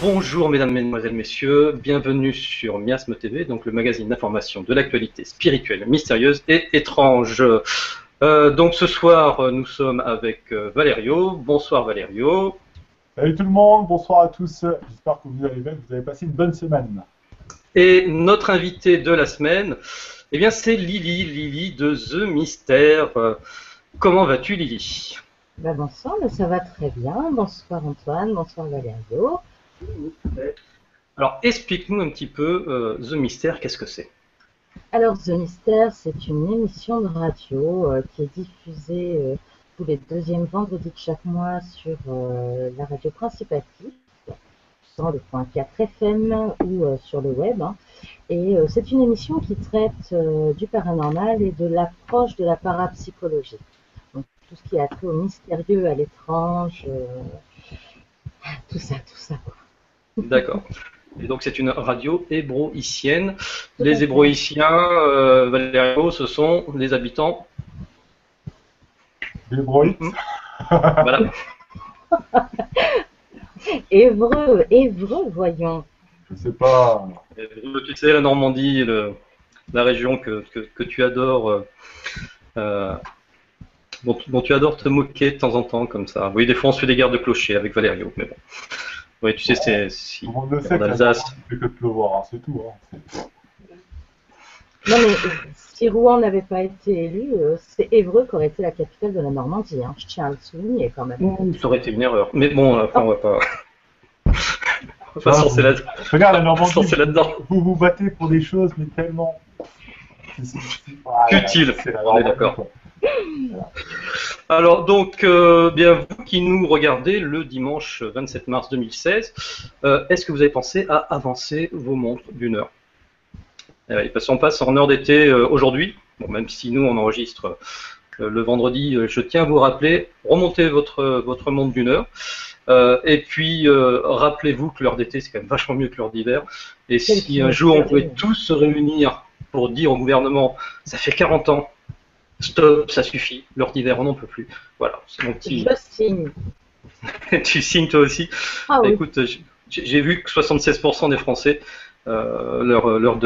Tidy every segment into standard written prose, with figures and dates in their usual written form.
Bonjour mesdames, mesdemoiselles, messieurs, bienvenue sur Miasme TV, donc le magazine d'information de l'actualité spirituelle, mystérieuse et étrange. Donc ce soir, nous sommes avec Valerio. Bonsoir Valerio. Salut tout le monde, bonsoir à tous. J'espère que vous allez bien, que vous avez passé une bonne semaine. Et notre invité de la semaine, eh bien c'est Lily de The Mystère. Comment vas-tu Lily? Bonsoir, ça va très bien. Bonsoir Antoine, bonsoir Valerio. Alors explique-nous un petit peu The Mystère, qu'est-ce que c'est? Alors The Mystère, c'est une émission de radio qui est diffusée tous les deuxièmes vendredis de chaque mois sur la radio Principatif, 102.4 FM ou sur le web. Et c'est une émission qui traite du paranormal et de l'approche de la parapsychologie. Donc tout ce qui a trait au mystérieux, à l'étrange, tout ça quoi. D'accord. Et donc c'est une radio hébroïcienne. Les hébroïciens, Valerio, ce sont les habitants Hébroïtes. Voilà. Évreux, voyons. Je sais pas. Tu sais, la Normandie, la région que tu adores, dont tu adores te moquer de temps en temps comme ça. Oui, des fois on se fait des guerres de clochers avec Valerio, mais bon. Oui, tu sais, c'est si, Tout le monde le sait en que Alsace. c'est que de pleuvoir, hein, c'est tout. Hein. Non mais si Rouen n'avait pas été élu, c'est Évreux qui aurait été la capitale de la Normandie. Hein. Je tiens à le souligner quand même. Ça aurait été une erreur. Mais bon, enfin, on va pas. On va pas sortir là-dedans. Regarde la Normandie, là-dedans. vous vous battez pour des choses, mais tellement Futile. C'est la On est Normandie, d'accord. quoi. Alors donc, bien vous qui nous regardez le dimanche 27 mars 2016, est-ce que vous avez pensé à avancer vos montres d'une heure? Parce qu'on passe en heure d'été aujourd'hui, bon, même si nous on enregistre le vendredi, je tiens à vous rappeler, remontez votre montre d'une heure, et puis rappelez-vous que l'heure d'été c'est quand même vachement mieux que l'heure d'hiver, et si un jour on pouvait tous se réunir pour dire au gouvernement, ça fait 40 ans, stop, ça suffit, l'heure d'hiver on n'en peut plus. Voilà, c'est mon petit... Je signe. Tu signes toi aussi? Ah oui. Écoute, j'ai vu que 76% des Français, l'heure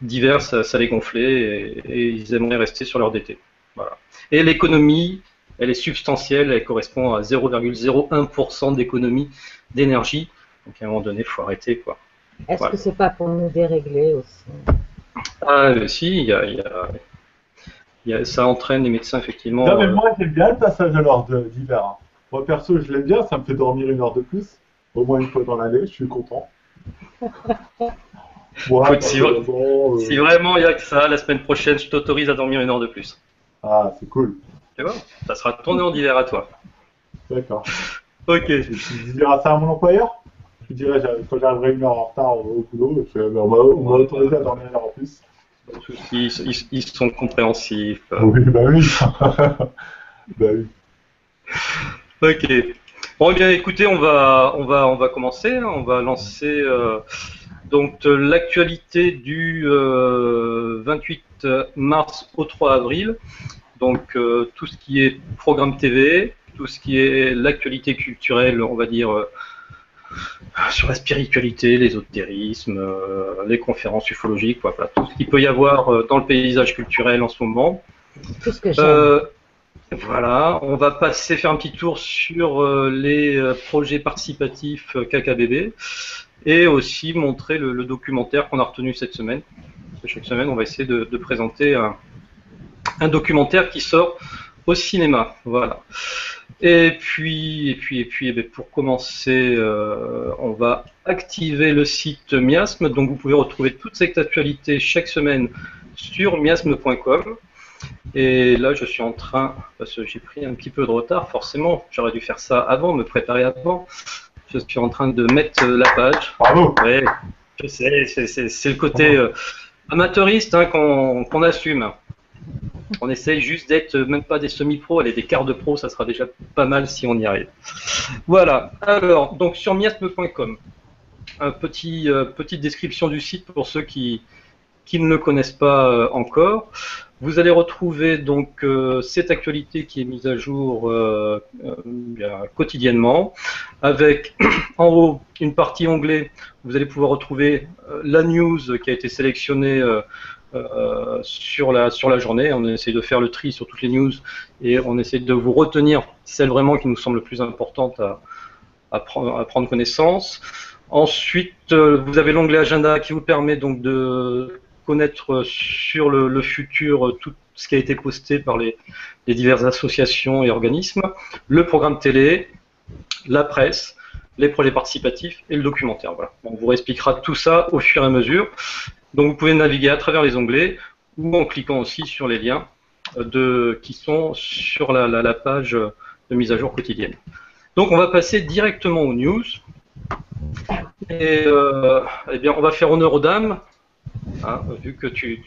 d'hiver, ça les gonflait et ils aimeraient rester sur l'heure d'été. Voilà. Et l'économie, elle est substantielle, elle correspond à 0,01% d'économie d'énergie. Donc à un moment donné, il faut arrêter, quoi. Est-ce que c'est pas pour nous dérégler aussi? Ah, si, ça entraîne les médecins, effectivement. Non, mais moi j'aime bien le passage à l'heure d'hiver. Hein. Moi perso, je l'aime bien, ça me fait dormir une heure de plus. Au moins une fois dans l'année, je suis content. Ouais, Écoute, si vraiment il n'y a que ça, la semaine prochaine, je t'autorise à dormir une heure de plus. Ah, c'est cool. Tu vois, ça sera ton heure d'hiver à toi. D'accord. Ok. Et tu diras ça à mon employeur? Je dirais, quand j'arriverai une heure en retard au boulot, on m'a autorisé à dormir une heure en plus. Ils sont compréhensifs. Oui, bah oui. Bah oui. Ok. Bon, eh bien, écoutez, on va commencer. Hein. On va lancer donc l'actualité du 28 mars au 3 avril. Donc tout ce qui est programme TV, tout ce qui est l'actualité culturelle, on va dire sur la spiritualité, l'ésotérisme, les conférences ufologiques, quoi, voilà, tout ce qu'il peut y avoir dans le paysage culturel en ce moment. Tout ce que j'aime. Voilà, on va passer faire un petit tour sur les projets participatifs KKBB et aussi montrer le documentaire qu'on a retenu cette semaine. Chaque semaine, on va essayer de présenter un documentaire qui sort au cinéma. Voilà. Et puis, pour commencer, on va activer le site Miasme. Donc, vous pouvez retrouver toute cette actualité chaque semaine sur miasme.com. Et là, je suis en train, parce que j'ai pris un petit peu de retard, forcément, j'aurais dû faire ça avant, me préparer avant. Je suis en train de mettre la page. Bravo. Ouais, je sais, c'est le côté amateuriste hein, qu'on assume. On essaye juste d'être même pas des semi-pros, allez, des quarts de pro, ça sera déjà pas mal si on y arrive. Voilà, alors, donc sur miasme.com, petite description du site pour ceux qui qui ne le connaissent pas encore. Vous allez retrouver donc cette actualité qui est mise à jour bien, quotidiennement, avec en haut une partie onglet. Vous allez pouvoir retrouver la news qui a été sélectionnée sur la journée. On essaie de faire le tri sur toutes les news et on essaie de vous retenir celles vraiment qui nous semblent le plus importantes à prendre connaissance. Ensuite, vous avez l'onglet agenda qui vous permet donc de connaître sur le futur tout ce qui a été posté par les diverses associations et organismes, le programme télé, la presse, les projets participatifs et le documentaire. Voilà. On vous expliquera tout ça au fur et à mesure. Donc vous pouvez naviguer à travers les onglets ou en cliquant aussi sur les liens qui sont sur la page de mise à jour quotidienne. Donc on va passer directement aux news. Et eh bien, on va faire honneur aux dames, hein, vu que tu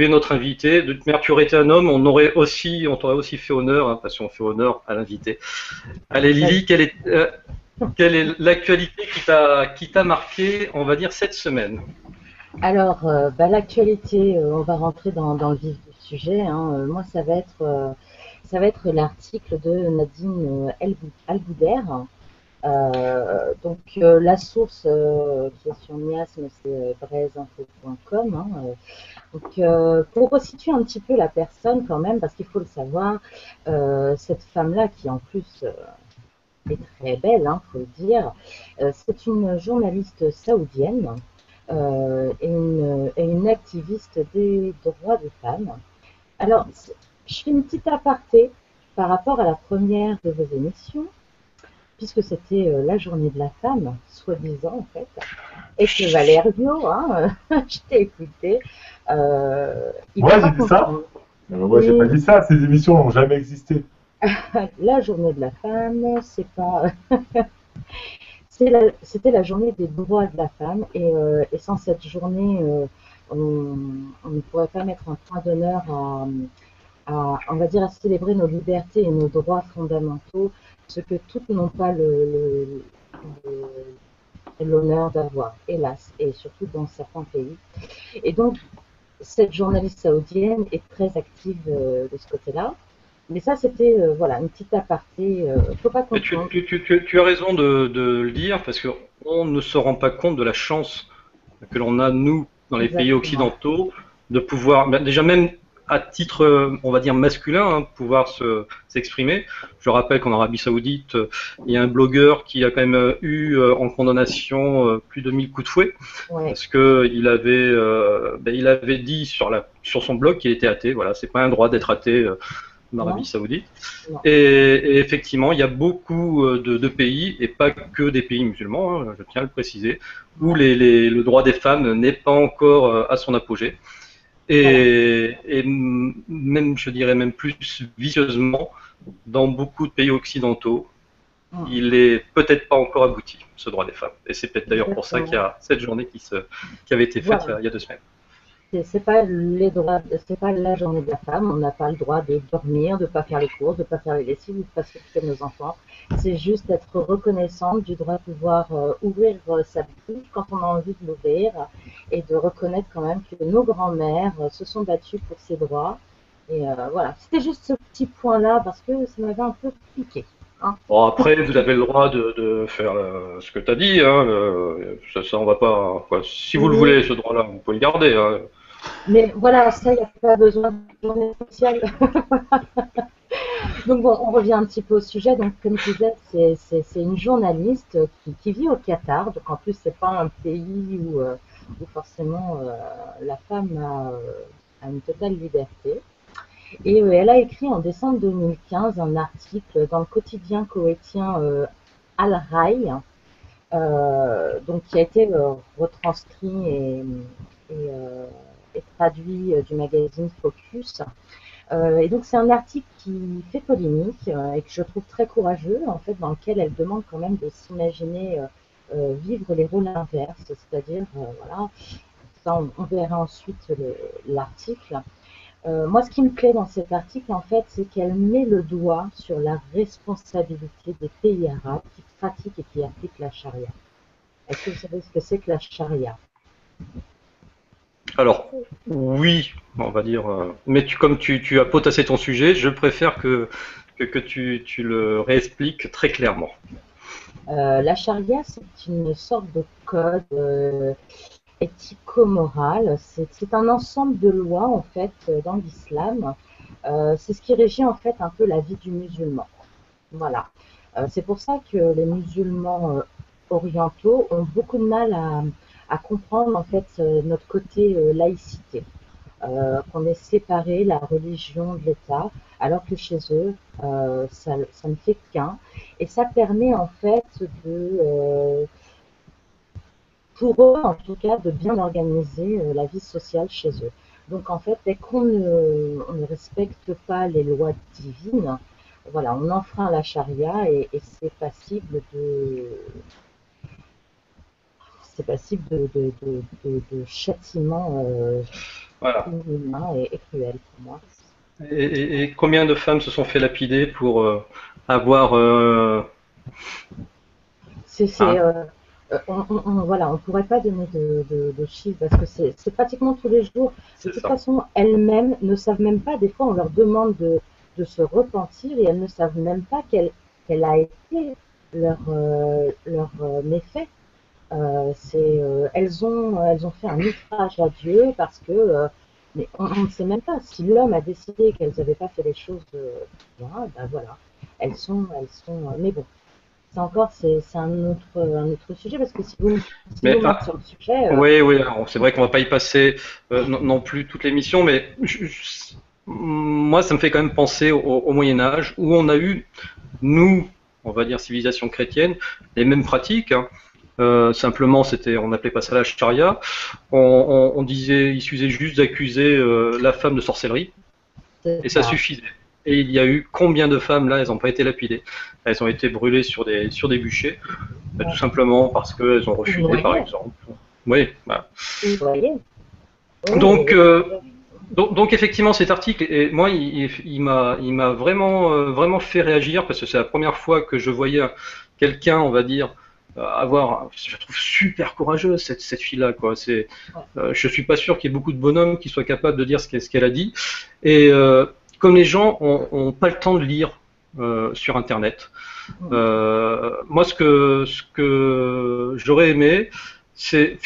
es notre invité. De toute manière, tu aurais été un homme, on t'aurait aussi fait honneur, hein, parce qu'on fait honneur à l'invité. Allez Lily, quelle est l'actualité qui t'a marqué, on va dire, cette semaine? Alors, l'actualité, on va rentrer dans le vif du sujet, hein. Moi, ça va être l'article de Nadine Alboudert. Donc la source qui est sur Miasme, c'est braisinfo.com, hein. Donc pour resituer un petit peu la personne quand même, parce qu'il faut le savoir, cette femme-là qui en plus est très belle, hein, faut le dire, c'est une journaliste saoudienne et une activiste des droits des femmes. Alors, je fais une petite aparté par rapport à la première de vos émissions, puisque c'était la journée de la femme, soi-disant en fait, et que Valerio, hein, je t'ai écouté. Moi, j'ai dit ça? Moi, j'ai pas dit ça, ces émissions n'ont jamais existé. La journée de la femme, c'est pas. C'était la journée des droits de la femme, et sans cette journée, on ne pourrait pas mettre un point d'honneur on va dire, à célébrer nos libertés et nos droits fondamentaux, ce que toutes n'ont pas l'honneur d'avoir, hélas, et surtout dans certains pays. Et donc, cette journaliste saoudienne est très active de ce côté-là. Mais ça, c'était voilà, une petite aparté. Faut pas comprendre. Tu as raison de le dire, parce qu'on ne se rend pas compte de la chance que l'on a, nous, dans les pays occidentaux, de pouvoir, déjà même à titre, on va dire, masculin, hein, pouvoir s'exprimer. Je rappelle qu'en Arabie Saoudite, il y a un blogueur qui a quand même eu en condamnation plus de 1000 coups de fouet, ouais. Parce qu'il avait dit sur son blog qu'il était athée. Voilà, c'est pas un droit d'être athée en Arabie Saoudite. Et effectivement, il y a beaucoup de pays, et pas que des pays musulmans, hein, je tiens à le préciser, où le droit des femmes n'est pas encore à son apogée. Et même, je dirais même plus vicieusement, dans beaucoup de pays occidentaux, il est peut-être pas encore abouti, ce droit des femmes. Et c'est peut-être d'ailleurs pour ça qu'il y a cette journée qui avait été faite il y a 2 semaines. C'est pas la journée de la femme. On n'a pas le droit de dormir, de pas faire les courses, de pas faire les lessives, de pas s'occuper de nos enfants. C'est juste être reconnaissante du droit de pouvoir ouvrir sa bouche quand on a envie de l'ouvrir, et de reconnaître quand même que nos grands-mères se sont battues pour ces droits. Et voilà, c'était juste ce petit point-là parce que ça m'avait un peu piqué. Hein. Bon, après, vous avez le droit de faire ce que tu as dit. Hein, ça, on va pas. Quoi. Si vous le voulez, ce droit-là, vous pouvez le garder. Hein. Mais voilà, ça, il n'y a pas besoin de journée spéciale. Donc bon, on revient un petit peu au sujet. Donc comme je disais, c'est une journaliste qui vit au Qatar. Donc en plus, c'est pas un pays où forcément la femme a une totale liberté. Et elle a écrit en décembre 2015 un article dans le quotidien koweïtien Al Rai, donc qui a été retranscrit et traduit du magazine Focus. Et donc c'est un article qui fait polémique et que je trouve très courageux, en fait, dans lequel elle demande quand même de s'imaginer vivre les rôles inverses, c'est-à-dire, voilà, ça on verra ensuite l'article. Moi, ce qui me plaît dans cet article, en fait, c'est qu'elle met le doigt sur la responsabilité des pays arabes qui pratiquent et qui appliquent la charia. Est-ce que vous savez ce que c'est que la charia? Alors, oui, on va dire, mais comme tu as potassé ton sujet, je préfère que tu le réexpliques très clairement. La charia, c'est une sorte de code éthico-moral. C'est un ensemble de lois, en fait, dans l'islam. C'est ce qui régit, en fait, un peu la vie du musulman. Voilà. C'est pour ça que les musulmans orientaux ont beaucoup de mal à comprendre, en fait, notre côté laïcité. Qu'on ait séparé la religion de l'État, alors que chez eux, ça ne fait qu'un. Et ça permet en fait pour eux en tout cas, de bien organiser la vie sociale chez eux. Donc en fait, dès qu'on ne respecte pas les lois divines, voilà, on enfreint la charia et c'est passible de châtiments Voilà. inhumains et cruels pour moi. Et combien de femmes se sont fait lapider pour avoir C'est, hein, voilà, on pourrait pas donner de chiffres parce que c'est pratiquement tous les jours. De c'est toute ça. façon, elles-mêmes ne savent même pas. Des fois, on leur demande de se repentir et elles ne savent même pas quel a été leur méfait. Elles ont fait un outrage à Dieu parce que, mais on ne sait même pas si l'homme a décidé qu'elles n'avaient pas fait les choses bien, ben voilà, mais bon, ça encore, c'est un autre sujet parce que si vous me Mais continuez sur le sujet, oui, oui, alors, c'est vrai qu'on va pas y passer non plus toute l'émission, mais moi, ça me fait quand même penser au Moyen Âge où on a eu, nous, on va dire civilisation chrétienne, les mêmes pratiques, hein. Simplement, on n'appelait pas ça la charia. On disait, il suffisait juste d'accuser la femme de sorcellerie, c'est et ça ça. suffisait. Et il y a eu combien de femmes là, elles n'ont pas été lapidées, elles ont été brûlées sur des bûchers, tout Ouais. simplement parce qu'elles ont Ou refusé, par noyé, exemple. Oui. Bah. ou noyé. Oui, Donc, oui, donc effectivement, cet article, et moi, il m'a vraiment, vraiment fait réagir parce que c'est la première fois que je voyais quelqu'un, on va dire, avoir, je la trouve super courageuse cette fille-là, quoi. ouais. Je suis pas sûr qu'il y ait beaucoup de bonhommes qui soient capables de dire ce qu'elle a dit. Et comme les gens ont pas le temps de lire sur Internet, Mm. moi, ce que j'aurais aimé, c'est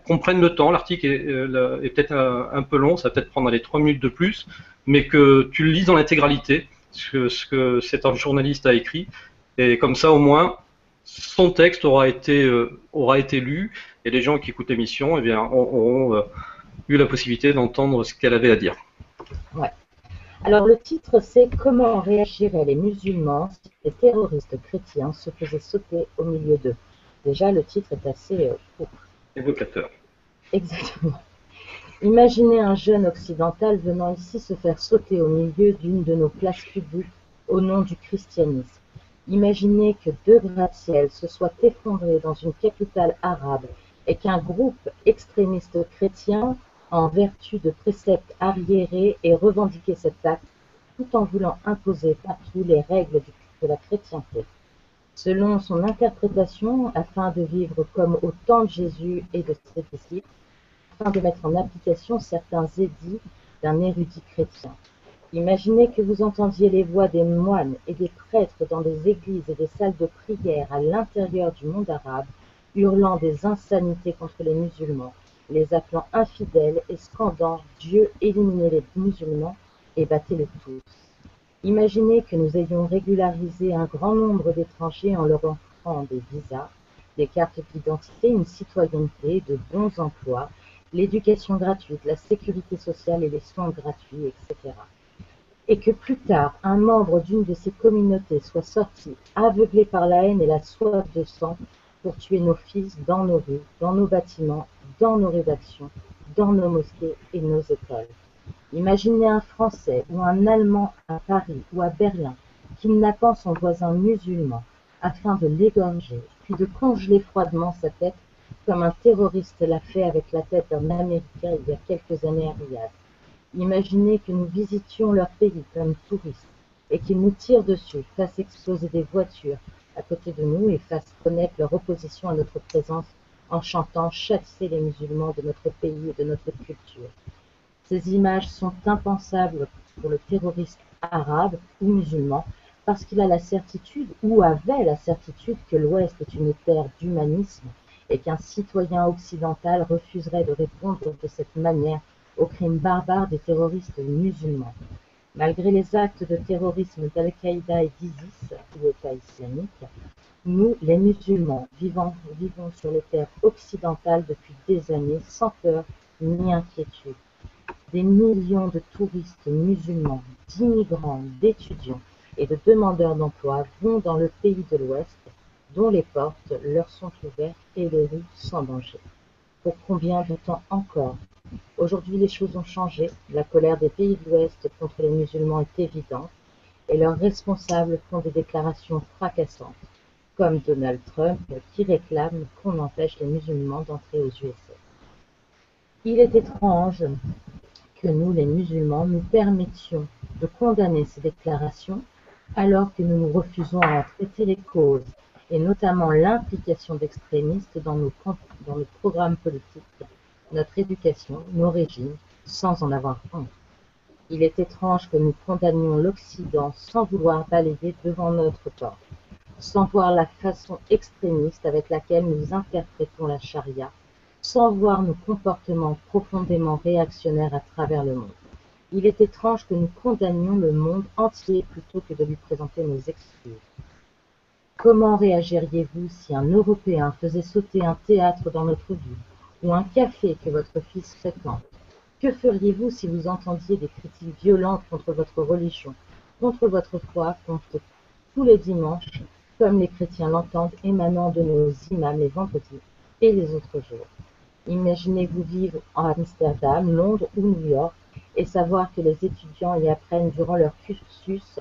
qu'on prenne le temps. L'article est peut-être un peu long, ça va peut-être prendre les 3 minutes de plus, mais que tu le lises dans l'intégralité, ce que cet journaliste a écrit, et comme ça, au moins, son texte aura été lu, et les gens qui écoutent l'émission eh bien, auront eu la possibilité d'entendre ce qu'elle avait à dire. Ouais. Alors le titre c'est Comment réagiraient les musulmans si les terroristes chrétiens se faisaient sauter au milieu d'eux. Déjà le titre est assez court. Évocateur. Exactement. Imaginez un jeune occidental venant ici se faire sauter au milieu d'une de nos places publiques au nom du christianisme. Imaginez que deux gratte-ciel se soient effondrés dans une capitale arabe et qu'un groupe extrémiste chrétien, en vertu de préceptes arriérés, ait revendiqué cet acte tout en voulant imposer partout les règles de la chrétienté. Selon son interprétation, afin de vivre comme au temps de Jésus et de ses disciples, afin de mettre en application certains édits d'un érudit chrétien. Imaginez que vous entendiez les voix des moines et des prêtres dans des églises et des salles de prière à l'intérieur du monde arabe, hurlant des insanités contre les musulmans, les appelant infidèles et scandant Dieu éliminez les musulmans et battez-les tous. Imaginez que nous ayons régularisé un grand nombre d'étrangers en leur offrant des visas, des cartes d'identité, une citoyenneté, de bons emplois, l'éducation gratuite, la sécurité sociale et les soins gratuits, etc. Et que plus tard, un membre d'une de ces communautés soit sorti, aveuglé par la haine et la soif de sang, pour tuer nos fils dans nos rues, dans nos bâtiments, dans nos rédactions, dans nos mosquées et nos écoles. Imaginez un Français ou un Allemand à Paris ou à Berlin kidnappant son voisin musulman afin de l'égorger, puis de congeler froidement sa tête comme un terroriste l'a fait avec la tête d'un Américain il y a quelques années à Riyad. Imaginez que nous visitions leur pays comme touristes et qu'ils nous tirent dessus, fassent exploser des voitures à côté de nous et fassent connaître leur opposition à notre présence en chantant « Chassez les musulmans de notre pays et de notre culture ». Ces images sont impensables pour le terroriste arabe ou musulman parce qu'il a la certitude ou avait la certitude que l'Ouest est une terre d'humanisme et qu'un citoyen occidental refuserait de répondre de cette manière aux crimes barbares des terroristes musulmans. Malgré les actes de terrorisme d'Al-Qaïda et d'ISIS, ou État islamique, nous, les musulmans, vivons sur les terres occidentales depuis des années sans peur ni inquiétude. Des millions de touristes musulmans, d'immigrants, d'étudiants et de demandeurs d'emploi vont dans le pays de l'Ouest, dont les portes leur sont ouvertes et les rues sans danger. Pour combien de temps encore? Aujourd'hui, les choses ont changé. La colère des pays de l'Ouest contre les musulmans est évidente et leurs responsables font des déclarations fracassantes, comme Donald Trump qui réclame qu'on empêche les musulmans d'entrer aux USA. Il est étrange que nous, les musulmans, nous permettions de condamner ces déclarations alors que nous nous refusons à en traiter les causes, et notamment l'implication d'extrémistes dans nos programmes politiques, notre éducation, nos régimes, sans en avoir honte. Il est étrange que nous condamnions l'Occident sans vouloir balayer devant notre porte, sans voir la façon extrémiste avec laquelle nous interprétons la charia, sans voir nos comportements profondément réactionnaires à travers le monde. Il est étrange que nous condamnions le monde entier plutôt que de lui présenter nos excuses. Comment réagiriez-vous si un Européen faisait sauter un théâtre dans notre ville, ou un café que votre fils fréquente? Que feriez-vous si vous entendiez des critiques violentes contre votre religion, contre votre foi, contre tous les dimanches, comme les chrétiens l'entendent émanant de nos imams les vendredis et les autres jours? Imaginez-vous vivre à Amsterdam, Londres ou New York et savoir que les étudiants y apprennent durant leur cursus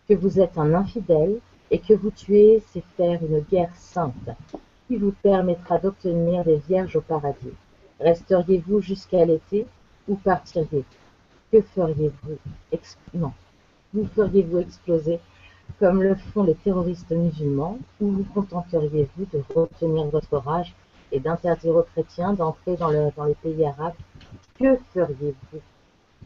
que vous êtes un infidèle et que vous tuez, c'est faire une guerre sainte qui vous permettra d'obtenir des vierges au paradis. Resteriez-vous jusqu'à l'été ou partiriez-vous? Que feriez-vous? Non. Vous feriez-vous exploser comme le font les terroristes musulmans ou vous contenteriez-vous de retenir votre rage et d'interdire aux chrétiens d'entrer dans les pays arabes? Que feriez-vous?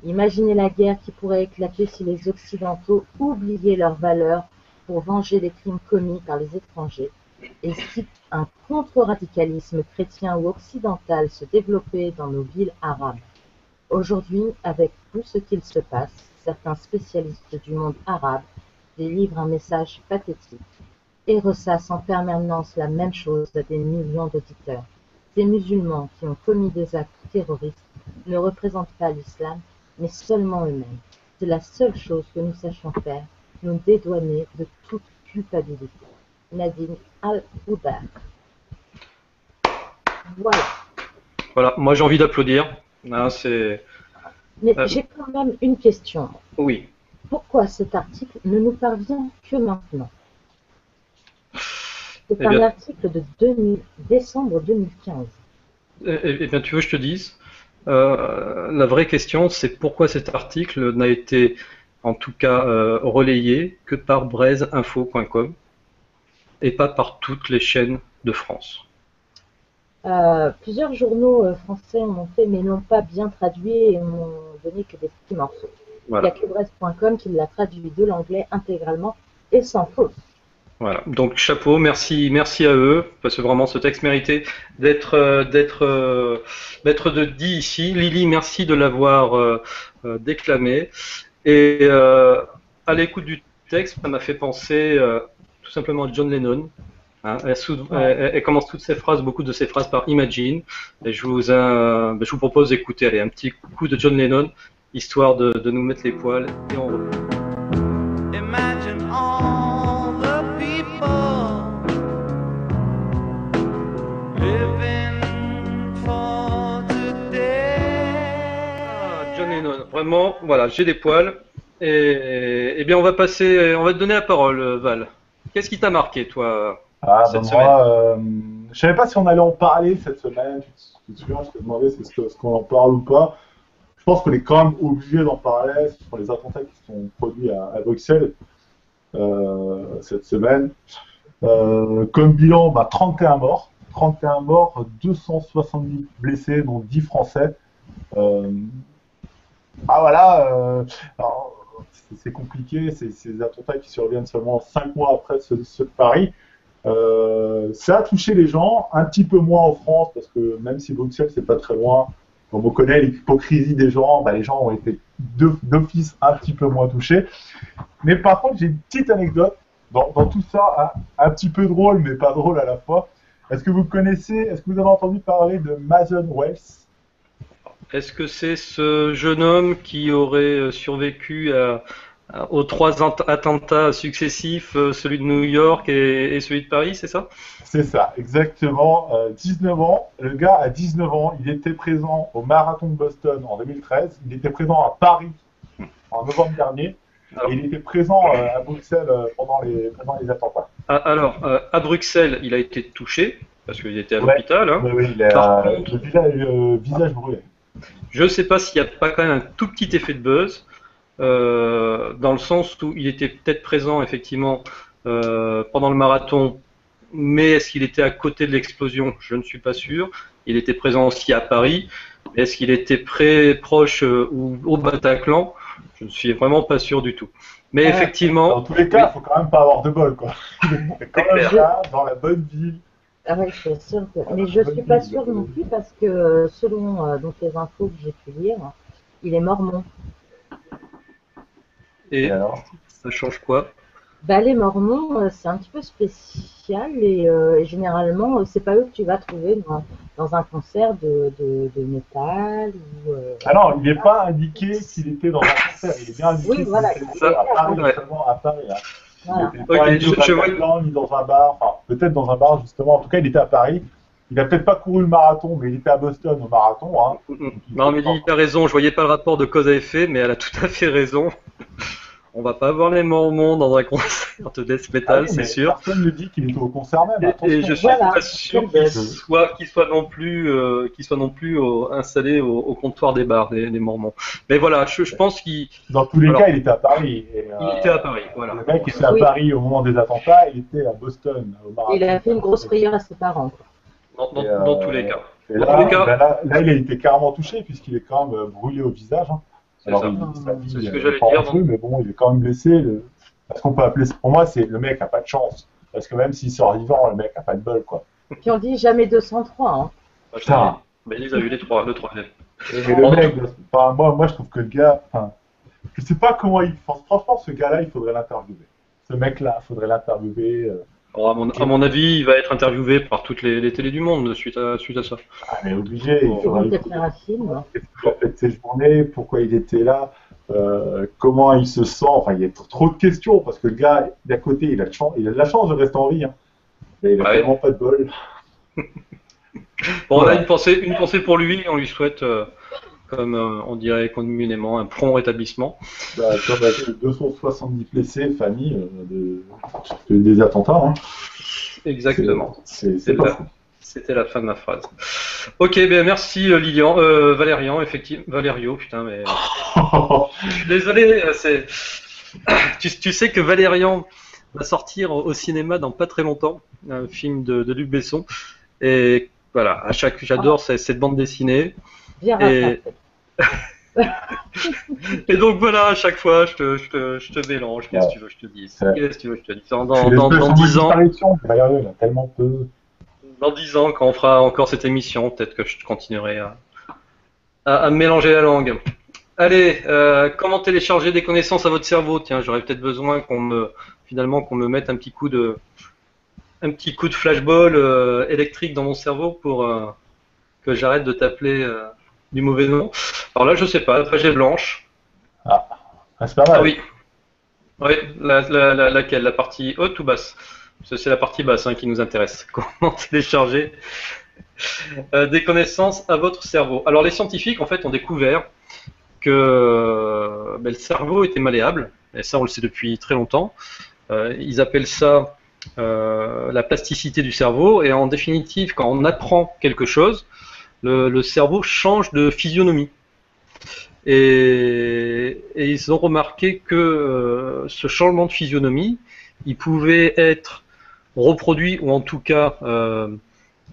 Imaginez la guerre qui pourrait éclater si les Occidentaux oubliaient leurs valeurs pour venger les crimes commis par les étrangers, et si un contre-radicalisme chrétien ou occidental se développait dans nos villes arabes. Aujourd'hui, avec tout ce qu'il se passe, certains spécialistes du monde arabe délivrent un message pathétique et ressassent en permanence la même chose à des millions d'auditeurs. Ces musulmans qui ont commis des actes terroristes ne représentent pas l'islam, mais seulement eux-mêmes. C'est la seule chose que nous sachions faire, nous dédouaner de toute culpabilité. Nadine Al-Houbar. Voilà. Voilà, moi j'ai envie d'applaudir. Hein, Mais j'ai quand même une question. Oui. Pourquoi cet article ne nous parvient que maintenant? C'est Eh un bien, article de décembre 2015. eh bien, tu veux que je te dise, la vraie question, c'est pourquoi cet article n'a été, en tout cas, relayé que par braiseinfo.com et pas par toutes les chaînes de France. Plusieurs journaux français en ont fait, mais n'ont pas bien traduit et m'ont donné que des petits morceaux. Voilà. Il n'y a que Brest.com qui l'a traduit de l'anglais intégralement et sans faute. Voilà, donc chapeau, merci à eux, parce que vraiment ce texte méritait d'être dit ici. Lily, merci de l'avoir déclamé. Et à l'écoute du texte, ça m'a fait penser tout simplement à John Lennon. Hein. Elle commence toutes ses phrases, beaucoup de ses phrases par Imagine. Et je vous propose d'écouter un petit coup de John Lennon, histoire de nous mettre les poils, et on reprend. Imagine all the people living for today. John Lennon, vraiment, voilà, j'ai des poils. Et bien, on va te donner la parole, Val. Qu'est-ce qui t'a marqué, toi, cette semaine? Moi, je savais pas si on allait en parler cette semaine. Tu te souviens, je te demandais si ce qu'on en parle ou pas. Je pense qu'on est quand même obligé d'en parler. Ce sont les attentats qui sont produits à Bruxelles cette semaine. Comme bilan, 31 morts. 31 morts, 270 blessés, dont 10 Français. Euh, alors, c'est compliqué, c'est des attentats qui surviennent seulement 5 mois après ceux de Paris. Ça a touché les gens, un petit peu moins en France, parce que même si Bruxelles, c'est pas très loin, comme on connaît l'hypocrisie des gens, les gens ont été d'office un petit peu moins touchés. Mais par contre, j'ai une petite anecdote dans tout ça, un petit peu drôle, mais pas drôle à la fois. Est-ce que vous avez entendu parler de Mason Wells? Est-ce que c'est ce jeune homme qui aurait survécu aux 3 attentats successifs, celui de New York et celui de Paris, c'est ça? C'est ça, exactement. 19 ans. Le gars a 19 ans. Il était présent au marathon de Boston en 2013. Il était présent à Paris en novembre dernier. Alors, Et il était présent à Bruxelles pendant les attentats. alors, à Bruxelles, il a été touché, parce qu'il était à Ouais. l'hôpital, hein. Oui, oui, il Par a contre- le visage brûlé. Je ne sais pas s'il n'y a pas quand même un tout petit effet de buzz, dans le sens où il était peut-être présent effectivement pendant le marathon, mais est-ce qu'il était à côté de l'explosion? Je ne suis pas sûr. Il était présent aussi à Paris, mais est-ce qu'il était proche ou au Bataclan? Je ne suis vraiment pas sûr du tout. Mais Dans effectivement, tous les cas, il faut quand même pas avoir de bol, quoi. Il est quand même clair. là, dans la bonne ville. Ah ouais, je suis sûre que... Mais je suis pas sûre non plus parce que selon donc les infos que j'ai pu lire, il est mormon. et Et alors? ça change quoi? Les mormons, c'est un petit peu spécial et généralement, c'est pas eux que tu vas trouver dans un concert de métal ou. Ah non, il n'est pas indiqué qu'il était dans un concert. Il est bien indiqué Oui, qu'il voilà, était c'est ça. à Paris, Ouais. seulement à Paris. Hein. Voilà. Il n'était pas Ok, allé au je vois- Bataclan, ni dans un bar. Enfin, peut-être dans un bar, justement. En tout cas, il était à Paris. Il n'a peut-être pas couru le marathon, mais il était à Boston au marathon. Hein. Non, mais tu as raison, je voyais pas le rapport de cause à effet, mais elle a tout à fait raison. On va pas avoir les Mormons dans un concert de death Ah metal, oui, c'est mais sûr. personne ne dit qu'il était au concert même. Et je Attention. suis Voilà. pas sûr qu'il soit non plus, installé au comptoir des bars, des Mormons. Mais voilà, je pense qu'il Dans tous les Alors, cas, il était à Paris. Et, il était à Paris. Voilà. Le mec était à Oui. Paris au moment des attentats. Il était à Boston au marathon. Il a fait une grosse prière à ses parents, quoi. Dans tous les cas. Et Dans là, tous les cas- là, il a été carrément touché puisqu'il est quand même brûlé au visage. Hein. C'est Alors, ça. sa vie, C'est ce que elle j'allais part en dire, feu, mais bon, il est quand même blessé. Est-ce qu'on peut appeler pour moi, c'est le mec a pas de chance. Parce que même s'il sort vivant, le mec a pas de bol, quoi. Puis on dit jamais 203, hein. Putain. Mais il les a eu les trois, le troisième. Mais le mec, enfin, moi, je trouve que le gars, enfin, je sais pas comment il. Franchement, ce gars-là, il faudrait l'interviewer. Ce mec-là, il faudrait l'interviewer. Alors, à mon avis, il va être interviewé par toutes les télés du monde suite à ça. Ah, mais obligé. Il Ils vont faudrait. peut-être faire un film. Hein. Qu'est-ce qu'il a fait de ses journées, pourquoi il était là, comment il se sent. Enfin, il y a trop de questions parce que le gars, d'à côté, il a de la chance de rester en vie. Hein. Mais il a Ouais. tellement pas de bol. Bon, on a Voilà. une pensée pour lui. On lui souhaite, comme on dirait communément, un prompt rétablissement. Comme avec les 270 blessés, famille des attentats. Hein. Exactement. C'est pas fou. C'était la fin de ma phrase. Ok, ben merci Lilian, Valérian, effectivement, Valério, putain, mais je suis désolé, tu sais que Valérian va sortir au cinéma dans pas très longtemps, un film de Luc Besson, et voilà, j'adore cette bande dessinée, Bien et, rattrapé. et donc voilà, à chaque fois, je te mélange, qu'est-ce que tu veux que je te dise, Ouais. qu'est-ce que tu veux que je te dise, C'est dans l'espèce de 10 ans. disparition. D'ailleurs, il a tellement peu. Dans 10 ans, quand on fera encore cette émission, peut-être que je continuerai à me mélanger la langue. Allez, comment télécharger des connaissances à votre cerveau? Tiens, j'aurais peut-être besoin qu'on me mette un petit coup de flashball électrique dans mon cerveau pour que j'arrête de t'appeler du mauvais nom. Alors là, je sais pas, la page est blanche. Ah, c'est pas mal. Ah oui. Oui, laquelle? La partie haute ou basse? C'est la partie basse qui nous intéresse. Comment télécharger des connaissances à votre cerveau? Alors les scientifiques en fait ont découvert que le cerveau était malléable, et ça on le sait depuis très longtemps. Ils appellent ça la plasticité du cerveau, et en définitive quand on apprend quelque chose, le cerveau change de physionomie. Et ils ont remarqué que ce changement de physionomie, il pouvait être reproduit ou en tout cas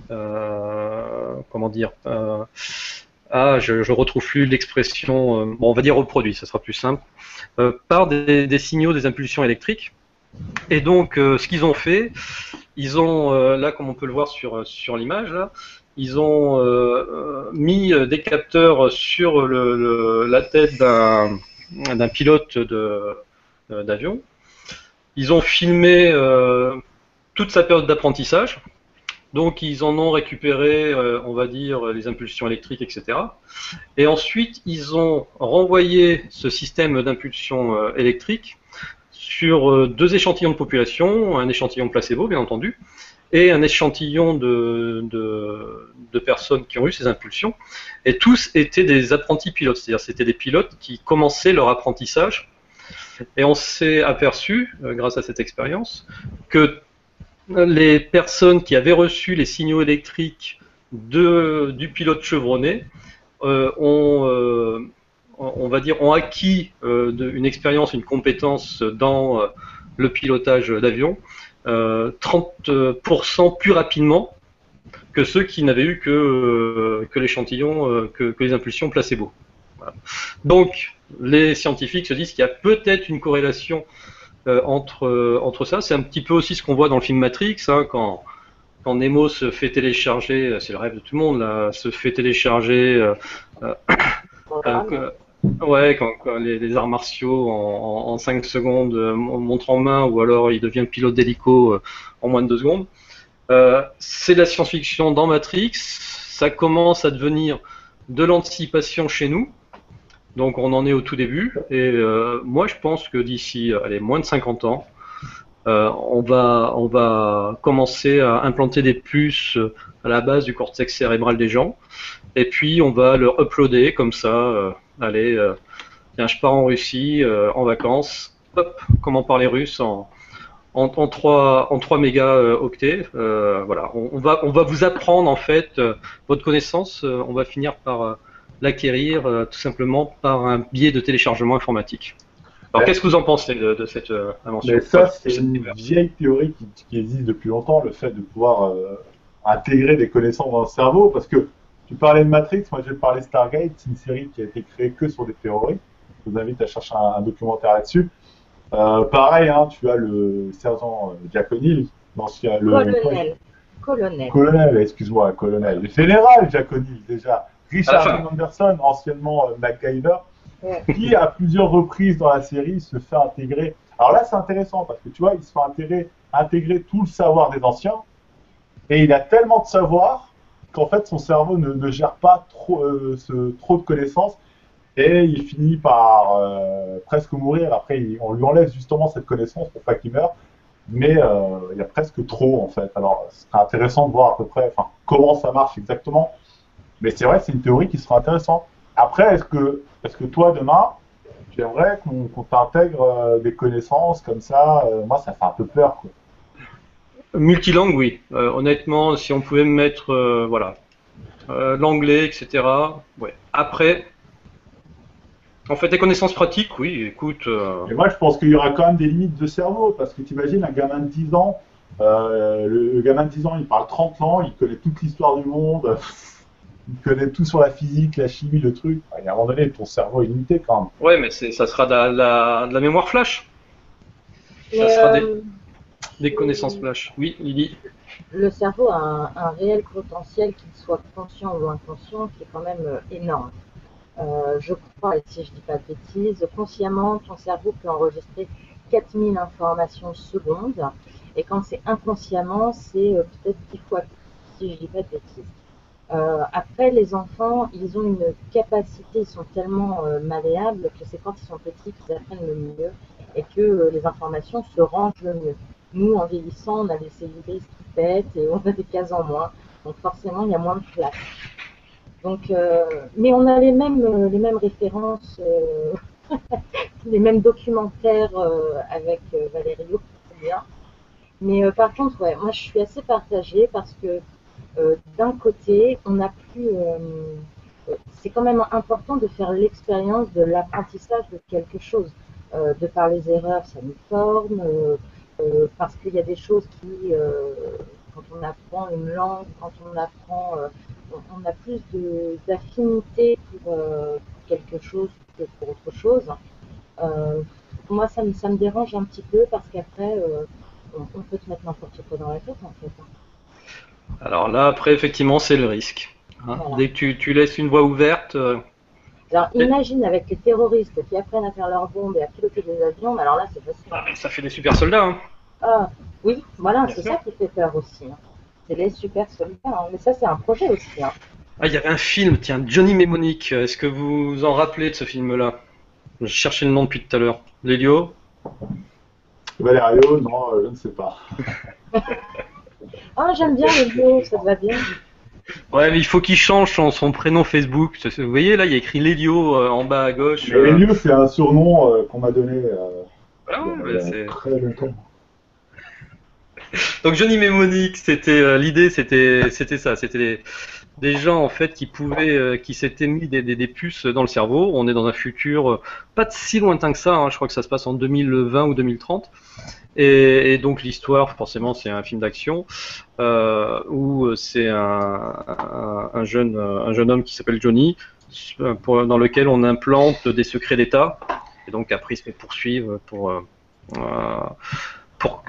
comment dire, je retrouve plus l'expression, bon, on va dire reproduit, ça sera plus simple, par des signaux, des impulsions électriques. Et donc, ce qu'ils ont fait, ils ont, là, comme on peut le voir sur l'image, là, ils ont mis des capteurs sur la tête d'un pilote d'avion. Ils ont filmé toute sa période d'apprentissage. Donc, ils en ont récupéré, on va dire, les impulsions électriques, etc. Et ensuite, ils ont renvoyé ce système d'impulsion électrique sur deux échantillons de population, un échantillon placebo, bien entendu, et un échantillon de personnes qui ont eu ces impulsions. Et tous étaient des apprentis pilotes, c'est-à-dire c'était des pilotes qui commençaient leur apprentissage. Et on s'est aperçu, grâce à cette expérience, que les personnes qui avaient reçu les signaux électriques du pilote chevronné on va dire, ont acquis une expérience, une compétence dans le pilotage d'avion 30% plus rapidement que ceux qui n'avaient eu que l'échantillon, que les impulsions placebo. Voilà. Donc, les scientifiques se disent qu'il y a peut-être une corrélation entre ça. C'est un petit peu aussi ce qu'on voit dans le film Matrix, hein, quand Nemo se fait télécharger, c'est le rêve de tout le monde, là, se fait télécharger ouais, quand les arts martiaux en 5 secondes montrent en main, ou alors il devient pilote d'hélico en moins de 2 secondes. C'est de la science-fiction dans Matrix, ça commence à devenir de l'anticipation chez nous, donc on en est au tout début, et moi je pense que d'ici moins de 50 ans, on va commencer à implanter des puces à la base du cortex cérébral des gens, et puis on va leur uploader comme ça, tiens, je pars en Russie en vacances, hop, comment parler russe en 3 mégaoctets, voilà, on va vous apprendre en fait votre connaissance, on va finir par l'acquérir tout simplement par un biais de téléchargement informatique. Alors, qu'est-ce que vous en pensez de cette invention? Mais ça, c'est une vieille théorie qui existe depuis longtemps, le fait de pouvoir intégrer des connaissances dans le cerveau, parce que tu parlais de Matrix, moi je vais te parler de Stargate, c'est une série qui a été créée que sur des théories. Je vous invite à chercher un documentaire là-dessus. Pareil, hein, tu as le sergent Jack O'Neill, l'ancien... Colonel, excuse-moi, colonel. Le général Jack O'Neill, déjà. Richard Dean Anderson, anciennement MacGyver, qui à plusieurs reprises dans la série se fait intégrer. Alors là, c'est intéressant parce que tu vois, il se fait intégrer tout le savoir des anciens et il a tellement de savoir qu'en fait son cerveau ne gère pas trop de connaissances et il finit par presque mourir. Après, on lui enlève justement cette connaissance pour pas qu'il meure, mais il y a presque trop en fait. Alors, ce serait intéressant de voir à peu près comment ça marche exactement. Mais c'est vrai que c'est une théorie qui sera intéressante. Après, est-ce que toi, demain, tu aimerais qu'on t'intègre des connaissances comme ça? Moi, ça fait un peu peur, quoi. Multilangue, oui. Honnêtement, si on pouvait me mettre voilà, l'anglais, etc. Ouais. Après, en fait, des connaissances pratiques, oui, écoute... Et moi, je pense qu'il y aura quand même des limites de cerveau, parce que tu imagines un gamin de 10 ans, le gamin de 10 ans, il parle 30 ans, il connaît toute l'histoire du monde... Il connaît tout sur la physique, la chimie, le truc. À un moment donné, ton cerveau est limité quand même. Ouais, mais ça sera de la mémoire flash. Ça sera des connaissances flash. Oui, Lydie. Le cerveau a un réel potentiel, qu'il soit conscient ou inconscient, qui est quand même énorme. Je crois, et si je ne dis pas de bêtises, consciemment, ton cerveau peut enregistrer 4000 informations secondes. Et quand c'est inconsciemment, c'est peut-être 10 fois plus, si je ne dis pas de bêtises. Après, les enfants, ils ont une capacité, ils sont tellement malléables que c'est quand ils sont petits qu'ils apprennent le mieux et que les informations se rangent le mieux. Nous, en vieillissant, on a des cellules qui pètent et on a des cases en moins, donc forcément, il y a moins de place. Donc, mais on a les mêmes références, les mêmes documentaires avec Valério, c'est bien. Mais par contre, ouais, moi, je suis assez partagée parce que d'un côté, on a plus. C'est quand même important de faire l'expérience de l'apprentissage de quelque chose. De par les erreurs, ça nous forme, parce qu'il y a des choses quand on apprend une langue, quand on apprend, on a plus d'affinité pour quelque chose que pour autre chose. Moi, ça me dérange un petit peu parce qu'après, on peut te mettre n'importe quoi dans la tête, en fait. Alors là, après, effectivement, c'est le risque. Hein. Voilà. Dès que tu laisses une voie ouverte, Alors, imagine avec les terroristes qui apprennent à faire leurs bombes et à piloter des avions, alors là, c'est facile. ah, mais ça fait des super soldats. Hein. Ah, oui, voilà, Bien c'est sûr. ça qui fait peur aussi. Hein. C'est les super soldats, hein. Mais ça, c'est un projet aussi. Hein. Ah, il y avait un film, tiens, Johnny Mnemonic. Est-ce que vous vous en rappelez de ce film-là? Je cherchais le nom depuis tout à l'heure. Lélio? Valerio, non, je ne sais pas. Ah, j'aime bien les mots, ça te va bien. Ouais, mais il faut qu'il change son prénom Facebook. Vous voyez, là, il y a écrit Lélio en bas à gauche. Mais Elio, c'est un surnom qu'on m'a donné Voilà, ouais, il y a c'est- très longtemps. Donc Johnny Mnemonic, c'était l'idée, c'était ça, c'était des gens en fait qui pouvaient, qui s'étaient mis des puces dans le cerveau. On est dans un futur pas si lointain que ça. Hein, je crois que ça se passe en 2020 ou 2030. Et donc l'histoire, forcément, c'est un film d'action où c'est un jeune homme qui s'appelle Johnny, dans lequel on implante des secrets d'État. Et donc après, il se fait poursuivre pour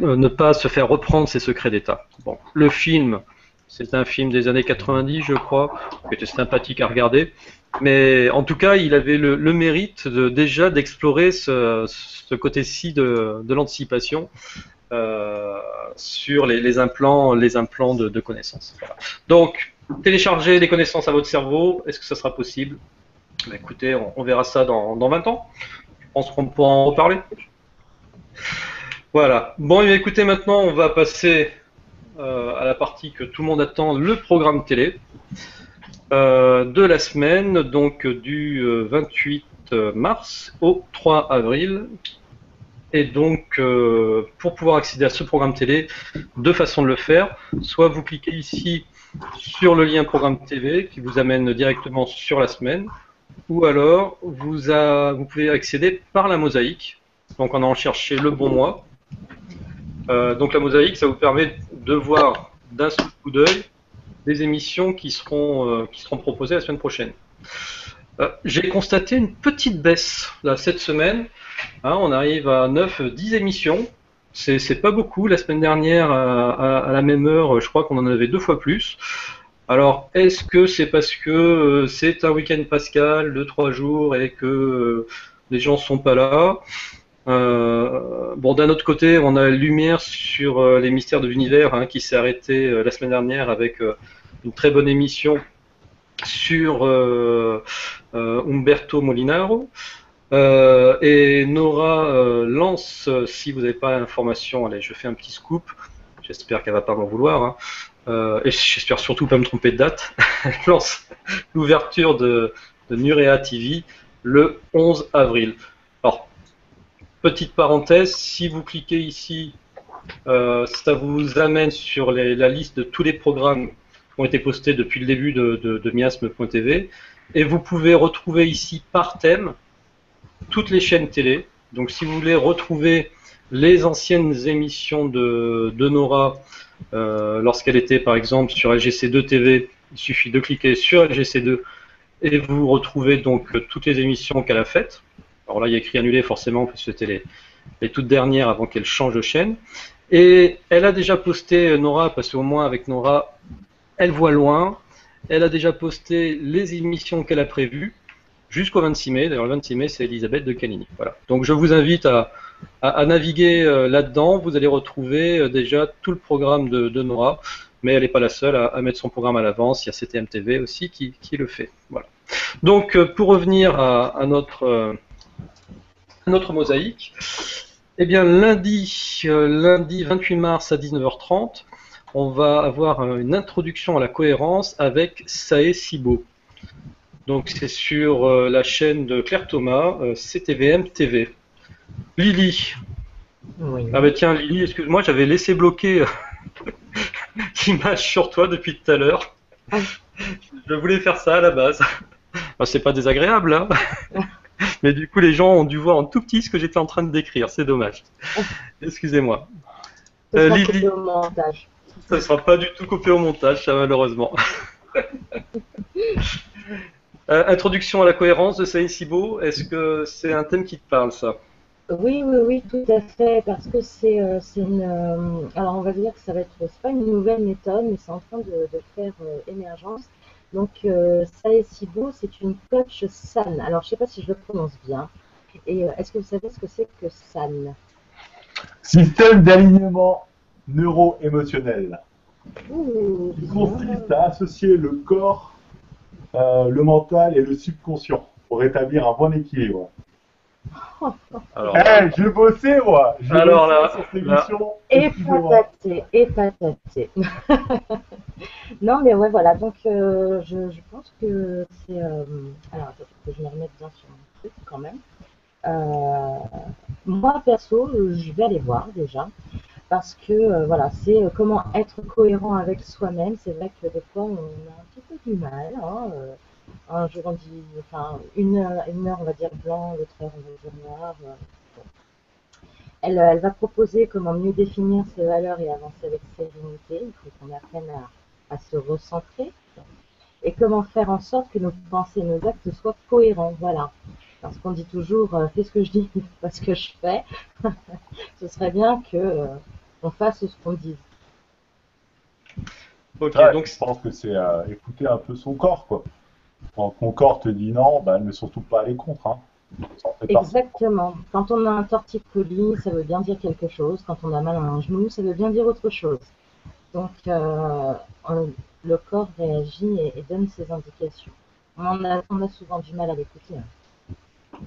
ne pas se faire reprendre ses secrets d'État. Bon, le film, c'est un film des années 90, je crois, qui était sympathique à regarder. Mais en tout cas, il avait le mérite déjà d'explorer ce côté-ci de l'anticipation sur les implants de connaissances. Voilà. Donc, télécharger des connaissances à votre cerveau, est-ce que ça sera possible? Bah, écoutez, on verra ça dans 20 ans. Je pense qu'on pourra en reparler. Voilà. Bon, et écoutez, maintenant, on va passer à la partie que tout le monde attend, le programme télé de la semaine, donc du 28 mars au 3 avril. Et donc, pour pouvoir accéder à ce programme télé, deux façons de le faire. Soit vous cliquez ici sur le lien programme TV qui vous amène directement sur la semaine, ou alors vous pouvez accéder par la mosaïque, donc en allant chercher le bon mois. Donc la mosaïque, ça vous permet de voir d'un seul coup d'œil des émissions qui seront proposées la semaine prochaine. J'ai constaté une petite baisse là, cette semaine. Hein, on arrive à 9-10 émissions. C'est pas beaucoup. La semaine dernière, à la même heure, je crois qu'on en avait 2 fois plus. Alors, est-ce que c'est parce que c'est un week-end pascal de 3 jours et que les gens sont pas là? Bon, d'un autre côté, on a Lumière sur les mystères de l'univers hein, qui s'est arrêté la semaine dernière avec une très bonne émission sur Umberto Molinaro. Et Nora lance, si vous n'avez pas l'information, allez, je fais un petit scoop. J'espère qu'elle va pas m'en vouloir. Hein. Et j'espère surtout pas me tromper de date. Elle lance l'ouverture de Nurea TV le 11 avril. Alors, petite parenthèse, si vous cliquez ici, ça vous amène sur la liste de tous les programmes qui ont été postés depuis le début de miasme.tv. Et vous pouvez retrouver ici par thème toutes les chaînes télé. Donc si vous voulez retrouver les anciennes émissions de Nora lorsqu'elle était par exemple sur LGC2 TV, il suffit de cliquer sur LGC2 et vous retrouvez donc toutes les émissions qu'elle a faites. Alors là il y a écrit annulé forcément parce que c'était les toutes dernières avant qu'elle change de chaîne. Et elle a déjà posté Nora, parce qu'au moins avec Nora, elle voit loin. Elle a déjà posté les émissions qu'elle a prévues jusqu'au 26 mai. D'ailleurs, le 26 mai, c'est Elisabeth de Canini. Voilà. Donc, je vous invite à naviguer là-dedans. Vous allez retrouver déjà tout le programme de Nora, mais elle n'est pas la seule à mettre son programme à l'avance. Il y a CTM TV aussi qui le fait. Voilà. Donc, pour revenir à notre mosaïque, eh bien, lundi 28 mars à 19h30, on va avoir une introduction à la cohérence avec Sae Sibo. Donc c'est sur la chaîne de Claire Thomas, CTVM TV. Lily. Oui. Ah bah tiens Lily, excuse-moi, j'avais laissé bloquer l'image sur toi depuis tout à l'heure. Ah. Je voulais faire ça à la base. Alors, c'est pas désagréable, hein. Mais du coup les gens ont dû voir en tout petit ce que j'étais en train de décrire, c'est dommage. Excusez-moi. Ce sera Lily. coupé au montage. Ça ne sera pas du tout coupé au montage, ça, malheureusement. Introduction à la cohérence de Saïd Sibo, est-ce que c'est un thème qui te parle, ça? Oui, oui, oui, tout à fait, parce que c'est une, alors on va dire que ça va être, c'est pas une nouvelle méthode, mais c'est en train de faire émergence. Donc, Sae Sibo, c'est une coach SAN. Alors, je sais pas si je le prononce bien. Et est-ce que vous savez ce que c'est que SAN? Système d'alignement neuro-émotionnel. Ouh, Qui bien. consiste à associer le corps, le mental et le subconscient pour rétablir un bon équilibre. Alors, Je bossais, moi. Je Alors bossais là, sur cette là. émission. Et Excusez-moi. pataté, et pataté. Non, mais ouais, voilà. Donc, je pense que c'est. Alors, attends, que je me remette bien sur mon truc quand même. Moi, perso, je vais aller voir déjà. Parce que, voilà, c'est comment être cohérent avec soi-même. C'est vrai que des fois, on a un petit peu du mal. Hein, un jour, on dit. Enfin, une heure, on va dire blanc, l'autre heure, on va dire noir. Bon. Elle va proposer comment mieux définir ses valeurs et avancer avec sérénité. Il faut qu'on apprenne à se recentrer. Et comment faire en sorte que nos pensées et nos actes soient cohérents. Voilà. Parce qu'on dit toujours, fais ce que je dis, pas ce que je fais. Ce serait bien que on fasse ce qu'on dit. Ok, Ouais, donc je pense que c'est écouter un peu son corps, quoi. Quand ton corps te dit non, bah, ne surtout pas aller contre. Hein. Ça en fait partie. Exactement. Quand on a un torticolis, ça veut bien dire quelque chose. Quand on a mal à un genou, ça veut bien dire autre chose. Donc, le corps réagit et donne ses indications. On a souvent du mal à l'écouter. Hein.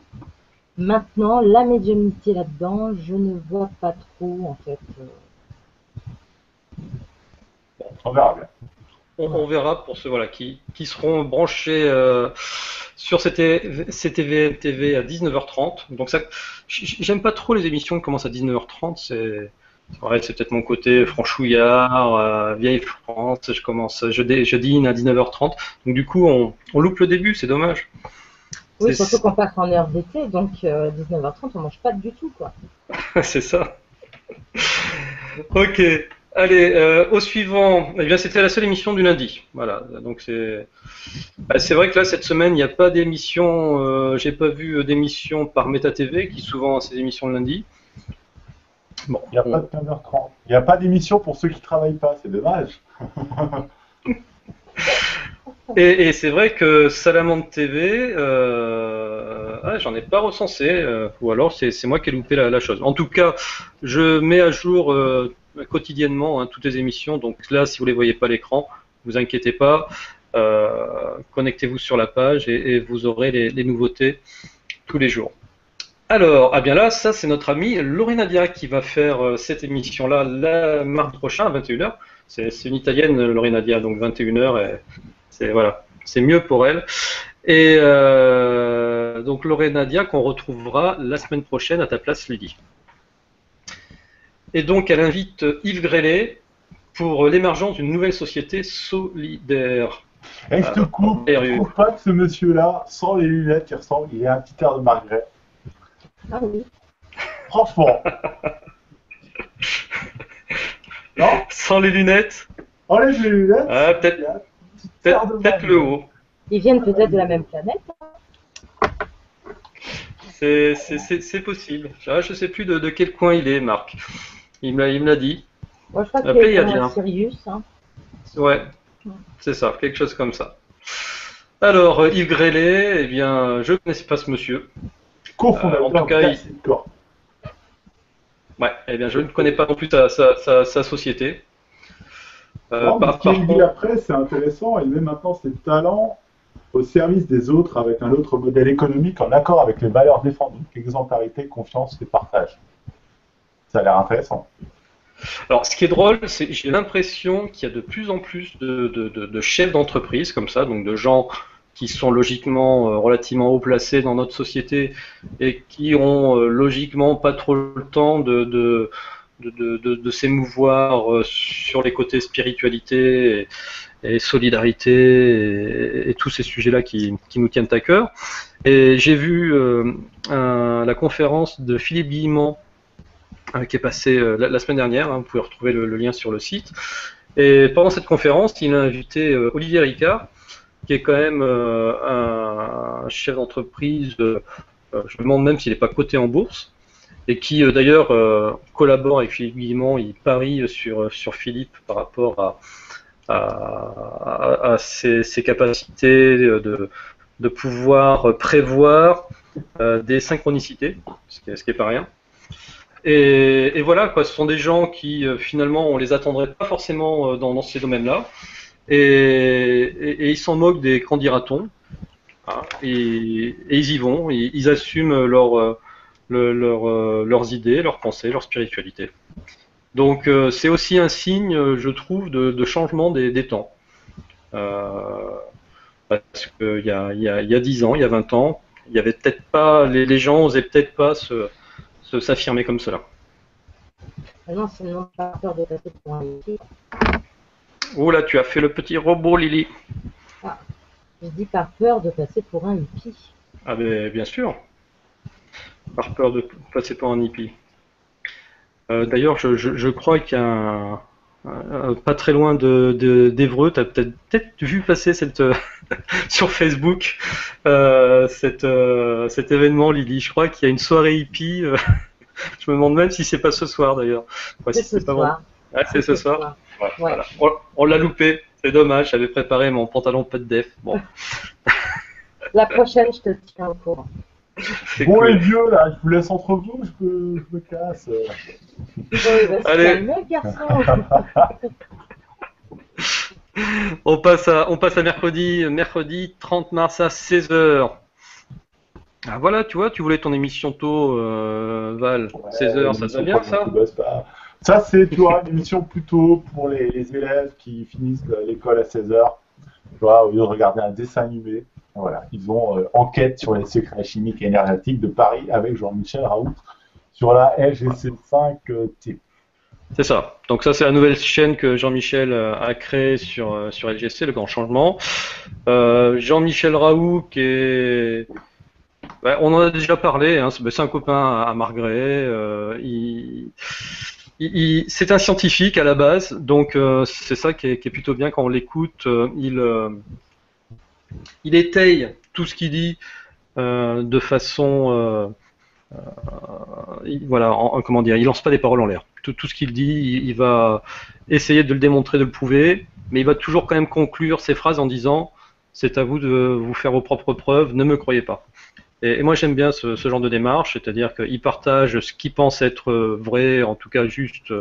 Maintenant, la médiumnité là-dedans, je ne vois pas trop, en fait. On verra bien. on verra pour ceux voilà, qui seront branchés sur CTVM TV à 19h30. Donc ça, j'aime pas trop les émissions qui commencent à 19h30. C'est peut-être mon côté franchouillard, vieille France. Je dîne à 19h30. Donc du coup, on loupe le début, c'est dommage. Oui, C'est surtout qu'on passe en heure d'été, donc 19h30, on mange pas du tout, quoi. c'est ça. Ok. Allez, au suivant. Eh bien, c'était la seule émission du lundi. Voilà. Donc c'est vrai que là cette semaine il n'y a pas d'émission. J'ai pas vu d'émission par Meta TV qui souvent a ses émissions le lundi. Bon. Il n'y a pas de 15h30. Il n'y a pas d'émission pour ceux qui ne travaillent pas, c'est dommage. Et c'est vrai que Salamande TV, j'en ai pas recensé, ou alors c'est moi qui ai loupé la chose. En tout cas, je mets à jour quotidiennement toutes les émissions. Donc là, si vous les voyez pas à l'écran, vous inquiétez pas, connectez-vous sur la page et vous aurez les nouveautés tous les jours. Alors, ah bien là, ça c'est notre amie Lorena Dia qui va faire cette émission-là mardi prochain à 21h. C'est une italienne, Lorena Dia, donc 21h, et c'est mieux pour elle. Et donc Lorena Dia qu'on retrouvera la semaine prochaine à ta place, Lydie. Et donc elle invite Yves Grélet pour l'émergence d'une nouvelle société solidaire. Et je te coupe, je trouve pas que ce monsieur-là, sans les lunettes, il a un petit air de Margaret. Ah oui. Franchement. Non? Sans les lunettes? Enlève les lunettes. Ah, peut-être le haut. Ils viennent peut-être de la même planète. C'est possible. Je sais plus de quel coin il est, Marc. Il me l'a dit. Moi, je crois qu'il Après, il y a est bien. à Sirius. Hein. Ouais, c'est ça, quelque chose comme ça. Alors, Yves Grélet, eh bien, je ne connaissais pas ce monsieur. Co-fondateur en tout cas, de Classic Corp. Ouais, eh bien, je ne connais pas non plus sa société. Non, mais ce qu'il dit après, c'est intéressant. Il met maintenant ses talents au service des autres avec un autre modèle économique en accord avec les valeurs défendues, exemplarité, confiance et partage. Ça a l'air intéressant. Alors, ce qui est drôle, c'est j'ai l'impression qu'il y a de plus en plus de chefs d'entreprise comme ça, donc de gens qui sont logiquement relativement haut placés dans notre société et qui ont logiquement pas trop le temps de s'émouvoir sur les côtés spiritualité et solidarité et tous ces sujets-là qui nous tiennent à cœur. Et j'ai vu la conférence de Philippe Guillemont qui est passée la semaine dernière, hein, vous pouvez retrouver le lien sur le site. Et pendant cette conférence, il a invité Olivier Ricard, qui est quand même un chef d'entreprise, je me demande même s'il n'est pas coté en bourse, et qui d'ailleurs collabore avec Philippe Guillemont, il parie sur Philippe par rapport à ses capacités de pouvoir prévoir des synchronicités, ce qui est pas rien. Et voilà, quoi, ce sont des gens qui finalement on les attendrait pas forcément dans ces domaines-là, et ils s'en moquent des qu'en dira-t-on, hein, et ils y vont, ils assument leurs idées, leurs pensées, leur spiritualité. Donc c'est aussi un signe, je trouve, de changement des temps. Parce qu'il y a 10 ans, il y a 20 ans, il y avait peut-être pas, les gens osaient peut-être pas s'affirmer comme cela. Non, c'est non pas peur de passer pour un hippie. Oh là, tu as fait le petit robot, Lily. Ah, je dis par peur de passer pour un hippie. Ah ben bien sûr, par peur de passer pour un hippie. D'ailleurs, je crois qu'il y a pas très loin d'Évreux, tu as peut-être vu passer sur Facebook cet événement, Lily. Je crois qu'il y a une soirée hippie. Je me demande même si c'est pas ce soir d'ailleurs. Ouais, C'est si ce c'est pas soir. bon. Ouais, c'est ce soir. Ouais, Ouais. voilà. On l'a loupé. C'est dommage. J'avais préparé mon pantalon pas de def. Bon, La prochaine, je te tiens au courant. c'est Bon, cool. les vieux, là, je vous laisse entre vous, je me casse. Bon, il va se Allez. calmer, le garçon. On passe à mercredi 30 mars à 16h. Ah voilà, tu vois, tu voulais ton émission tôt, Val. 16h, ça te va bien ça? Ça, c'est, tu vois, une émission plutôt pour les élèves qui finissent l'école à 16h. Tu vois, au lieu de regarder un dessin animé, voilà, ils ont enquête sur les secrets chimiques et énergétiques de Paris avec Jean-Michel Raoult sur la LGC5T. C'est ça. Donc ça, c'est la nouvelle chaîne que Jean-Michel a créée sur LGC, le grand changement. Jean-Michel Raoult, qui est... Ouais, on en a déjà parlé, hein, c'est un copain à Margret. C'est un scientifique à la base, donc c'est ça qui est plutôt bien quand on l'écoute. Il étaye tout ce qu'il dit de façon... voilà, comment dire, il lance pas des paroles en l'air. Tout ce qu'il dit, il va essayer de le démontrer, de le prouver, mais il va toujours quand même conclure ses phrases en disant c'est à vous de vous faire vos propres preuves, ne me croyez pas. Et moi j'aime bien ce genre de démarche, c'est-à-dire qu'il partage ce qu'il pense être vrai, en tout cas juste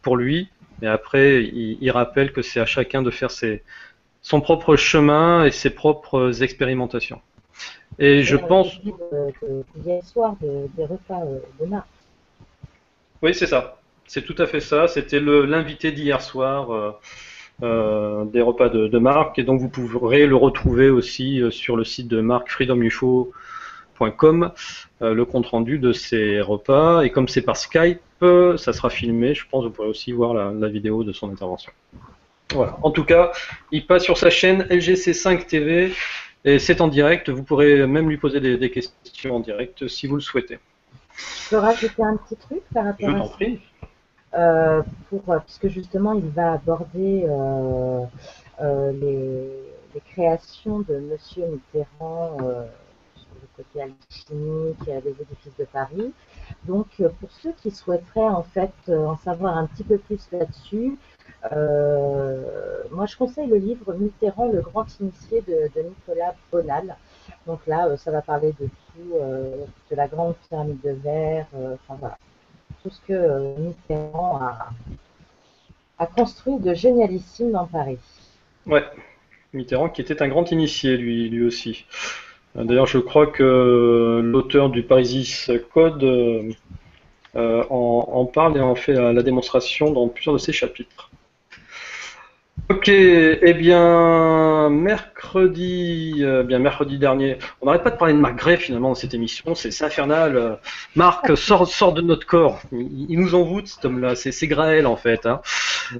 pour lui, et après il rappelle que c'est à chacun de faire son propre chemin et ses propres expérimentations. Et je pense... Hier soir, des repas de Marc. Oui, c'est ça. C'est tout à fait ça. C'était l'invité d'hier soir des repas de Marc. Et donc, vous pourrez le retrouver aussi sur le site de Marc, freedomufo.com, le compte-rendu de ces repas. Et comme c'est par Skype, ça sera filmé. Je pense que vous pourrez aussi voir la vidéo de son intervention. Voilà. En tout cas, il passe sur sa chaîne LGC5 TV. Et c'est en direct. Vous pourrez même lui poser des questions en direct si vous le souhaitez. Je peux rajouter un petit truc par rapport Je à t'en ça. prie. Puisque justement il va aborder les créations de Monsieur Mitterrand sur le côté alchimique, les édifices de Paris. Donc pour ceux qui souhaiteraient en fait en savoir un petit peu plus là-dessus, moi je conseille le livre Mitterrand, le grand initié de Nicolas Bonal. Donc là ça va parler de tout, de la grande pyramide de verre, enfin voilà. Tout ce que Mitterrand a construit de génialissime dans Paris. Ouais, Mitterrand qui était un grand initié lui aussi. D'ailleurs, je crois que l'auteur du Parisis Code en parle et en fait la démonstration dans plusieurs de ses chapitres. Ok, eh bien mercredi dernier, on n'arrête pas de parler de Marc Gray finalement dans cette émission, c'est infernal. Marc sort de notre corps, il nous envoûte cet homme-là, c'est Graël en fait. Hein.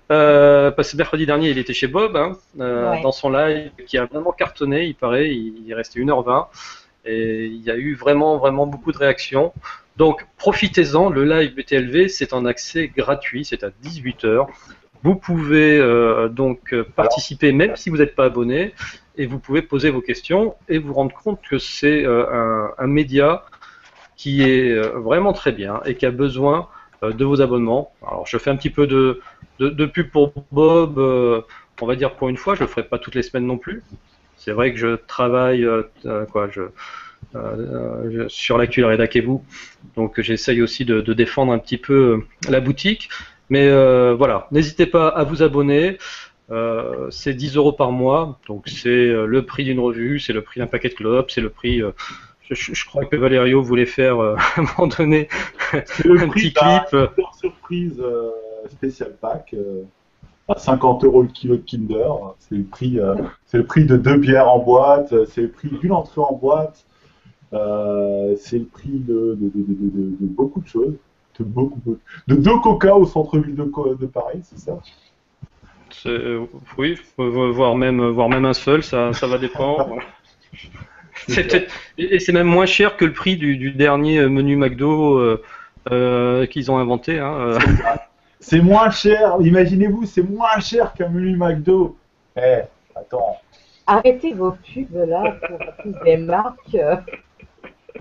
Parce que mercredi dernier il était chez Bob, hein, Ouais. dans son live qui a vraiment cartonné, il paraît, il est resté 1h20 et il y a eu vraiment beaucoup de réactions. Donc profitez-en, le live BTLV c'est en accès gratuit, c'est à 18h. Vous pouvez donc participer même si vous n'êtes pas abonné, et vous pouvez poser vos questions et vous rendre compte que c'est un média qui est vraiment très bien et qui a besoin de vos abonnements. Alors je fais un petit peu de pub pour Bob, on va dire pour une fois, je le ferai pas toutes les semaines non plus. C'est vrai que je travaille sur l'actu la rédac et vous, donc j'essaye aussi de défendre un petit peu la boutique. Mais voilà, n'hésitez pas à vous abonner. C'est 10 € par mois, donc c'est le prix d'une revue, c'est le prix d'un paquet de clopes, c'est le prix. Je crois que Valerio voulait faire à un moment donné C'est le un prix petit d'un clip. Kinder Surprise spécial pack à 50 € le kilo de Kinder. C'est le prix de 2 bières en boîte, c'est le prix d'une entrée en boîte, c'est le prix de beaucoup de choses. De 2 coca au centre-ville de Paris, c'est ça? Oui, voire même un seul, ça va dépendre. C'est peut-être, et c'est même moins cher que le prix du dernier menu McDo qu'ils ont inventé. Hein. C'est moins cher, imaginez-vous, c'est moins cher qu'un menu McDo. Eh, attends, Arrêtez vos pubs là pour tous des marques.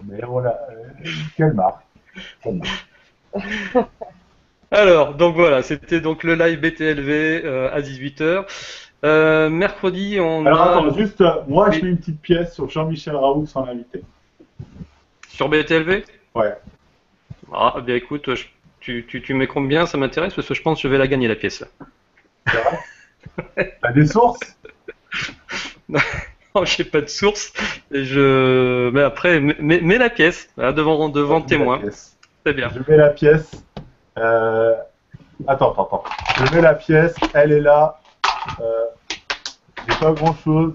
mais voilà, quelle marque? Quelle marque. Alors, donc voilà, c'était donc le live BTLV à 18h. Mercredi, on Alors a attends, juste, moi je Oui. mets une petite pièce sur Jean-Michel Raoult sans l'invité. sur BTLV. Ouais. Ah, bien écoute, tu mets combien? Ça m'intéresse parce que je pense que je vais la gagner la pièce là. C'est vrai. T'as des sources? Oh, j'ai pas de source. Mais après, mets la pièce là, devant Je mets la témoin. pièce. C'est bien. Je mets la pièce. Euh, Attends. Je mets la pièce, elle est là. J'ai pas grand chose.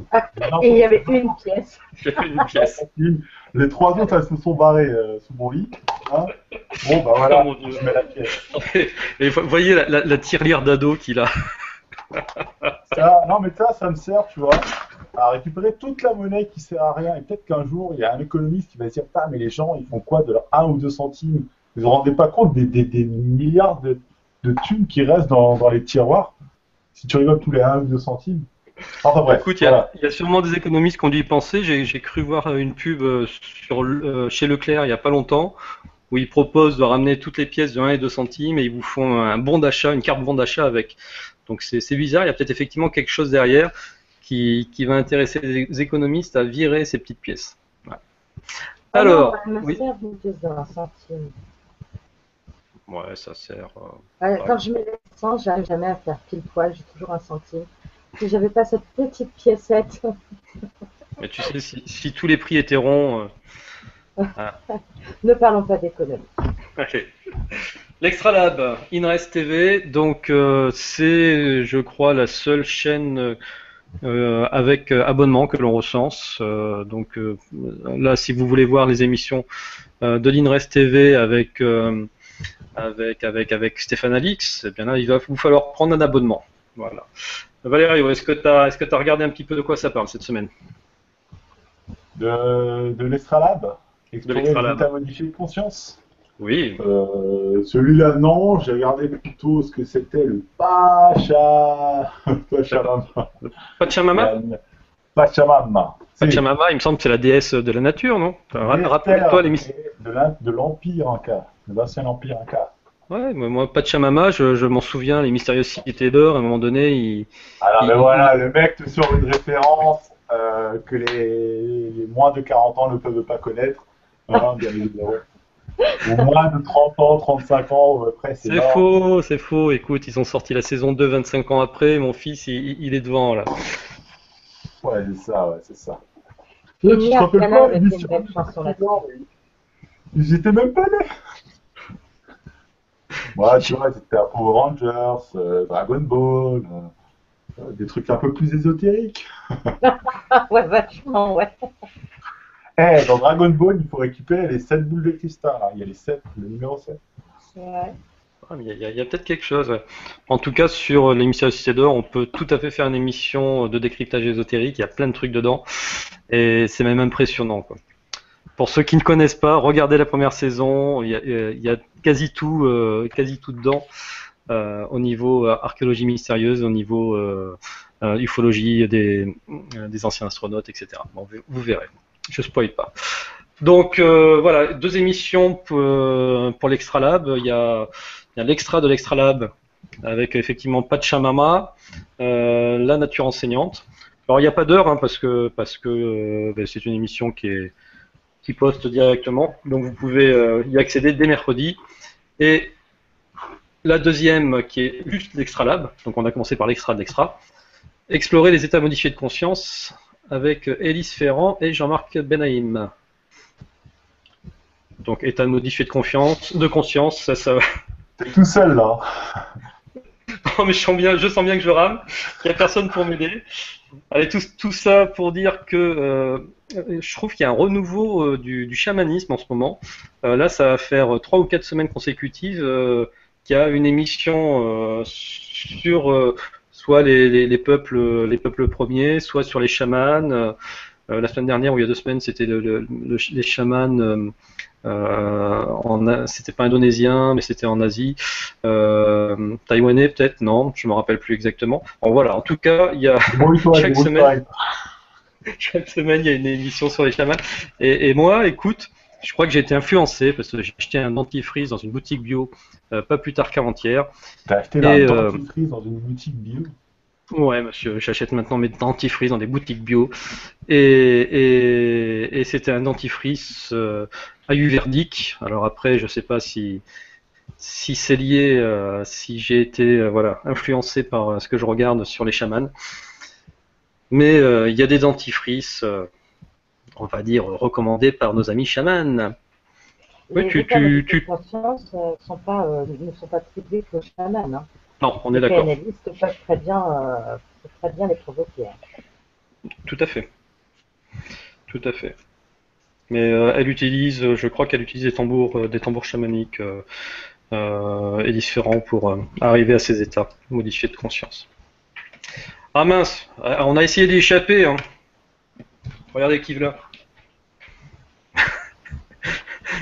Et il y avait une pièce. J'ai fait une pièce. Les 3 autres, elles se sont barrées sous mon lit. Hein. Bon, bah voilà, Oh, mon Dieu. je mets la pièce. Et vous voyez la tirelire d'ado qu'il a. Non, mais ça me sert, tu vois, à récupérer toute la monnaie qui sert à rien. Et peut-être qu'un jour, il y a un économiste qui va se dire, putain, mais les gens, ils font quoi de leurs 1 ou 2 centimes? Vous vous rendez pas compte des milliards de thunes qui restent dans les tiroirs si tu rigoles tous les 1 ou 2 centimes? Enfin bref, Écoute, il voilà. y a sûrement des économistes qui ont dû y penser. J'ai cru voir une pub chez Leclerc il y a pas longtemps où ils proposent de ramener toutes les pièces de 1 et 2 centimes et ils vous font un bon d'achat, une carte bon d'achat avec. Donc c'est bizarre, il y a peut-être effectivement quelque chose derrière qui va intéresser les économistes à virer ces petites pièces. Ouais. Alors, Ah non, elle me oui. sert une pièce d'un centime. Ouais, ça sert. Quand je mets l'essence, j'arrive jamais à faire pile poil, j'ai toujours un centime. Si j'avais pas cette petite piécette, Mais tu sais, si tous les prix étaient ronds. ne parlons pas d'économie. Ok. L'Extra Lab, InRest TV, donc c'est, je crois, la seule chaîne avec abonnement que l'on recense. Là, si vous voulez voir les émissions de l'InRest TV avec Stéphane Alix, eh bien là, il va vous falloir prendre un abonnement. Voilà. Valérie, est-ce que tu as regardé un petit peu de quoi ça parle cette semaine? De l'Estralab, explorer l'Extra les Lab. états modifiés de conscience. Oui. Celui-là, non, j'ai regardé plutôt ce que c'était le Pachamama. Pachamama? Pachamama. Pachamama, il me semble que c'est la déesse de la nature, non? Rappelle-toi l'émission. De l'Empire Inca, de l'ancien Empire Inca. Ouais, moi, Pachamama, je m'en souviens, les mystérieuses cités d'or, à un moment donné, Alors, mais il- voilà, le mec te sort une référence que les moins de 40 ans ne peuvent pas connaître. Hein, bien évidemment. Ou moins de 30 ans, 35 ans, après, c'est c'est faux, écoute, ils ont sorti la saison 2 25 ans après, mon fils, il est devant, là. Ouais, c'est ça. Il Tu y te a rappelles Rihanna pas, avec une l'émission belle chanson là-dessus. Ils étaient même pas nés. Ouais, tu vois, c'était à Power Rangers, Dragon Ball, des trucs un peu plus ésotériques. Ah ouais, vachement, ouais. Eh, dans Dragon Ball, il faut récupérer les 7 boules de cristal. Hein. Il y a le numéro 7. Ouais. Ah, mais il y a peut-être quelque chose, ouais. En tout cas, sur les mystérieuses cités d'or, on peut tout à fait faire une émission de décryptage ésotérique, il y a plein de trucs dedans, et c'est même impressionnant, quoi. Pour ceux qui ne connaissent pas, regardez la première saison, il y a quasi tout dedans. au niveau archéologie mystérieuse, au niveau ufologie des anciens astronautes, etc. Bon, vous verrez, je spoil pas. Donc voilà, 2 émissions pour l'Extra Lab. Il y a l'extra de l'Extra Lab avec effectivement Pachamama, la nature enseignante. Alors il n'y a pas d'heure hein, parce que ben, c'est une émission qui poste directement, donc vous pouvez y accéder dès mercredi. Et la deuxième qui est juste l'Extra Lab, donc on a commencé par l'extra de l'extra, explorer les états modifiés de conscience avec Élise Ferrand et Jean-Marc Benaïm. Donc état modifié de conscience, ça. T'es tout seul là. Oh, mais je sens bien que je rame, qu'il n'y a personne pour m'aider. Allez, tout ça pour dire que je trouve qu'il y a un renouveau du chamanisme en ce moment. Là, ça va faire 3 ou 4 semaines consécutives qu'il y a une émission sur soit les peuples premiers, soit sur les chamans. La semaine dernière, ou il y a 2 semaines, c'était les chamans. C'était pas indonésien, mais c'était en Asie. Taïwanais peut-être, non, je me rappelle plus exactement. Bon voilà, en tout cas, il y a chaque semaine, il y a une émission sur les chamans. Et moi, écoute, je crois que j'ai été influencé parce que j'ai acheté un dentifrice dans une boutique bio pas plus tard qu'avant-hier. T'as acheté un dentifrice dans une boutique bio? Ouais, monsieur, j'achète maintenant mes dentifrices dans des boutiques bio. Et c'était un dentifrice ayurvédique. Alors après, je sais pas si c'est lié, si j'ai été voilà, influencé par ce que je regarde sur les chamans. Mais il y a des dentifrices, on va dire, recommandés par nos amis chamans. Les Oui, états de conscience ne sont pas attribués qu'aux chamans. Hein. Non, on est Les d'accord. canalistes peuvent très bien les provoquer. Hein. Tout à fait. Tout à fait. Mais je crois qu'elle utilise des tambours chamaniques et différents pour arriver à ces états modifiés de conscience. Ah mince, on a essayé d'y échapper. Hein. Regardez qui là.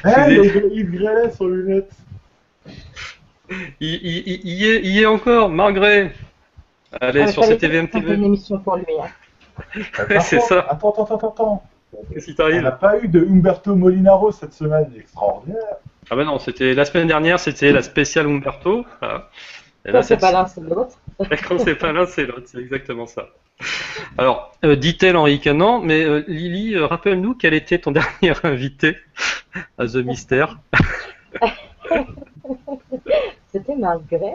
Yves Grélet sur lunettes. Il y est encore, Margret. Allez, sur cette TVM C'est une émission pour lui. Hein. Ouais, c'est ça. Attends. Qu'est-ce qui On t'arrive? n'a pas eu de Umberto Molinaro cette semaine, extraordinaire. Ah ben non, c'était la semaine dernière, c'était la spéciale Umberto. Voilà. Et Ça, c'est pas l'un, c'est l'autre. Quand c'est pas l'un, c'est l'autre, c'est exactement ça. Alors, dit-elle en ricanant, mais Lily, rappelle-nous quel était ton dernier invité à The Mystère. C'était Margret.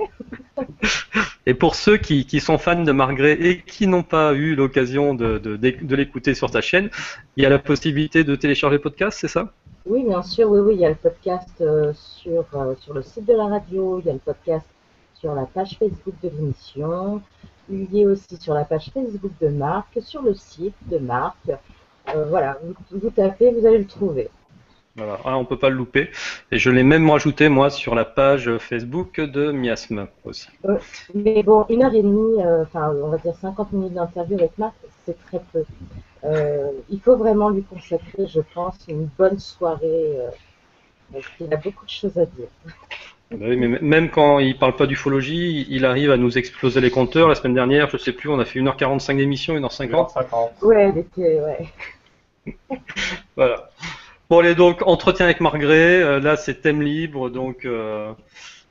Et pour ceux qui sont fans de Margret et qui n'ont pas eu l'occasion de l'écouter sur ta chaîne, il y a la possibilité de télécharger le podcast, c'est ça? Oui, bien sûr, oui, il y a le podcast sur le site de la radio, il y a le podcast sur la page Facebook de l'émission, il y est aussi sur la page Facebook de Marc, sur le site de Marc. Voilà, vous tapez, vous allez le trouver. Voilà, on ne peut pas le louper. Et je l'ai même rajouté, moi, sur la page Facebook de Miasme aussi. Mais bon, 1h30, on va dire 50 minutes d'interview avec Marc, c'est très peu. Il faut vraiment lui consacrer, je pense, une bonne soirée, parce qu'il a beaucoup de choses à dire. Bah oui, mais même quand il parle pas d'ufologie, il arrive à nous exploser les compteurs. La semaine dernière, je sais plus, on a fait 1h45 d'émission, 1h50. Ouais, elle était, ouais. Voilà. Bon, allez, donc, entretien avec Margret. Là, c'est thème libre, donc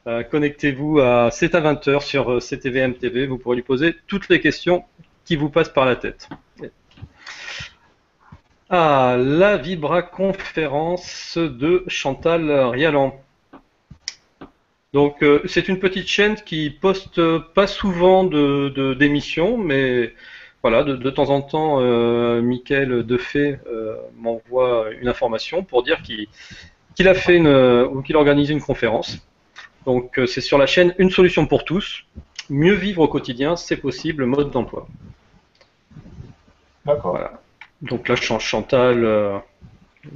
connectez-vous c'est à 20h sur CTVM TV. Vous pourrez lui poser toutes les questions qui vous passent par la tête. Ah, la Vibra conférence de Chantal Rialan. Donc c'est une petite chaîne qui poste pas souvent d'émissions, mais voilà, de temps en temps, Mickaël Defay m'envoie une information pour dire qu'il a fait ou qu'il organise une conférence. Donc c'est sur la chaîne Une solution pour tous. Mieux vivre au quotidien, c'est possible, mode d'emploi. D'accord. Voilà. Donc là, Chantal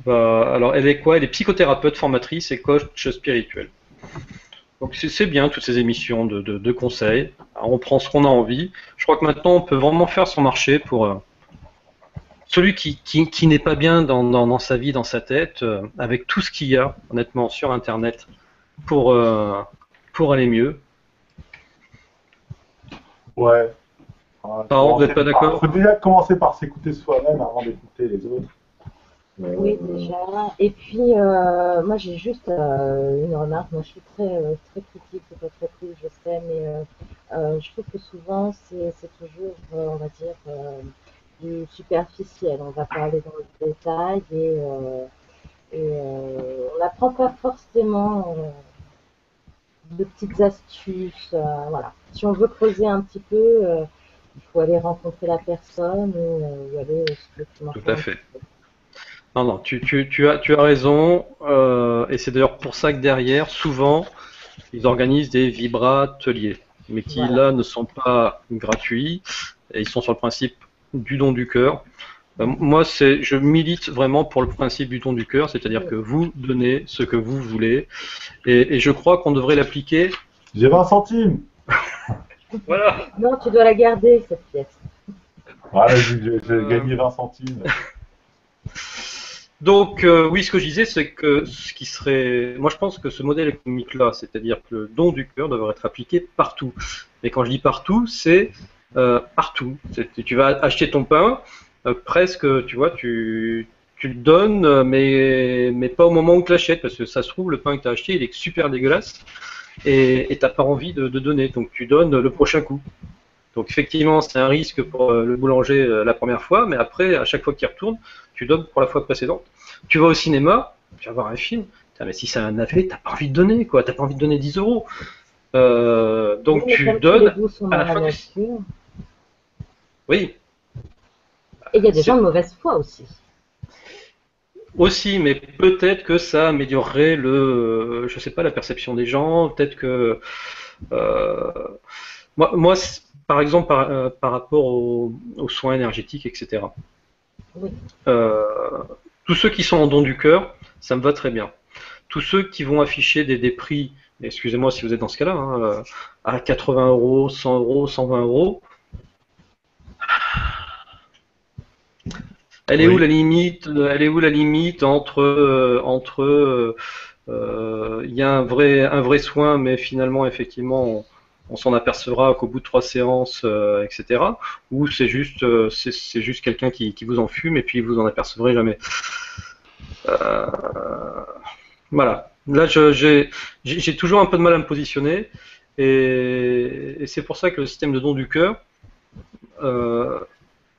alors elle est quoi? Elle est psychothérapeute, formatrice et coach spirituel. Donc c'est bien toutes ces émissions de conseils. Alors, on prend ce qu'on a envie. Je crois que maintenant on peut vraiment faire son marché pour celui qui n'est pas bien dans sa vie, dans sa tête, avec tout ce qu'il y a honnêtement sur Internet pour aller mieux. Ouais. vous n'êtes pas d'accord? Il faut déjà commencer par s'écouter soi-même avant d'écouter les autres. Oui, déjà. Et puis, moi, j'ai juste une remarque. Moi, je suis très critique, c'est pas très cool, je sais, mais je trouve que souvent, c'est toujours, on va dire, du superficiel. On va pas aller dans le détail et on n'apprend pas forcément de petites astuces. Voilà. Si on veut creuser un petit peu, il faut aller rencontrer la personne ou aller se Tout documenter à un fait. petit peu. Non, non, tu as raison, et c'est d'ailleurs pour ça que derrière, souvent, ils organisent des vibrateliers, mais qui Voilà. là ne sont pas gratuits, et ils sont sur le principe du don du cœur. Moi, je milite vraiment pour le principe du don du cœur, c'est-à-dire que vous donnez ce que vous voulez, et je crois qu'on devrait l'appliquer. J'ai 20 centimes. Voilà. Non, tu dois la garder, cette pièce. Voilà, j'ai gagné 20 centimes. Donc, oui, ce que je disais, c'est que ce qui serait. Moi, je pense que ce modèle économique-là, c'est-à-dire que le don du cœur devrait être appliqué partout. Et quand je dis partout, c'est partout. Tu vas acheter ton pain, presque, tu vois, tu le donnes, mais pas au moment où tu l'achètes, parce que ça se trouve, le pain que tu as acheté, il est super dégueulasse, et tu n'as pas envie de donner. Donc, tu donnes le prochain coup. Donc effectivement, c'est un risque pour le boulanger la première fois, mais après, à chaque fois qu'il retourne, tu donnes pour la fois précédente. Tu vas au cinéma, tu vas voir un film, putain, mais si c'est un navet, t'as pas envie de donner, quoi. T'as pas envie de donner 10 euros. Donc Oui, mais tu comme tous les donnes goûts sont à dans la la fin du... nature. Oui, Et il y a des c'est gens de mauvaise foi aussi. aussi, mais peut-être que ça améliorerait je sais pas, la perception des gens. Peut-être que euh, moi, par exemple, par rapport aux soins énergétiques, etc. Oui. Euh, tous ceux qui sont en don du cœur, ça me va très bien. Tous ceux qui vont afficher des prix, excusez-moi si vous êtes dans ce cas-là, hein, à 80 euros, 100 euros, 120 euros, elle est où Oui. la limite? Elle est où la limite entre il y a un vrai soin, mais finalement, effectivement, on s'en apercevra qu'au bout de 3 séances, etc. Ou c'est juste quelqu'un qui vous en fume et puis vous en apercevrez jamais. Euh, Voilà. Là, j'ai toujours un peu de mal à me positionner, et c'est pour ça que le système de don du cœur, euh,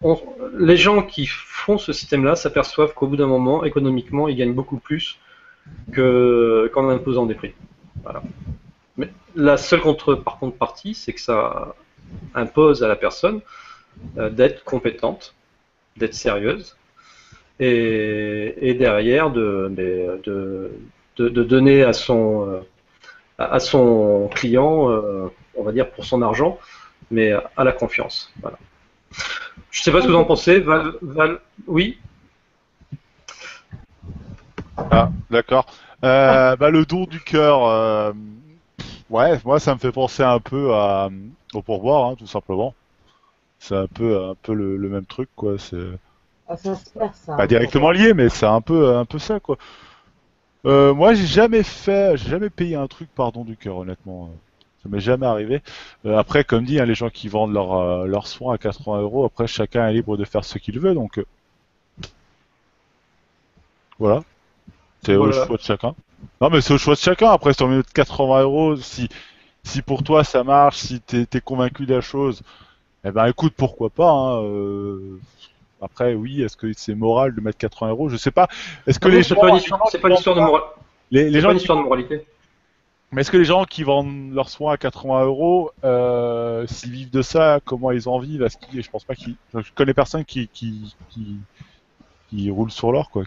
on- les gens qui font ce système-là s'aperçoivent qu'au bout d'un moment, économiquement, ils gagnent beaucoup plus qu'en imposant des prix. Voilà. Mais la seule par contrepartie, c'est que ça impose à la personne d'être compétente, d'être sérieuse, et derrière de donner à son client, on va dire pour son argent, mais à la confiance. Voilà. Je ne sais pas ce que vous en pensez, oui. Ah, d'accord. Bah, le don du cœur, ouais, moi ça me fait penser un peu au pourboire, hein, tout simplement. C'est un peu le même truc, quoi. C'est Ah, ça se perd, ça. pas Hein, directement lié, mais c'est un peu ça, quoi. Moi, j'ai jamais payé un truc par don du cœur, honnêtement. Ça m'est jamais arrivé. Après, comme dit, hein, les gens qui vendent leurs soins à 80 euros, après chacun est libre de faire ce qu'il veut, donc voilà. C'est au Voilà. choix de chacun. Non, mais c'est au choix de chacun. Après, si tu mets 80 euros, si pour toi ça marche, si t'es convaincu de la chose, eh ben écoute, pourquoi pas, hein, après, oui, est-ce que c'est moral de mettre 80 euros? Je sais pas. Est-ce que Non, les non, gens, c'est pas une histoire de morale. les C'est gens pas une qui histoire de moralité. mais est-ce que les gens qui vendent leurs soins à 80 euros, s'ils vivent de ça, comment ils en vivent? Je pense pas je connais personne qui roule sur l'or, quoi.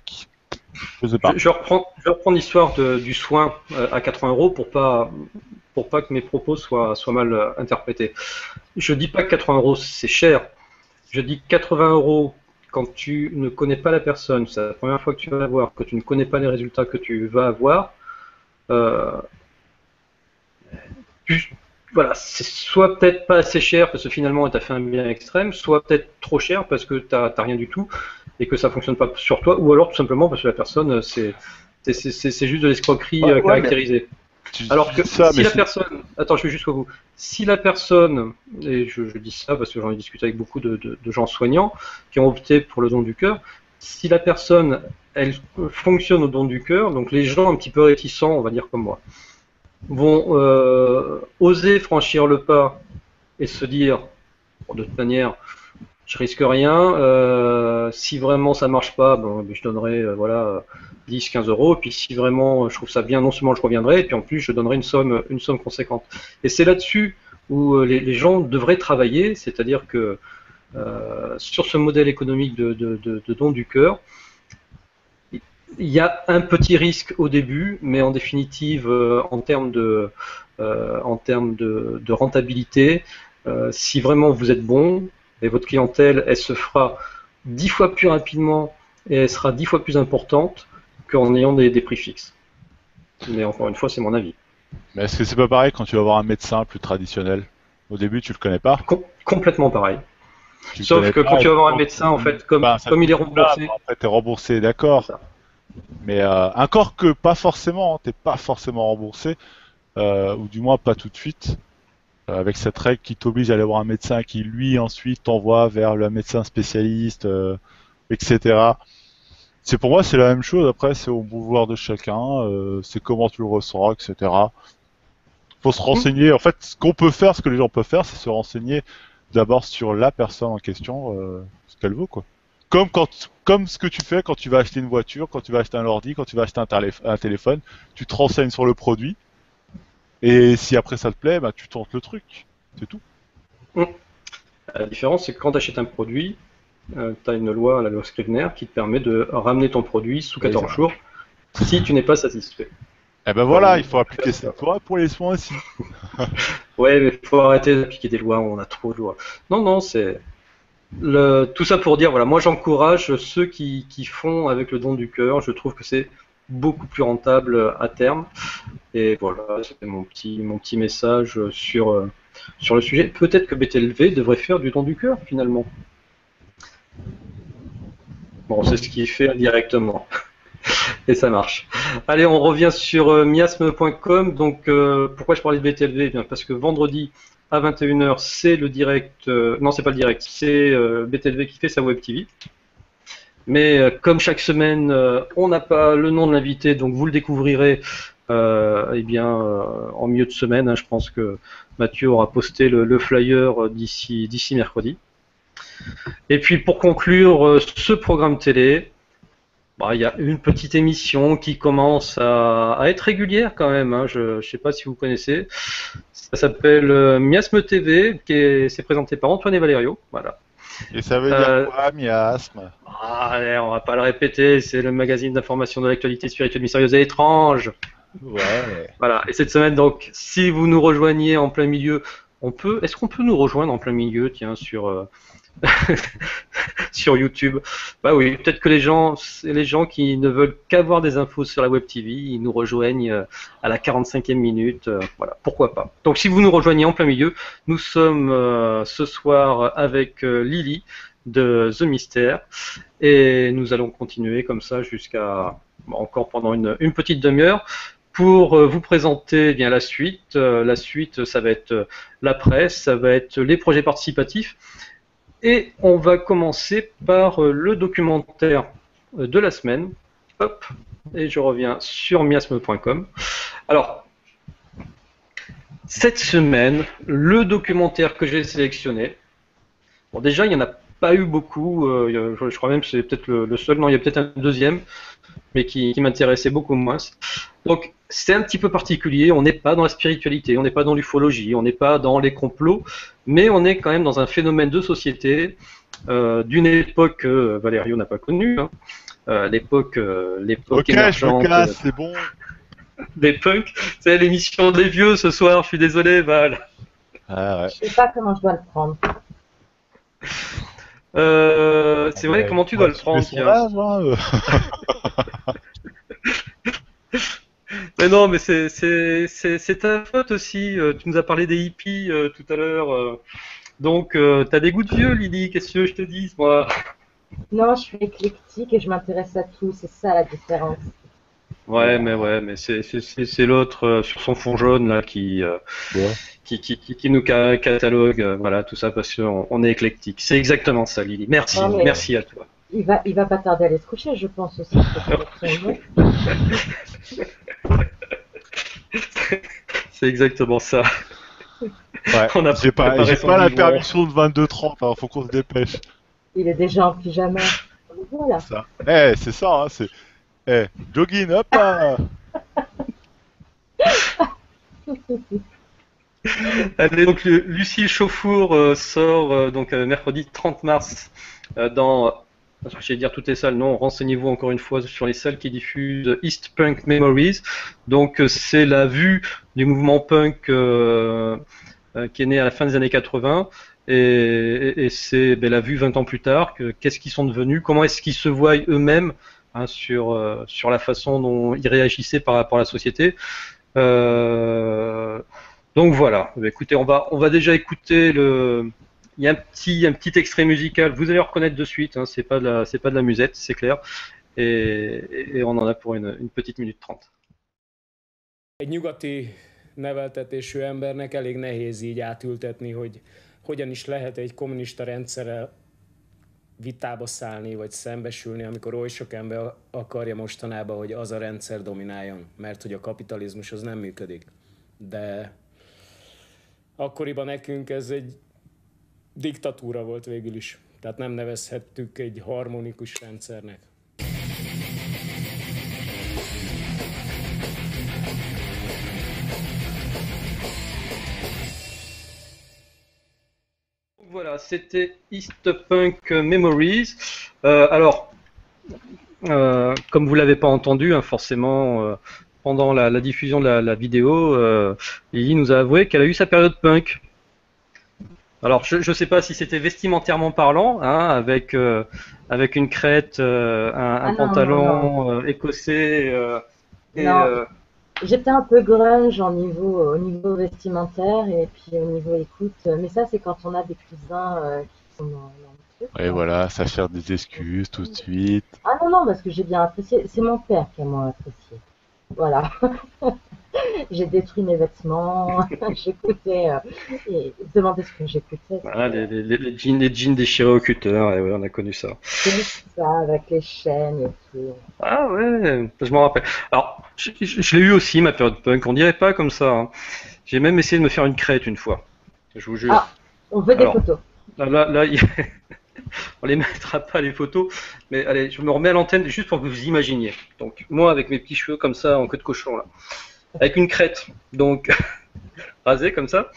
Je sais pas. Je reprends l'histoire du soin à 80 euros pour pas que mes propos soient mal interprétés. Je dis pas que 80 euros c'est cher. Je dis 80 euros quand tu ne connais pas la personne, c'est la première fois que tu vas la voir, que tu ne connais pas les résultats que tu vas avoir. euh, tu- voilà, c'est soit peut-être pas assez cher parce que finalement tu as fait un bien extrême, soit peut-être trop cher parce que t'as rien du tout et que ça fonctionne pas sur toi, ou alors tout simplement parce que la personne c'est juste de l'escroquerie Ouais, ouais, caractérisée. Alors tu que dis ça, si mais la personne, attends, je vais jusqu'au bout. Si la personne, et je dis ça parce que j'en ai discuté avec beaucoup de gens soignants qui ont opté pour le don du cœur, si la personne, elle fonctionne au don du cœur, donc les gens un petit peu réticents, on va dire comme moi, vont oser franchir le pas et se dire, bon, de toute manière, je risque rien. Si vraiment ça marche pas, bon, je donnerai voilà 10, 15 euros. Et puis si vraiment je trouve ça bien, non seulement je reviendrai, et puis en plus je donnerai une somme conséquente. Et c'est là-dessus où les gens devraient travailler, c'est-à-dire que sur ce modèle économique de don du cœur, il y a un petit risque au début, mais en définitive, en termes de rentabilité, si vraiment vous êtes bon, et votre clientèle, elle se fera 10 fois plus rapidement et elle sera 10 fois plus importante qu'en ayant des prix fixes. Mais encore une fois, c'est mon avis. mais est-ce que c'est pas pareil quand tu vas voir un médecin plus traditionnel? Au début, tu le connais pas. Complètement pareil. Tu le Sauf connais que pas, quand tu vas et voir un donc, médecin, en fait, comme, ben, ça comme te il est coûte là, remboursé, bon, après t'es remboursé, c'est d'accord. ça. Mais encore que pas forcément, hein, t'es pas forcément remboursé, ou du moins pas tout de suite, avec cette règle qui t'oblige à aller voir un médecin qui lui ensuite t'envoie vers le médecin spécialiste, etc. C'est pour moi c'est la même chose. Après c'est au pouvoir de chacun, c'est comment tu le ressens, etc. Faut se renseigner. En fait, ce qu'on peut faire, ce que les gens peuvent faire, c'est se renseigner d'abord sur la personne en question, ce qu'elle vaut, quoi. Comme ce que tu fais quand tu vas acheter une voiture, quand tu vas acheter un ordi, quand tu vas acheter un téléphone, tu te renseignes sur le produit, et si après ça te plaît, bah tu tentes le truc. C'est tout. La différence, c'est que quand tu achètes un produit, tu as une loi, la loi Scrivener, qui te permet de ramener ton produit sous Oui, 14 c'est jours si tu n'es pas satisfait. Eh ben voilà, il faut appliquer cette loi pour les soins aussi. Ouais, mais il faut arrêter d'appliquer des lois, on a trop de lois. Non, non, c'est tout ça pour dire, voilà, moi j'encourage ceux qui font avec le don du cœur, je trouve que c'est beaucoup plus rentable à terme. Et voilà, c'était mon petit message sur le sujet. Peut-être que BTLV devrait faire du don du cœur finalement. Bon, c'est ce qu'il fait indirectement. Et ça marche. Allez, on revient sur miasme.com. Donc, pourquoi je parlais de BTLV? Eh bien, parce que vendredi à 21h, c'est le direct. Non, c'est pas le direct, c'est BTLV qui fait sa web TV. Mais comme chaque semaine, on n'a pas le nom de l'invité, donc vous le découvrirez eh bien, en milieu de semaine. Hein. Je pense que Mathieu aura posté le flyer d'ici mercredi. Et puis pour conclure ce programme télé, bah, il y a une petite émission qui commence à être régulière quand même. Hein. Je ne sais pas si vous connaissez. Ça s'appelle Miasme TV, c'est présenté par Antoine et Valerio. Voilà. Et ça veut dire quoi, miasme? Ah, allez, on va pas le répéter. C'est le magazine d'information de l'actualité spirituelle, mystérieuse et étrange. Ouais. Voilà. Et cette semaine, donc, si vous nous rejoignez en plein milieu, est-ce qu'on peut nous rejoindre en plein milieu, tiens, sur sur YouTube? Bah oui, peut-être que les gens qui ne veulent qu'avoir des infos sur la Web TV, ils nous rejoignent à la 45e minute, voilà, pourquoi pas. Donc si vous nous rejoignez en plein milieu, nous sommes ce soir avec Lily de The Mystère, et nous allons continuer comme ça jusqu'à encore pendant une petite demi-heure pour vous présenter eh bien la suite. La suite, ça va être la presse, ça va être les projets participatifs. Et on va commencer par le documentaire de la semaine. Hop, et je reviens sur miasme.com. Alors, cette semaine, le documentaire que j'ai sélectionné, bon déjà il n'y en a pas eu beaucoup, je crois même que c'est peut-être le seul, non il y a peut-être un deuxième, mais qui m'intéressait beaucoup moins. Donc c'est un petit peu particulier, on n'est pas dans la spiritualité, on n'est pas dans l'ufologie, on n'est pas dans les complots, mais on est quand même dans un phénomène de société d'une époque que Valerio n'a pas connue, hein. L'époque Ok, je émergente, me casse, c'est bon. des punks. C'est l'émission des vieux ce soir, je suis désolé Val. Ah ouais. Je sais pas comment je dois le prendre. C'est vrai, comment tu dois le prendre, son tiens. âge, hein, Mais non, mais c'est ta faute aussi. Tu nous as parlé des hippies tout à l'heure. Donc, t'as des goûts de vieux, Lily. Qu'est-ce que je te dis, moi? Non, je suis éclectique et je m'intéresse à tout, c'est ça la différence. Ouais, mais c'est l'autre sur son fond jaune là Ouais. qui nous catalogue, voilà, tout ça parce qu'on est éclectique. C'est exactement ça, Lily. Merci, Non, mais merci à toi. il va pas tarder à aller se coucher, je pense aussi, peut-être son nom. C'est exactement ça. Ouais. On a J'ai pas, préparé j'ai son pas la biberon. permission de 22h30, alors faut qu'on se dépêche. Il est déjà en pyjama. Voilà. Ça. C'est ça, hein, c'est. Jogging, hop là. Allez, donc Lucille Chauffour sort donc mercredi 30 mars dans, j'allais dire toutes les salles, non, renseignez-vous encore une fois sur les salles qui diffusent East Punk Memories. Donc c'est la vue du mouvement punk qui est né à la fin des années 80 et c'est la vue 20 ans plus tard, qu'est-ce qu'ils sont devenus, comment est-ce qu'ils se voient eux-mêmes hein, sur la façon dont ils réagissaient par rapport à la société. Donc voilà, écoutez, on va déjà écouter il y a un petit extrait musical, vous allez le reconnaître de suite, hein, c'est pas de la musette, c'est clair, et on en a pour une petite minute 30. Egy nyugati neveltetésű embernek elég nehéz így átültetni, hogy hogyan is lehet egy kommunista rendszerrel vitába szállni, vagy szembesülni, amikor oly sok ember akarja mostanában, hogy az a rendszer domináljon, mert hogy a kapitalizmus az nem működik. De akkoriban nekünk ez egy diktatúra volt végül is. Tehát nem nevezhettük egy harmonikus rendszernek. Voilà, c'était East Punk Memories. Alors, comme vous l'avez pas entendu, hein, forcément, pendant la diffusion de la vidéo, Lily nous a avoué qu'elle a eu sa période punk. Alors, je ne sais pas si c'était vestimentairement parlant, hein, avec une crête, un Non, pantalon écossais et Non. J'étais un peu grunge au niveau vestimentaire et puis au niveau écoute. Mais ça, c'est quand on a des cousins qui sont dans le truc. Et voilà, ça faire des excuses tout de suite. Ah non, parce que j'ai bien apprécié. C'est mon père qui a moins apprécié. Voilà. J'ai détruit mes vêtements. J'écoutais. Et il se demandait ce que j'écoutais. voilà, les jeans déchirés au cutter, et ouais, on a connu ça. C'est ça, avec les chaînes et tout. Ah ouais, je m'en rappelle. Alors, je l'ai eu aussi, ma période punk, on dirait pas comme ça, hein. J'ai même essayé de me faire une crête une fois, je vous jure. Ah, on veut des Alors, photos. Là, on les mettra pas les photos, mais allez, je me remets à l'antenne juste pour que vous imaginiez. Donc, moi avec mes petits cheveux comme ça, en queue de cochon, là, avec une crête, donc rasée comme ça,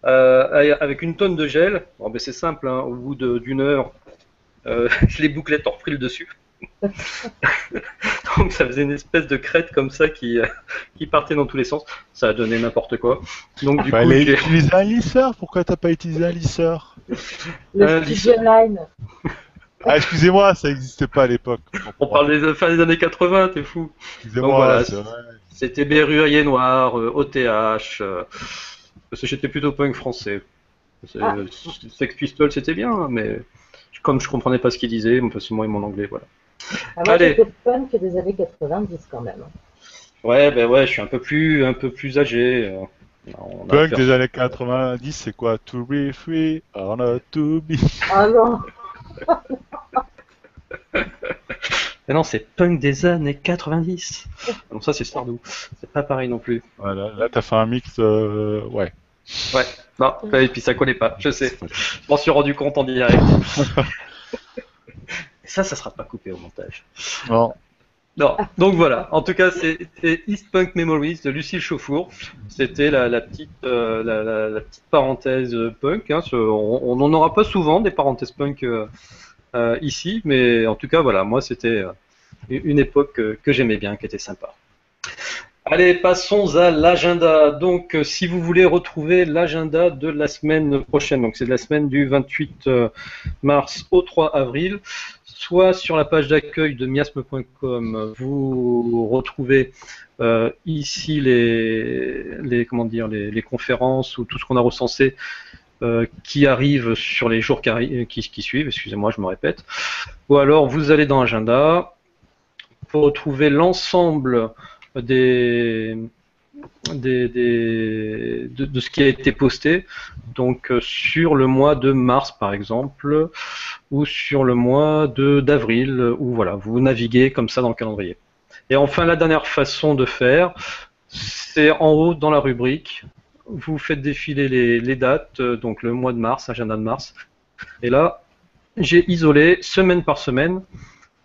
avec une tonne de gel. Bon, ben, c'est simple, hein, au bout d'une heure, je les bouclais torpris dessus. Donc ça faisait une espèce de crête comme ça qui partait dans tous les sens. Ça a donné n'importe quoi. Donc du coup, Fallait j'ai- utiliser un lisseur. Pourquoi t'as pas utilisé un lisseur? Le Studio Line. Ah, excusez-moi, ça n'existait pas à l'époque. on parle des fin des années 80, t'es fou. Excusez-moi, Donc voilà, c'est vrai. c'était Berrurier Noir, OTH, parce que j'étais plutôt punk français. Ah. Sex Pistols c'était bien, hein, mais comme je comprenais pas ce qu'ils disaient, facilement mon anglais, voilà. Ah, moi, Allez. j'étais punk des années 90 quand même. Ouais, ben ouais, je suis un peu plus âgé. On a Punk affaire- des années 90, c'est quoi? To be free or not to be. Ah non, Mais non, c'est punk des années 90. Non, ça c'est Sardou. C'est pas pareil non plus. Voilà, là t'as fait un mix, ouais. Ouais, non, et puis ça collait pas, je sais. Je m'en suis rendu compte en direct. Et ça sera pas coupé au montage. Non. Non, donc voilà. En tout cas, c'était East Punk Memories de Lucille Chauffour. C'était la petite parenthèse punk. Hein. On n'en aura pas souvent des parenthèses punk ici, mais en tout cas, voilà, moi c'était une époque que j'aimais bien, qui était sympa. Allez, passons à l'agenda. Donc, si vous voulez retrouver l'agenda de la semaine prochaine, donc c'est de la semaine du 28 mars au 3 avril, soit sur la page d'accueil de miasme.com, vous retrouvez ici les conférences ou tout ce qu'on a recensé qui arrive sur les jours qui suivent, excusez-moi, je me répète. Ou alors, vous allez dans l'agenda. faut retrouver l'ensemble des, de ce qui a été posté, donc sur le mois de mars par exemple, ou sur le mois d'avril, ou voilà, vous naviguez comme ça dans le calendrier. Et enfin, la dernière façon de faire, c'est en haut dans la rubrique, vous faites défiler les dates, donc le mois de mars, agenda de mars, et là, j'ai isolé semaine par semaine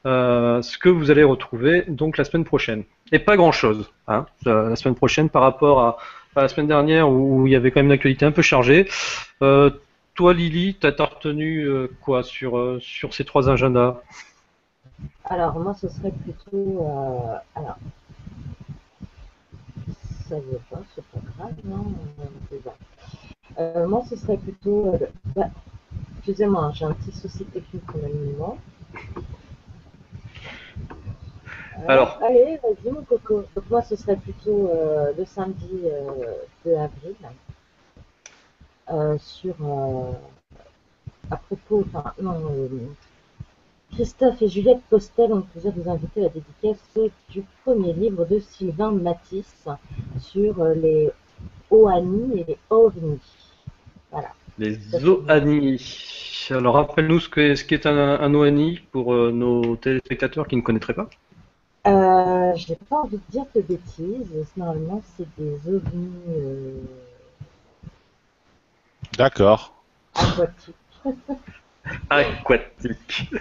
ce que vous allez retrouver donc la semaine prochaine. Et pas grand-chose, hein, la semaine prochaine par rapport à la semaine dernière où il y avait quand même une actualité un peu chargée. Toi, Lily, t'as retenu quoi sur ces 3 agendas? Alors, moi, ce serait plutôt. Alors, ça veut pas, c'est pas grave, non c'est bon. Moi, ce serait plutôt. Excusez-moi, j'ai un petit souci technique au même moment. Alors. Allez, vas-y, mon coco. Donc, moi, ce serait plutôt le samedi 2 avril. Sur. À propos. Enfin, non. Christophe et Juliette Postel ont le plaisir de vous inviter à la dédicace du premier livre de Sylvain Matisse sur les OANI et les OVNI. Voilà. Les OANI. Alors rappelle-nous ce qu'est un OANI pour nos téléspectateurs qui ne connaîtraient pas. J'ai pas envie de dire de bêtises. Normalement, c'est des OVNI D'accord. aquatiques. Aquatique.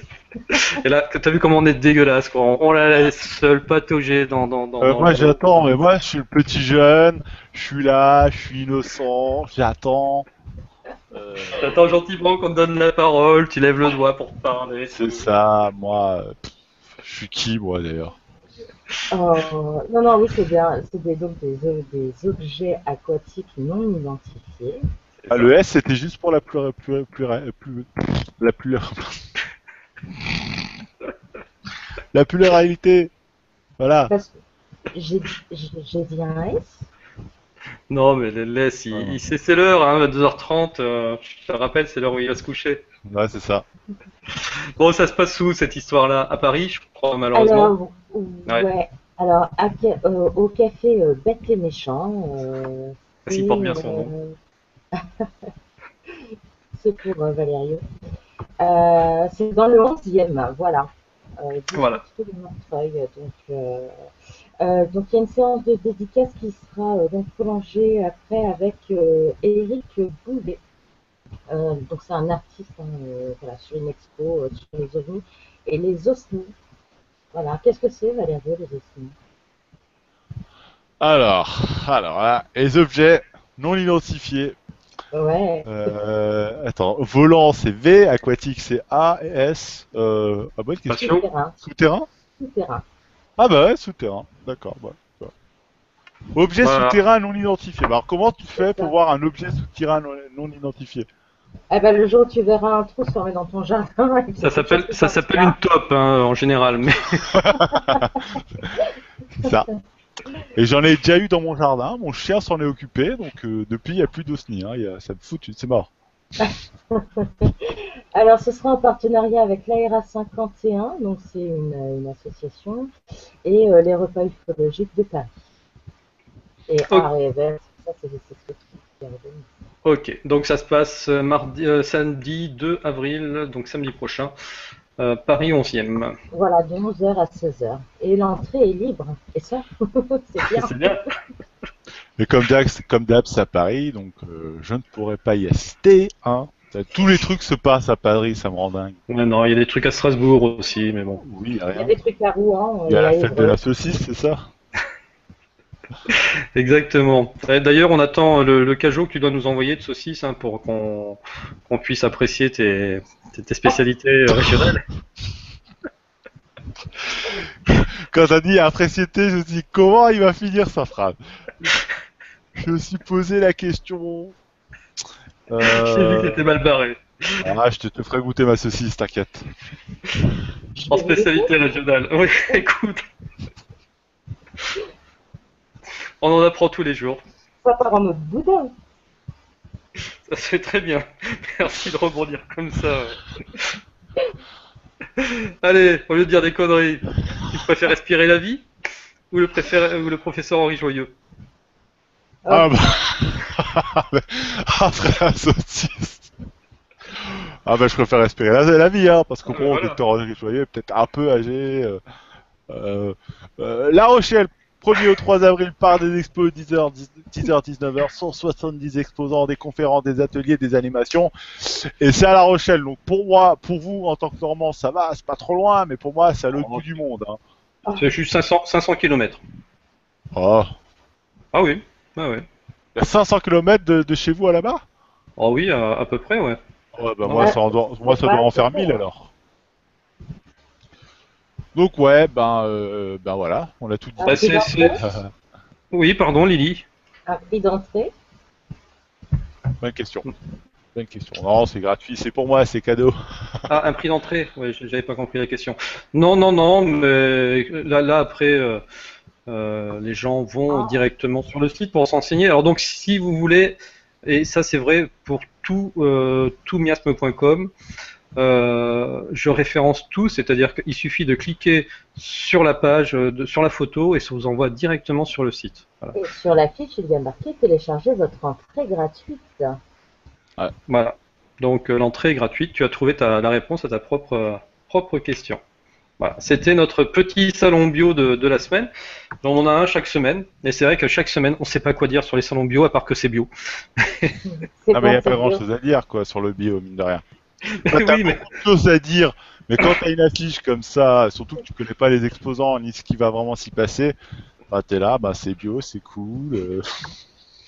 Et là, t'as vu comment on est dégueulasse, quoi. On la laisse seule patauger dans Moi j'attends, mais moi je suis le petit jeune, je suis là, je suis innocent, j'attends. T'attends gentiment qu'on te donne la parole, tu lèves le doigt pour te parler. C'est ça, moi, je suis qui moi d'ailleurs? Non, non, oui, c'est bien. C'est donc des objets aquatiques non identifiés. Ah, le S c'était juste pour la la pluralité. Voilà. Parce que j'ai dit un S. Non, mais laisse, c'est l'heure, hein, 22h30. Je te rappelle, c'est l'heure où il va se coucher. Ouais, c'est ça. Bon, ça se passe où cette histoire-là? À Paris, je crois, malheureusement. Alors, ouais. Alors, au café Bête et Méchant. Il porte bien son nom. C'est pour Valério. C'est dans le 11e, voilà. Voilà. De Montreuil, donc il y a une séance de dédicace qui sera donc prolongée après avec Éric Bouvet. Donc c'est un artiste voilà, sur une expo sur les ovnis et les osnis. Voilà, qu'est-ce que c'est Valério, les osnis? Alors là, les objets non identifiés. Ouais. Attends, volant c'est V, aquatique c'est A et S. Bonne question. Souterrain. Souterrain. Ah bah ouais, souterrain. D'accord. Bah. Objet souterrain non identifié. Bah, alors comment tu fais pour voir un objet souterrain non identifié? Eh ben, le jour où tu verras un trou se former dans ton jardin. Ça s'appelle une taupe hein, en général, mais. C'est ça. Et j'en ai déjà eu dans mon jardin. Mon chien s'en est occupé, donc depuis il n'y a plus d'osni. Hein, ça me fout, c'est mort. Alors, ce sera en partenariat avec l'AERA 51, donc c'est une association, et les repas ufologiques de Paris. Et Art et Event, ça c'est ce qui est revenu. Ok, donc ça se passe samedi 2 avril, donc samedi prochain, Paris 11e. Voilà, de 11h à 16h. Et l'entrée est libre, et ça, c'est bien. C'est bien. Mais comme d'hab, c'est à Paris, donc je ne pourrais pas y assister. Hein. Tous les trucs se passent à Paris, ça me rend dingue. Ouais, non, il y a des trucs à Strasbourg aussi, mais bon. Oui, il y a rien. Il y a des trucs à Rouen. Il y a la fête de la saucisse, c'est ça? Exactement. D'ailleurs, on attend le cajot que tu dois nous envoyer de saucisses hein, pour qu'on puisse apprécier tes spécialités régionales. Quand t'as dit apprécier, je me suis dit comment il va finir sa phrase. Je me suis posé la question. J'ai vu que t'étais mal barré. Ah, je te ferai goûter ma saucisse, t'inquiète. En spécialité régionale. Oui, écoute. On en apprend tous les jours. Ça part en mode boudin. Ça se fait très bien. Merci de rebondir comme ça. Allez, au lieu de dire des conneries, préfères respirer la vie ou ou le professeur Henri Joyeux? Ah bah... Après un sautiste. Ah bah je préfère respirer la vie, hein, parce que bon, Voilà. docteur Henri Joyeux est peut-être un peu âgé. La Rochelle, 1er au 3 avril, par des expos 10h, 10h, 19h, 170 exposants, des conférences, des ateliers, des animations. Et c'est à La Rochelle. Donc pour moi, pour vous, en tant que Normand, ça va, c'est pas trop loin, mais pour moi, c'est à l'autre bout du monde. Hein. C'est juste 500 km. Oh. Ah oui, ah ouais. Il y a 500 km de chez vous à là-bas? Ah oui, à peu près, ouais. Ouais, bah Non, moi, ouais. ça doit en faire 1000 alors. Donc ouais, ben voilà, on l'a tout dit. Ah, Bah, prix d'entrée Oui, pardon, Lily. Un prix d'entrée Bonne question. Bonne question. Non, c'est gratuit, c'est pour moi, c'est cadeau. Ah, un prix d'entrée. Oui, j'avais pas compris la question. Non, non, non, mais là après, les gens vont directement sur le site pour s'enseigner. Alors donc, si vous voulez, et ça c'est vrai pour tout miasme.com, je référence tout, c'est-à-dire qu'il suffit de cliquer sur la page, sur la photo, et ça vous envoie directement sur le site. Voilà. et sur la fiche, il y a marqué télécharger votre entrée gratuite. Voilà. Donc l'entrée est gratuite, tu as trouvé la réponse à ta propre question. Voilà. C'était notre petit salon bio de la semaine. On en a un chaque semaine, et c'est vrai que chaque semaine, on ne sait pas quoi dire sur les salons bio à part que c'est bio. C'est Ah mais il n'y a c'est pas bio. grand-chose à dire quoi sur le bio, mine de rien. T'as Oui, mais beaucoup de choses à dire, mais quand t'as une affiche comme ça, surtout que tu connais pas les exposants ni ce qui va vraiment s'y passer, bah t'es là, bah c'est bio, c'est cool.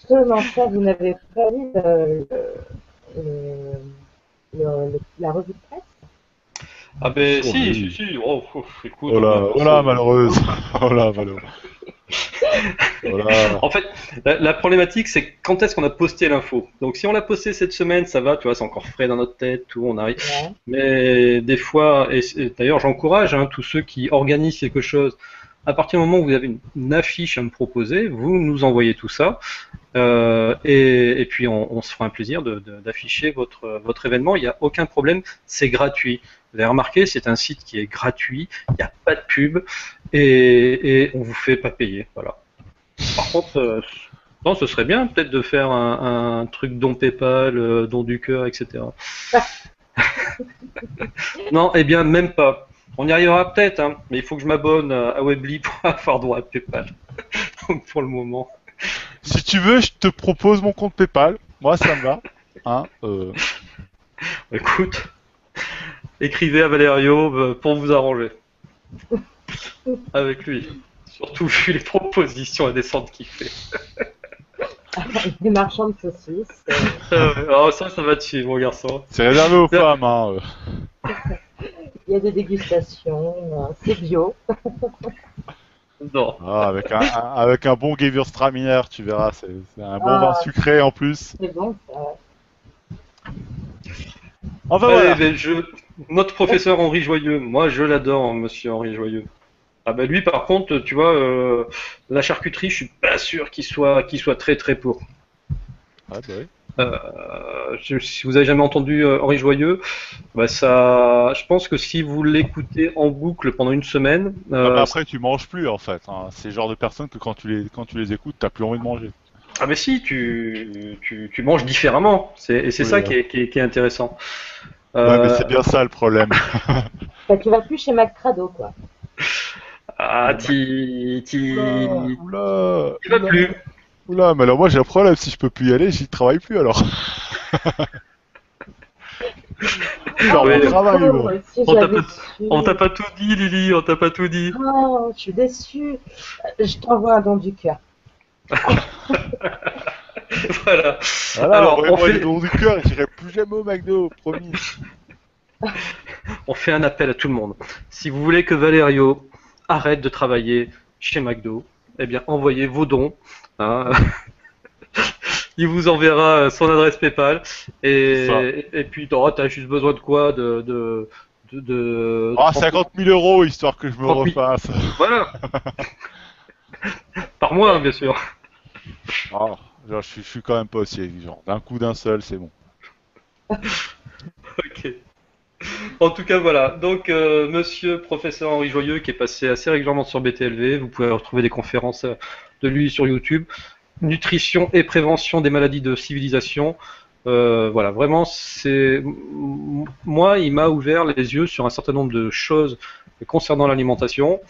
Comment ça, vous n'avez pas lu la revue de presse? ah ben Oh, si, oui. si. Oh, écoute, Oh là, on a oh là, passé- malheureuse. Oh là, malheureuse. Oh là. En fait, la problématique, c'est quand est-ce qu'on a posté l'info. Donc, si on l'a posté cette semaine, ça va, tu vois, c'est encore frais dans notre tête, tout, on arrive. Ouais. Mais des fois, et d'ailleurs, j'encourage tous ceux qui organisent quelque chose. À partir du moment où vous avez une affiche à me proposer, vous nous envoyez tout ça, et puis on se fera un plaisir d'afficher votre événement. Il n'y a aucun problème, c'est gratuit. Vous avez remarqué, c'est un site qui est gratuit, il n'y a pas de pub, et on vous fait pas payer. Voilà. Par contre, non, ce serait bien peut-être de faire un truc don PayPal, don du cœur, etc. Non, eh bien, même pas. On y arrivera peut-être, hein, mais il faut que je m'abonne à Weebly pour avoir droit à PayPal. Donc pour le moment. Si tu veux, je te propose mon compte PayPal. Moi, ça me va. Hein, Écoute, écrivez à Valerio pour vous arranger. Avec lui. Surtout vu les propositions indécentes qu'il fait. Des marchands de saucisses. Alors ça va te suivre, mon garçon. C'est réservé aux femmes. Hein. Il y a des dégustations. C'est bio. Non. Ah, avec un bon Gewürztraminer, tu verras, c'est un bon Ah. vin sucré en plus. C'est bon, ça. Enfin Allez, voilà. ben, notre professeur Henri Joyeux, moi je l'adore, monsieur Henri Joyeux. Ah ben lui par contre, tu vois, la charcuterie, je suis pas sûr qu'il soit très très pour. Ouais, bah oui. Si vous avez jamais entendu Henri Joyeux, bah ça, je pense que si vous l'écoutez en boucle pendant une semaine, Ah, bah après, tu manges plus en fait. Hein. C'est le genre de personnes que quand tu les écoutes, t'as plus envie de manger. ah mais si, tu manges différemment. C'est Oui, ça ouais. qui est intéressant. Ouais, mais Euh, c'est bien ça le problème. Bah, tu vas plus chez McCrado, quoi. ah, Oula, tu vas plus. oula, mais alors moi j'ai un problème. Si je peux plus y aller, j'y travaille plus alors. Genre ouais. mon travail, Oh, moi. si On t'a j'avais pas- su. On t'a pas tout dit, Lily, on t'a pas tout dit. Oh, je suis déçue. Je t'envoie un don du cœur. Voilà. Voilà, Alors, envoyez-moi les dons du cœur et j'irai plus jamais au McDo, promis. on fait un appel à tout le monde. Si vous voulez que Valerio arrête de travailler chez McDo, eh bien, envoyez vos dons. Hein. Il vous enverra son adresse PayPal. C'est ça. Et puis, t'as juste besoin de quoi Ah, 30 50 000 euros histoire que je me 30 000. refasse. Voilà. Par mois, hein, bien sûr. Ah, genre, je suis quand même pas aussi exigeant. D'un coup d'un seul, c'est bon. Ok. En tout cas, voilà. Donc, monsieur professeur Henri Joyeux, qui est passé assez régulièrement sur BTLV, vous pouvez retrouver des conférences de lui sur YouTube. Nutrition et prévention des maladies de civilisation. Voilà, vraiment, moi, il m'a ouvert les yeux sur un certain nombre de choses concernant l'alimentation.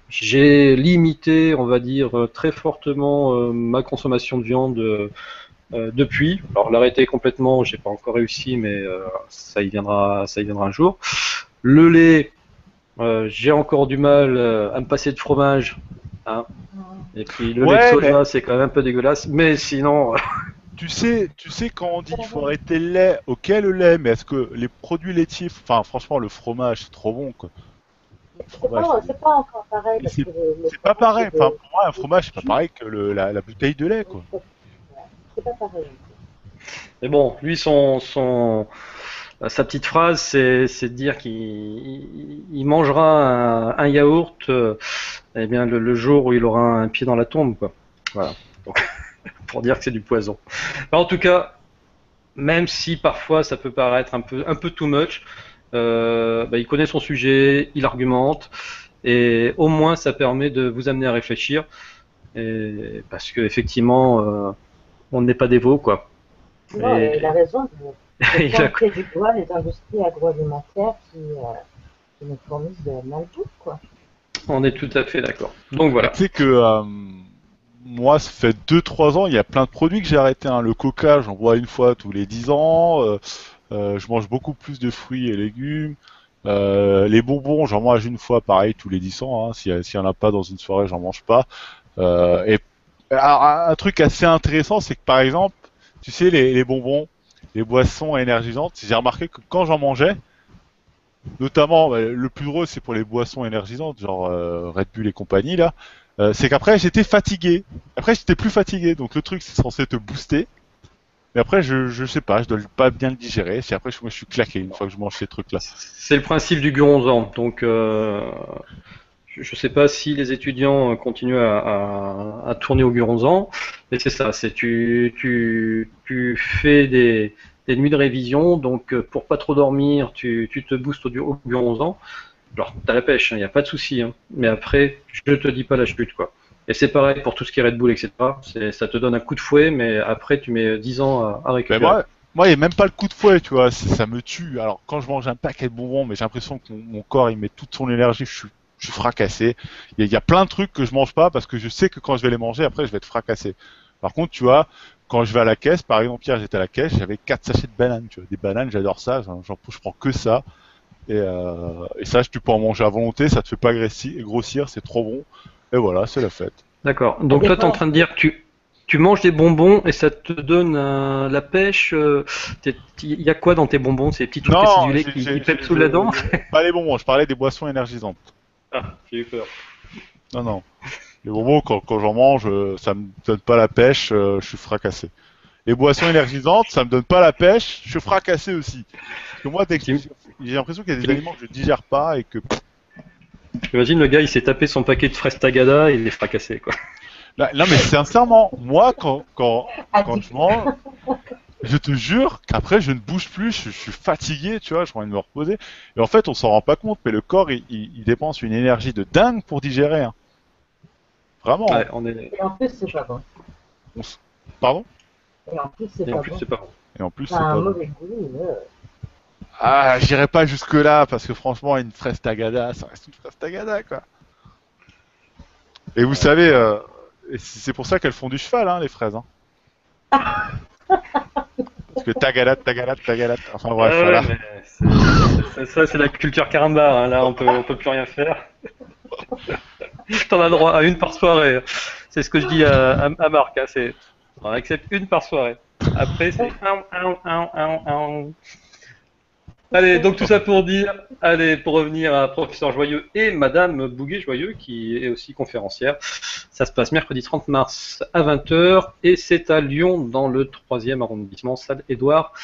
J'ai limité, on va dire, très fortement ma consommation de viande depuis. Alors l'arrêter complètement, j'ai pas encore réussi, mais ça y viendra un jour. Le lait, j'ai encore du mal à me passer de fromage, hein. Et puis le lait de Ouais, mais soja, c'est quand même un peu dégueulasse, mais sinon, tu sais quand on dit qu'il faut arrêter le lait, ok le lait, mais est-ce que les produits laitiers, enfin franchement le fromage c'est trop bon quoi. Le fromage, C'est pas encore pareil mais parce que le c'est pas fromage, pareil. Enfin pour moi un fromage c'est pas pareil que la bouteille de lait quoi. c'est pas pareil. mais bon, lui sa petite phrase, c'est de dire qu'il mangera un yaourt, eh bien le jour où il aura un pied dans la tombe, quoi. Voilà. Donc, pour dire que c'est du poison. En tout cas, même si parfois ça peut paraître un peu too much, il connaît son sujet, il argumente, et au moins ça permet de vous amener à réfléchir, et, parce que effectivement, on n'est pas dévot, quoi. Non, Et, il a raison de il a- pointer du doigt les industries agroalimentaires qui nous fournissent de la malbouffe, quoi. on est tout à fait d'accord. Donc voilà. Tu sais que moi ça fait 2-3 ans, il y a plein de produits que j'ai arrêté. Hein. Le coca j'en bois une fois tous les 10 ans. Je mange beaucoup plus de fruits et légumes. Les bonbons, j'en mange une fois, pareil, tous les 10 ans. Hein. S'il y en a pas dans une soirée, j'en mange pas. Et alors, un truc assez intéressant, c'est que par exemple, tu sais, les bonbons, les boissons énergisantes, j'ai remarqué que quand j'en mangeais, notamment, le plus drôle, c'est pour les boissons énergisantes, genre Red Bull et compagnie, là, c'est qu'après, j'étais fatigué. Après, j'étais plus fatigué. Donc, le truc, c'est censé te booster. Mais après, je sais pas, je dois pas bien le digérer. C'est après, moi, je suis claqué une fois que je mange ces trucs-là. C'est le principe du guronzan. Donc, je ne sais pas si les étudiants continuent à tourner au guronzan, mais c'est ça. C'est tu fais des nuits de révision. Donc, pour pas trop dormir, tu te boostes au guronzan. Alors, t'as la pêche, il n'y a pas de souci, hein. Mais après, je te dis pas la chute, quoi. Et c'est pareil pour tout ce qui est Red Bull, etc. Ça te donne un coup de fouet, mais après, tu mets 10 ans à Ben récupérer. moi, il n'y a même pas le coup de fouet, tu vois. Ça me tue. Alors, quand je mange un paquet de bonbons, mais j'ai l'impression que mon corps, il met toute son énergie, je suis fracassé. Il y a plein de trucs que je mange pas parce que je sais que quand je vais les manger, après, je vais être fracassé. Par contre, tu vois, quand je vais à la caisse, par exemple, hier, j'étais à la caisse, j'avais 4 sachets de bananes, tu vois. Des bananes, j'adore ça. Je prends que ça. Et ça, tu peux en manger à volonté, ça te fait pas grossir, c'est trop bon. Et voilà, c'est la fête. D'accord. Donc toi, tu es en train de dire que tu manges des bonbons et ça te donne la pêche. Il y a quoi dans tes bonbons? Ces petits trucs Non, acidulés qui pètent sous la dent? pas les bonbons, je parlais des boissons énergisantes. Ah, j'ai eu peur. Non, non. Les bonbons, quand j'en mange, ça me donne pas la pêche, je suis fracassé. Les boissons énergisantes, ça me donne pas la pêche, je suis fracassé aussi. Parce que moi, j'ai l'impression qu'il y a des aliments que je digère pas et que... Imagine le gars, il s'est tapé son paquet de fraises Tagada, il est fracassé, quoi. Non, mais sincèrement, moi, quand je mange, je te jure qu'après, je ne bouge plus, je suis fatigué, tu vois, j'ai envie de me reposer. Et en fait, on s'en rend pas compte, mais le corps, il dépense une énergie de dingue pour digérer. Hein. Vraiment. Ouais, Hein. on est. Et en plus, c'est pas bon. Pardon? Et en plus, c'est Et pas en plus, bon. c'est pas bon. Et en plus, Ça c'est a un pas... mauvais goût. Ah, j'irai pas jusque là parce que franchement, une fraise tagada, ça reste une fraise tagada quoi. Et vous savez, et c'est pour ça qu'elles font du cheval, hein, les fraises. Hein. Parce que tagada. Enfin bref, Ah ouais, voilà. mais ça, c'est la culture carambar, hein. Là, on peut plus rien faire. T'en as droit à une par soirée. C'est ce que je dis à Marc. Hein. On accepte une par soirée. Après, c'est Allez, donc tout ça pour dire, allez, pour revenir à Professeur Joyeux et Madame Bouguet-Joyeux, qui est aussi conférencière. Ça se passe mercredi 30 mars à 20h et c'est à Lyon, dans le 3e arrondissement, salle Édouard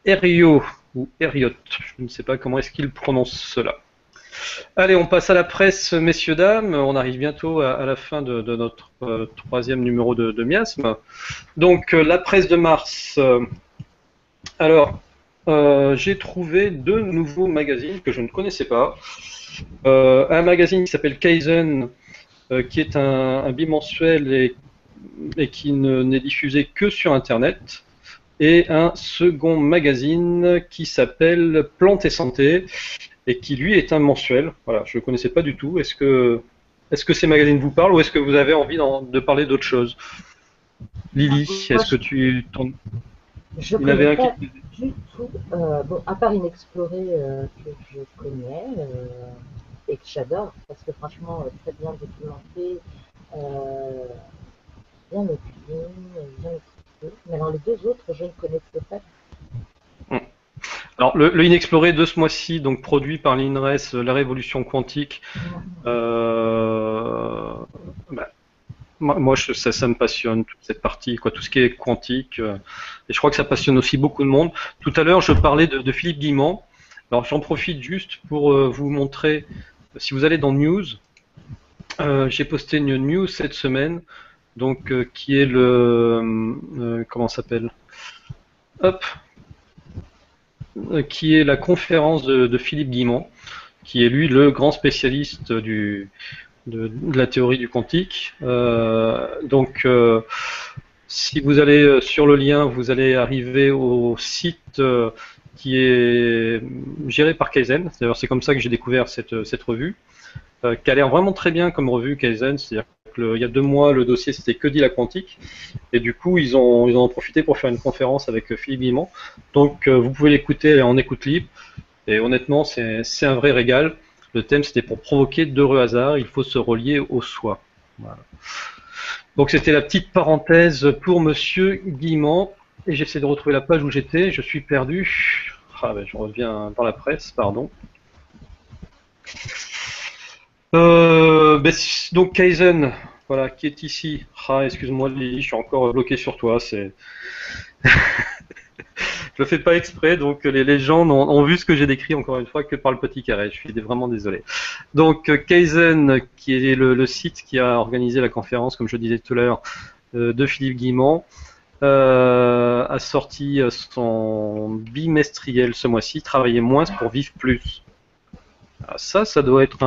Herriot, ou Herriot, je ne sais pas comment est-ce qu'il prononce cela. Allez, on passe à la presse, messieurs, dames. On arrive bientôt à la fin de notre 3e numéro de Miasme. Donc, la presse de mars. Alors, j'ai trouvé 2 nouveaux magazines que je ne connaissais pas. Un magazine qui s'appelle Kaizen, qui est un bimensuel et qui n'est diffusé que sur Internet. Et un second magazine qui s'appelle Plantes et Santé et qui lui est un mensuel. Voilà, je ne connaissais pas du tout. Est-ce que ces magazines vous parlent ou est-ce que vous avez envie de parler d'autre chose? Lily, Moi, est-ce que tu je il y en avait connais un pas qui... du tout. Bon, à part Inexploré que je connais et que j'adore, parce que franchement, très bien documenté, euh, bien écrit, bien expliqué. Mais alors les deux autres, je ne connaissais pas. Alors, le Inexploré de ce mois-ci, donc produit par l'INRES, La Révolution Quantique, bah, moi, ça me passionne, toute cette partie, quoi, tout ce qui est quantique, et je crois que ça passionne aussi beaucoup de monde. Tout à l'heure, je parlais de Philippe Guillemont. Alors, j'en profite juste pour vous montrer, si vous allez dans News, j'ai posté une news cette semaine, donc qui est comment ça s'appelle? Hop, qui est la conférence de Philippe Guillemont, qui est lui le grand spécialiste de la théorie du quantique. Donc, si vous allez sur le lien, vous allez arriver au site qui est géré par Kaizen. D'ailleurs, c'est comme ça que j'ai découvert cette revue, qui a l'air vraiment très bien comme revue Kaizen. C'est-à-dire qu'il y a 2 mois, le dossier c'était que dit la quantique, et du coup, ils en ont profité pour faire une conférence avec Philippe Guillemont. Donc, vous pouvez l'écouter en écoute libre, et honnêtement, c'est un vrai régal. Le thème, c'était pour provoquer d'heureux hasards, il faut se relier au soi. Voilà. Donc, c'était la petite parenthèse pour Monsieur Guillemont. Et j'essaie de retrouver la page où j'étais. Je suis perdu. Ah, ben, je reviens dans la presse, pardon. Donc, Kaizen, voilà, qui est ici. Ah, excuse-moi, Lily, je suis encore bloqué sur toi. Je le fais pas exprès, donc les gens ont vu ce que j'ai décrit encore une fois que par le petit carré. Je suis vraiment désolé. Donc Kaizen, qui est le site qui a organisé la conférence, comme je disais tout à l'heure, de Philippe Guillemont, a sorti son bimestriel ce mois-ci, Travailler moins pour vivre plus. Alors ça doit être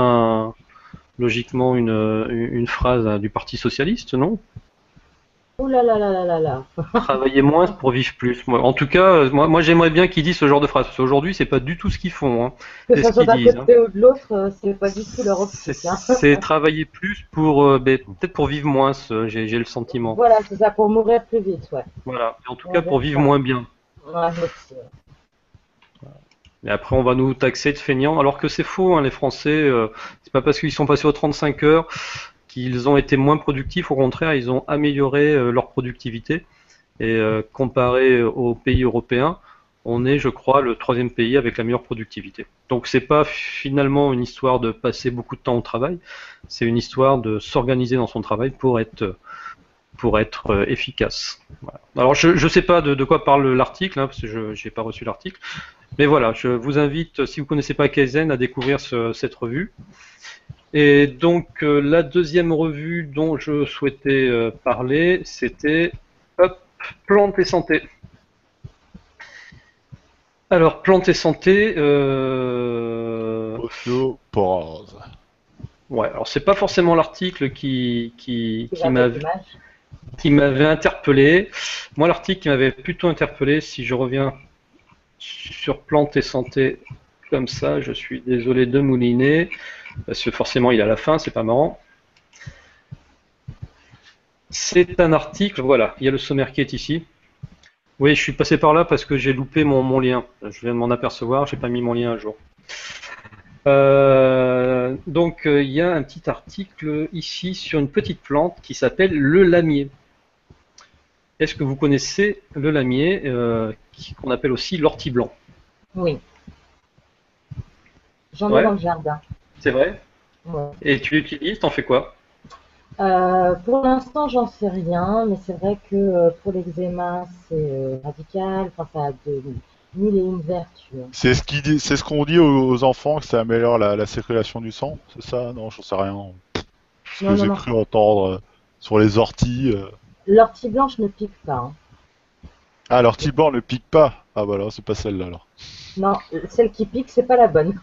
logiquement une phrase du Parti Socialiste, non? Oh là là là là là là. Travailler moins pour vivre plus. En tout cas, moi j'aimerais bien qu'ils disent ce genre de phrase. Parce qu'aujourd'hui, c'est pas du tout ce qu'ils font. Hein. Que C'est ça ce soit qu'ils d'un disent. côté ou de l'autre, c'est pas du tout leur optique. Hein. C'est travailler plus pour peut-être pour vivre moins. J'ai le sentiment. Voilà, c'est ça, pour mourir plus vite, ouais. Voilà. Et en tout On cas, va pour dire vivre ça. moins bien. Ouais, merci. Et après, on va nous taxer de feignants, alors que c'est faux. Hein, les Français, c'est pas parce qu'ils sont passés aux 35 heures qu'ils ont été moins productifs. Au contraire, ils ont amélioré leur productivité. Et comparé aux pays européens, on est, je crois, le 3e pays avec la meilleure productivité. Donc c'est pas finalement une histoire de passer beaucoup de temps au travail, c'est une histoire de s'organiser dans son travail pour être efficace. Voilà. Alors je sais pas de quoi parle l'article, hein, parce que je n'ai pas reçu l'article, mais voilà, je vous invite, si vous connaissez pas Kaizen, à découvrir cette revue. Et donc la deuxième revue dont je souhaitais parler, c'était Plantes et Santé. Alors, Plantes et Santé, Ostéoporose. ouais, alors c'est pas forcément l'article qui C'est la tête qui m'avait interpellé. Moi, l'article qui m'avait plutôt interpellé, si je reviens sur Plantes et Santé comme ça, je suis désolé de mouliner, parce que forcément il est à la fin, c'est pas marrant. C'est un article, voilà, il y a le sommaire qui est ici. Oui, je suis passé par là parce que j'ai loupé mon lien. Je viens de m'en apercevoir, j'ai pas mis mon lien à jour. Donc il y a un petit article ici sur une petite plante qui s'appelle le lamier. Est-ce que vous connaissez le lamier, qu'on appelle aussi l'ortie blanc? Oui. J'en ai Ouais. dans le jardin. C'est vrai? Ouais. Et tu l'utilises, t'en fais quoi? Pour l'instant, j'en sais rien, mais c'est vrai que pour l'eczéma, c'est radical. Enfin, ça a de mille et une vertus. C'est ce qu'on dit aux enfants que ça améliore la circulation du sang, c'est ça? Non, j'en sais rien. Ce que Non, j'ai non. cru entendre sur les orties. L'ortie blanche ne pique pas. Hein. Ah, l'ortie blanc ne pique pas. Ah bah non, c'est pas celle-là alors. Non, celle qui pique, c'est pas la bonne.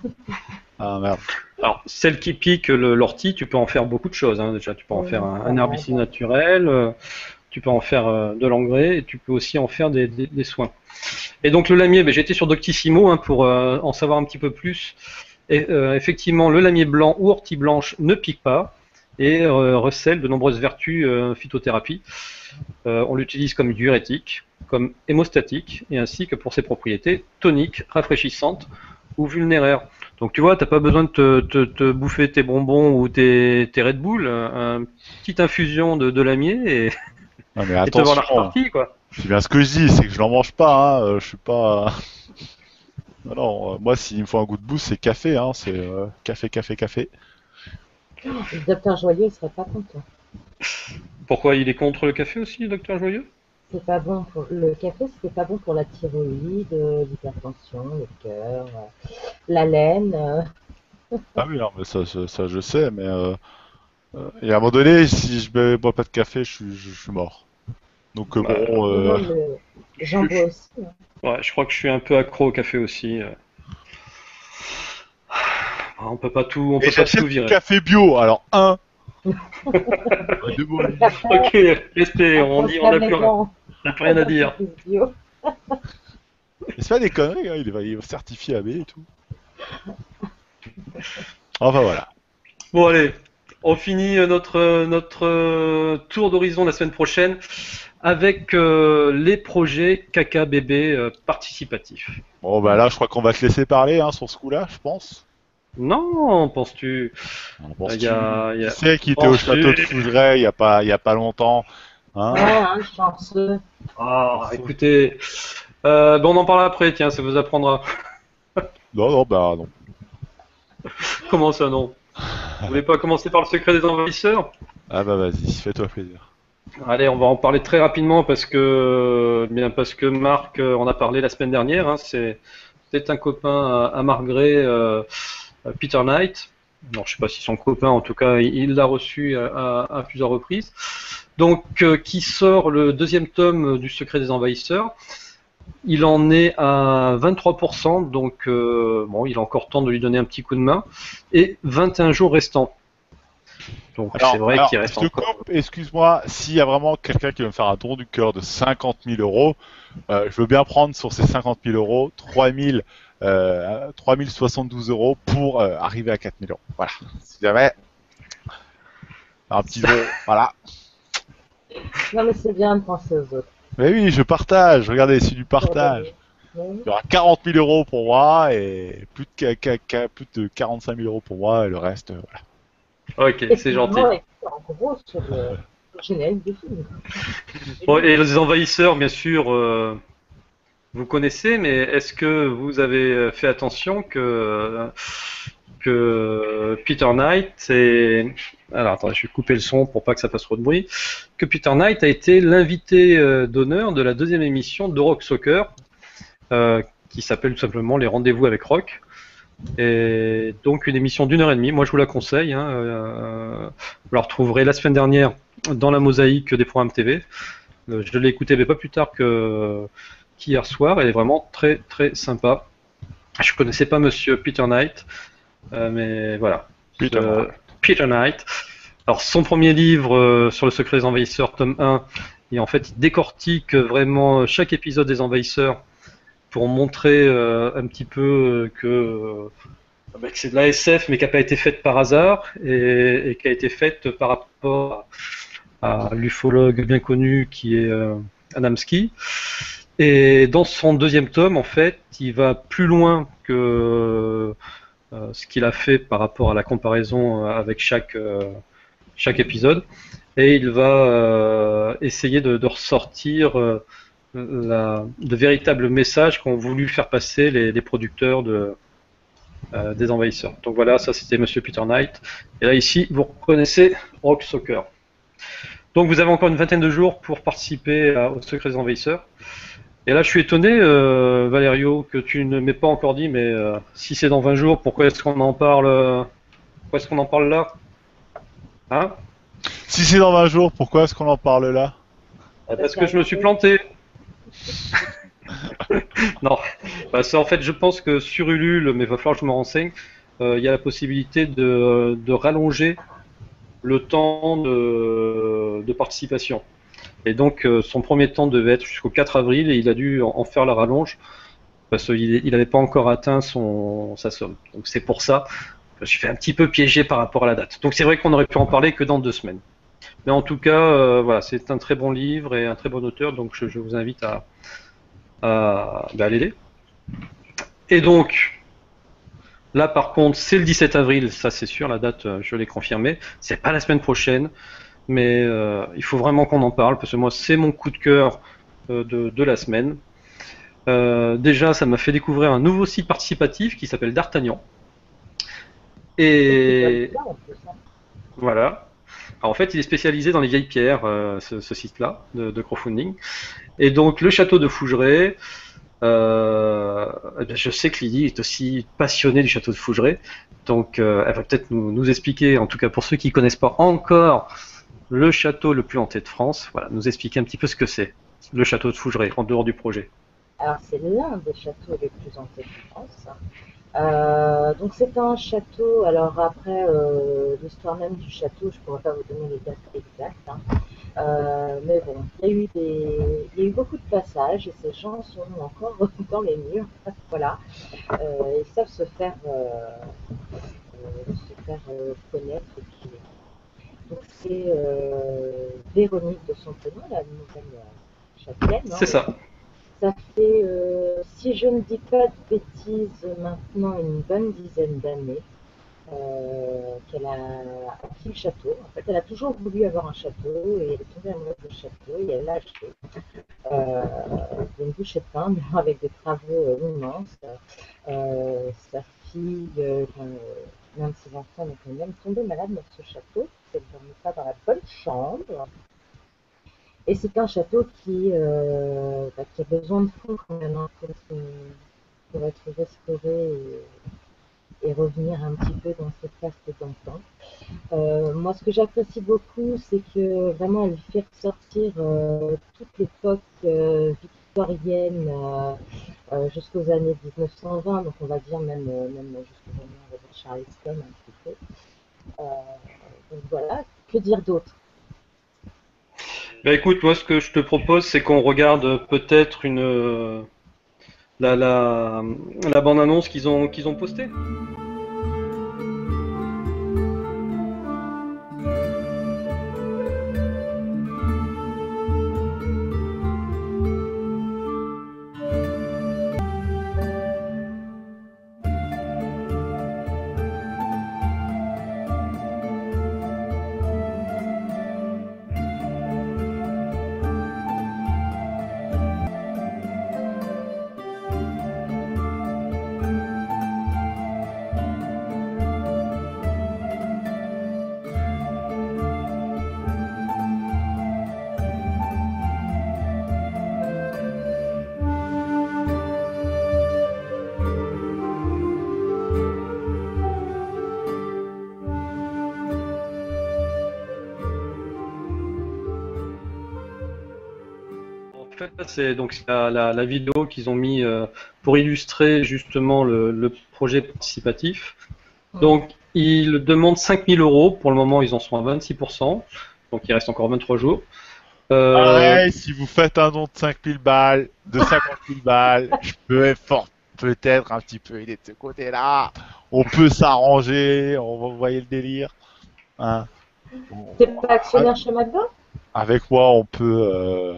Ah merde. Alors, celle qui pique l'ortie, tu peux en faire beaucoup de choses, hein, déjà. Tu peux en faire un herbicide naturel, tu peux en faire de l'engrais, et tu peux aussi en faire des soins. Et donc le lamier, j'étais sur Doctissimo pour en savoir un petit peu plus. Et, effectivement, le lamier blanc ou ortie blanche ne pique pas et recèle de nombreuses vertus phytothérapie. On l'utilise comme diurétique, comme hémostatique, et ainsi que pour ses propriétés toniques, rafraîchissantes ou vulnéraires. Donc tu vois, t'as pas besoin de te bouffer tes bonbons ou tes Red Bull, une petite infusion de lamier Non mais et te voir la attention, repartie, quoi. c'est bien ce que je dis, c'est que je n'en mange pas, hein. Je suis pas. Non, non, moi s'il me faut un goût de boost, c'est café, hein. C'est café, café, café. Le docteur Joyeux, il serait pas content. Pourquoi il est contre le café aussi, le docteur Joyeux? C'est pas bon pour le café, c'est pas bon pour la thyroïde, l'hypertension, le cœur, la laine. Ah oui, non, mais ça, je sais, mais et à un moment donné, si je bois pas de café, je suis mort. Donc Bah, bon, Non, j'en bois aussi. Hein. Ouais, je crois que je suis un peu accro au café aussi. On peut pas tout et j'achète du virer. café bio. Alors deux mots. Ok, respect, on dit, on n'a plus rien à dire. Bio. Mais c'est pas des conneries, hein, il est certifié AB et tout. Enfin voilà. Bon allez, on finit notre tour d'horizon la semaine prochaine avec les projets caca bébé participatifs. Bon bah là, je crois qu'on va te laisser parler hein, sur ce coup-là, je pense. Non, penses-tu? Pense Il y a- Qui c'est qui était au Penses-tu château de Fougeray il y a pas longtemps, hein? Ah, chanceux. Ah, écoutez, on en parle après, tiens, ça vous apprendra. Non, non, bah non. Comment ça, non? Vous voulez pas commencer par le secret des envahisseurs? Ah bah vas-y, fais-toi plaisir. Allez, on va en parler très rapidement parce que Marc en a parlé la semaine dernière. Hein, c'est un copain à Margret, Peter Knight. Alors, je sais pas si son copain, en tout cas, il l'a reçu à plusieurs reprises. Donc, qui sort le deuxième tome du Secret des Envahisseurs. Il en est à 23%, donc il a encore temps de lui donner un petit coup de main. Et 21 jours restants. Donc c'est vrai qu'il reste encore. Excuse-moi, s'il y a vraiment quelqu'un qui veut me faire un don du cœur de 50 000 euros, je veux bien prendre sur ces 50 000 euros 3 072 euros pour arriver à 4 000 euros. Voilà. Si jamais un petit don, voilà. Non, mais c'est bien de penser aux autres. Mais oui, je partage. Regardez, c'est du partage. Oui. Il y aura 40 000 euros pour moi et plus de 45 000 euros pour moi et le reste, voilà. Ok, c'est gentil. En gros, sur le générique du film. Bon, et les envahisseurs, bien sûr, vous connaissez, mais est-ce que vous avez fait attention que Peter Knight est... Alors, attendez, je vais couper le son pour pas que ça fasse trop de bruit. Que Peter Knight a été l'invité d'honneur de la deuxième émission de Rock Soccer, qui s'appelle tout simplement Les Rendez-vous avec Rock. Et donc une émission d'1h30. Moi, je vous la conseille. Hein, vous la retrouverez la semaine dernière dans la mosaïque des programmes TV. Je l'ai écouté, mais pas plus tard qu'hier soir. Elle est vraiment très très sympa. Je connaissais pas Monsieur Peter Knight, mais voilà. Peter Knight. Alors son premier livre sur le secret des envahisseurs, tome 1, et en fait il décortique vraiment chaque épisode des envahisseurs pour montrer un petit peu que c'est de la SF mais qui n'a pas été faite par hasard et qui a été faite par rapport à l'ufologue bien connu qui est Adamski. Et dans son deuxième tome, en fait, il va plus loin que ce qu'il a fait par rapport à la comparaison avec chaque épisode. Et il va essayer de ressortir de véritables messages qu'ont voulu faire passer les producteurs des envahisseurs. Donc voilà, ça c'était Monsieur Peter Knight. Et là ici, vous reconnaissez Rock Soccer. Donc vous avez encore une vingtaine de jours pour participer au secret des envahisseurs. Et là je suis étonné, Valerio, que tu ne m'aies pas encore dit, mais si c'est dans 20 jours, pourquoi est-ce qu'on en parle là? Hein? Si c'est dans 20 jours, pourquoi est-ce qu'on en parle là? Parce que je me suis planté. Non, parce qu'en fait, je pense que sur Ulule, mais il va falloir que je me renseigne, il y a la possibilité de rallonger le temps de participation. Et donc, son premier temps devait être jusqu'au 4 avril et il a dû en faire la rallonge parce qu'il n'avait pas encore atteint sa somme. Donc, c'est pour ça que je suis fait un petit peu piégé par rapport à la date. Donc, c'est vrai qu'on aurait pu en parler que dans 2 semaines. Mais en tout cas, voilà, c'est un très bon livre et un très bon auteur, donc je vous invite à l'aider. Et donc, là par contre, c'est le 17 avril, ça c'est sûr, la date, je l'ai confirmée. C'est pas la semaine prochaine, mais il faut vraiment qu'on en parle, parce que moi, c'est mon coup de cœur de la semaine. Déjà, ça m'a fait découvrir un nouveau site participatif qui s'appelle D'Artagnan. Et voilà. Alors, en fait, il est spécialisé dans les vieilles pierres, ce site-là de crowdfunding. Et donc, le château de Fougeray, je sais que Lydie est aussi passionnée du château de Fougeray. Donc, elle va peut-être nous expliquer, en tout cas pour ceux qui ne connaissent pas encore le château le plus hanté de France, voilà, nous expliquer un petit peu ce que c'est, le château de Fougeray, en dehors du projet. Alors, c'est l'un des châteaux les plus hantés de France. Donc, c'est un château. Alors, après, l'histoire même du château, je ne pourrais pas vous donner les dates exactes. Mais bon, il y a eu beaucoup de passages et ces gens sont encore dans les murs. Voilà. Ils savent se faire connaître. Donc, c'est Véronique de son prénom, la nouvelle châtelaine. C'est ça. Ça fait, si je ne dis pas de bêtises, maintenant une bonne dizaine d'années qu'elle a acquis le château. En fait, elle a toujours voulu avoir un château et elle est tombée amoureuse du château et elle l'a acheté. Une bouchée de pain, avec des travaux immenses. Sa fille, l'un de ses enfants, est même tombé malade dans ce château. Elle ne dormait pas dans la bonne chambre. Et c'est un château qui a besoin de fonds quand même pour être restauré et revenir un petit peu dans cette faste d'antan. Moi, ce que j'apprécie beaucoup, c'est que vraiment elle fait ressortir toute l'époque victorienne jusqu'aux années 1920, donc on va dire même jusqu'aux années on va dire Charleston un petit peu. Donc voilà, que dire d'autre? Bah écoute, moi ce que je te propose, c'est qu'on regarde peut-être la bande-annonce qu'ils ont postée. En fait, c'est donc la vidéo qu'ils ont mis pour illustrer justement le projet participatif. Donc, ils demandent 5 000 euros. Pour le moment, ils en sont à 26%. Donc, il reste encore 23 jours. Ouais, si vous faites un don de 5000 balles, de 50 000 balles, je peux peut-être un petit peu aider de ce côté-là. On peut s'arranger, on va envoyer le délire. Hein. T'es pas actionnaire chez McDo? Avec moi, on peut.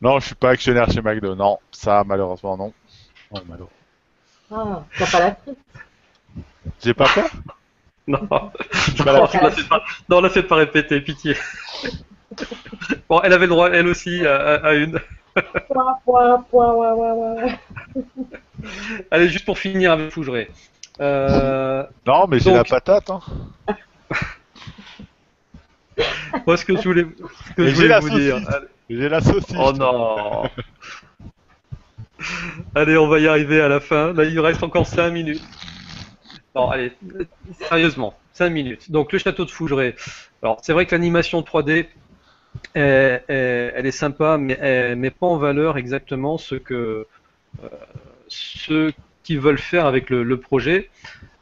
Non, je suis pas actionnaire chez McDo. Non, ça, malheureusement, non. Ouais, malheureusement. Ah, t'as pas la frite? J'ai pas peur. Non, J'ai pas la non, la faites pas répéter, pitié. Bon, elle avait le droit, elle aussi, à une. Ouais. Allez, juste pour finir avec Fougeray. Non, mais j'ai donc- la patate. Hein. Moi, ce que je voulais Et j'ai la vous dire. saucisse. J'ai la saucisse. Oh non. Allez, on va y arriver à la fin. Là, il nous reste encore 5 minutes. Non, allez, sérieusement, 5 minutes. Donc, le château de Fougeray. Alors, c'est vrai que l'animation 3D, elle est sympa, mais elle met pas en valeur exactement ce que ce qu'ils veulent faire avec le projet,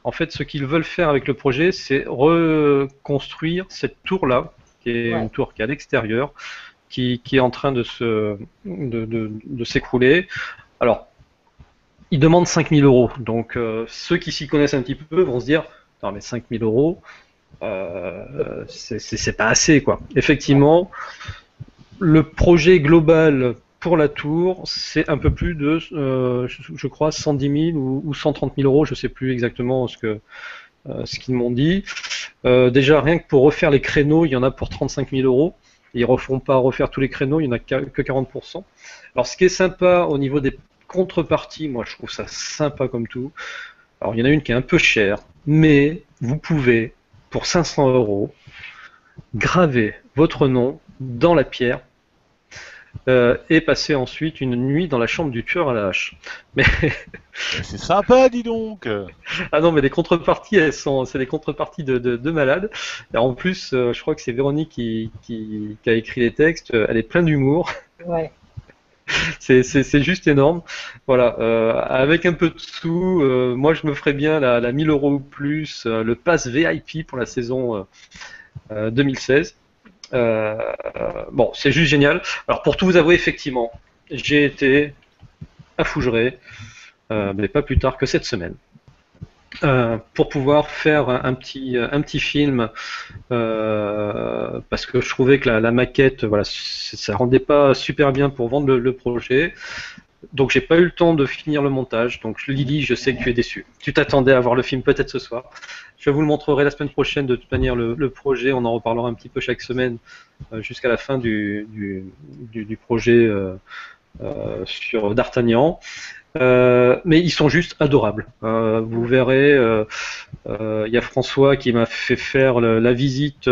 en fait, ce qu'ils veulent faire avec le projet, c'est reconstruire cette tour-là, qui est Ouais. une tour qui est à l'extérieur, qui est en train de s'écrouler. Alors, ils demandent 5000 euros. Donc, ceux qui s'y connaissent un petit peu vont se dire, non mais 5000 euros, c'est pas assez, quoi. Effectivement, le projet global pour la tour, c'est un peu plus de, je crois, 110 000 ou 130 000 euros, je sais plus exactement ce qu'ils m'ont dit. Déjà, rien que pour refaire les créneaux, il y en a pour 35 000 euros. Ils ne referont pas refaire tous les créneaux, il n'y en a que 40%. Alors, ce qui est sympa au niveau des contreparties, moi je trouve ça sympa comme tout. Alors, il y en a une qui est un peu chère, mais vous pouvez, pour 500 euros, graver votre nom dans la pierre et passer ensuite une nuit dans la chambre du tueur à la hache. Mais C'est sympa, dis donc. ah non, mais les contreparties, c'est des contreparties de malades. Et en plus, je crois que c'est Véronique qui a écrit les textes. Elle est pleine d'humour. Ouais. C'est juste énorme. Voilà. Avec un peu de sous, moi je me ferais bien la 1000 euros ou plus, le pass VIP pour la saison 2016. Bon, c'est juste génial. Alors pour tout vous avouer, effectivement, j'ai été à Fougeray, mais pas plus tard que cette semaine, pour pouvoir faire un petit film, parce que je trouvais que la maquette, voilà, ça rendait pas super bien pour vendre le projet. Donc j'ai pas eu le temps de finir le montage. Donc Lily, je sais que tu es déçue. Tu t'attendais à voir le film peut-être ce soir. Je vous le montrerai la semaine prochaine. De toute manière, le projet, on en reparlera un petit peu chaque semaine jusqu'à la fin du projet sur D'Artagnan. Mais ils sont juste adorables. Vous verrez, y a François qui m'a fait faire la visite.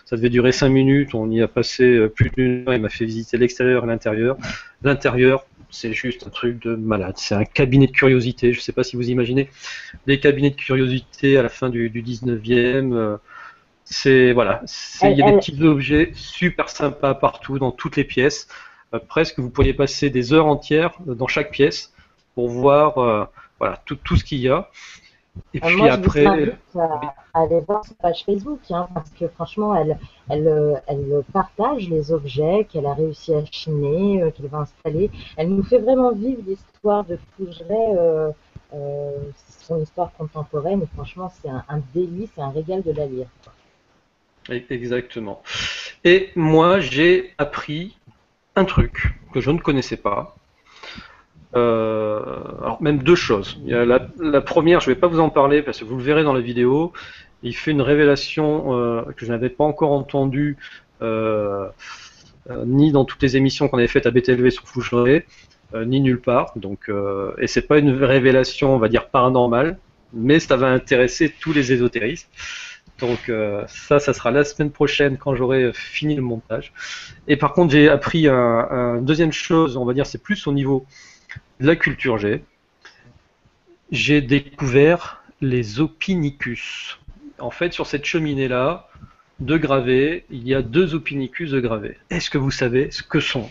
Ça devait durer 5 minutes. On y a passé plus d'une heure. Il m'a fait visiter l'extérieur et l'intérieur. L'intérieur, c'est juste un truc de malade. C'est un cabinet de curiosité. Je ne sais pas si vous imaginez des cabinets de curiosité à la fin du 19e. Voilà, il y a des petits objets super sympas partout, dans toutes les pièces. Presque, vous pourriez passer des heures entières dans chaque pièce pour voir voilà, tout ce qu'il y a. Et puis Moi, je après, vous invite à aller voir sa page Facebook, hein, parce que franchement, elle partage les objets qu'elle a réussi à chiner, qu'elle va installer. Elle nous fait vraiment vivre l'histoire de Fougeray, son histoire contemporaine, et franchement, c'est un délice, c'est un régal de la lire, quoi. exactement. Et moi, j'ai appris un truc que je ne connaissais pas. Alors même deux choses. Il y a la première, je ne vais pas vous en parler parce que vous le verrez dans la vidéo. Il fait une révélation que je n'avais pas encore entendue ni dans toutes les émissions qu'on avait faites à BTLV sur Fougeray, ni nulle part. Donc, et c'est pas une révélation, on va dire paranormale, mais ça va intéresser tous les ésotéristes. Donc ça sera la semaine prochaine quand j'aurai fini le montage. Et par contre, j'ai appris un deuxième chose, on va dire, c'est plus au niveau de la culture G. J'ai découvert les Opinicus. En fait, sur cette cheminée-là, de gravé, il y a 2 Opinicus de gravé. Est-ce que vous savez ce que sont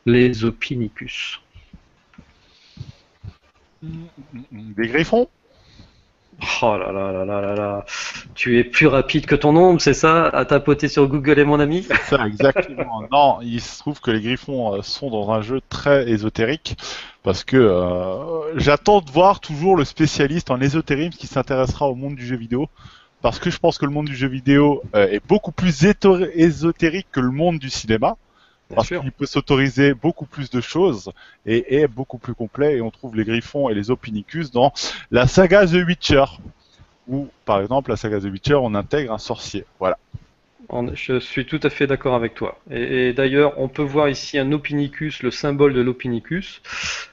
les Opinicus? Des griffons? Oh là là là là là là, tu es plus rapide que ton ombre, c'est ça, à tapoter sur Google et mon ami? C'est ça, exactement. Non, il se trouve que les griffons sont dans un jeu très ésotérique parce que j'attends de voir toujours le spécialiste en ésotérisme qui s'intéressera au monde du jeu vidéo parce que je pense que le monde du jeu vidéo est beaucoup plus ésotérique que le monde du cinéma. Bien Parce sûr. qu'il peut s'autoriser beaucoup plus de choses et est beaucoup plus complet. Et on trouve les griffons et les Opinicus dans la saga The Witcher. Où, par exemple, la saga The Witcher, on intègre un sorcier. Voilà. Je suis tout à fait d'accord avec toi. Et d'ailleurs, on peut voir ici un Opinicus, le symbole de l'Opinicus.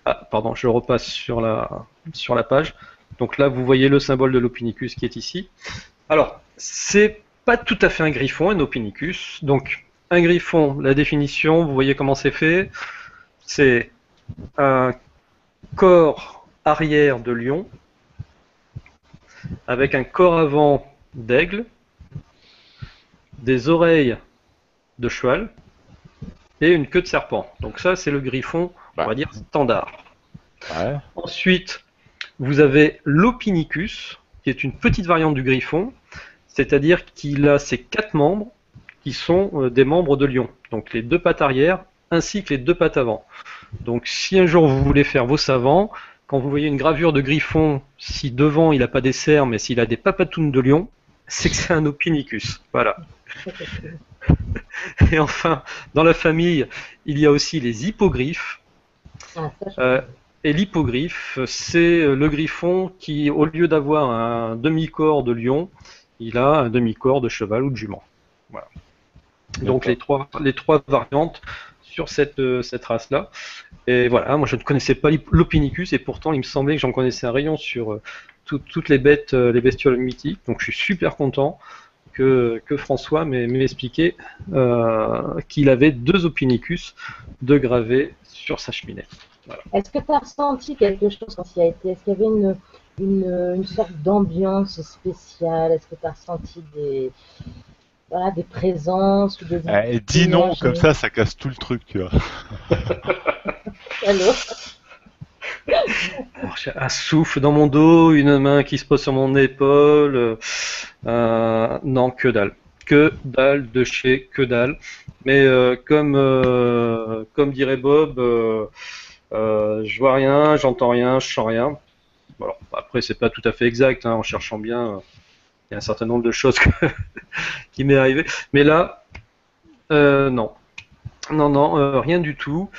Ah, pardon, je repasse sur la page. Donc là, vous voyez le symbole de l'Opinicus qui est ici. Alors, c'est pas tout à fait un griffon, un Opinicus. Donc, un griffon, la définition, vous voyez comment c'est fait. C'est un corps arrière de lion avec un corps avant d'aigle, des oreilles de cheval et une queue de serpent. Donc ça, c'est le griffon, on va dire, standard. Ouais. Ensuite, vous avez l'Opinicus, qui est une petite variante du griffon, c'est-à-dire qu'il a ses 4 membres qui sont des membres de lion, donc les 2 pattes arrière ainsi que les 2 pattes avant. Donc si un jour vous voulez faire vos savants, quand vous voyez une gravure de griffon, si devant il n'a pas des cerfs mais s'il a des papatounes de lion, c'est que c'est un Opinicus. Voilà. Et enfin, dans la famille, il y a aussi les hippogriffes. Ah, ça, je- Et l'hippogriffe, c'est le griffon qui, au lieu d'avoir un demi-corps de lion, il a un demi-corps de cheval ou de jument. Voilà. Donc les trois variantes sur cette race-là. Et voilà, moi je ne connaissais pas l'Opinicus et pourtant il me semblait que j'en connaissais un rayon sur toutes les bêtes, les bestioles mythiques. Donc je suis super content que François m'ait expliqué qu'il avait 2 Opinicus de gravés sur sa cheminée. Est-ce que tu as ressenti quelque chose quand il y a été? Est-ce qu'il y avait une sorte d'ambiance spéciale? Est-ce que tu as ressenti voilà, des présences ou des Dis non, énergies? comme ça casse tout le truc, tu vois. Allô? Alors, j'ai un souffle dans mon dos, une main qui se pose sur mon épaule. Non, que dalle. Que dalle de chez que dalle. Mais comme dirait Bob, je vois rien, j'entends rien, je sens rien. Bon, alors, après, c'est pas tout à fait exact, hein, en cherchant bien, il y a un certain nombre de choses qui m'est arrivé. Mais là, non. Non, rien du tout.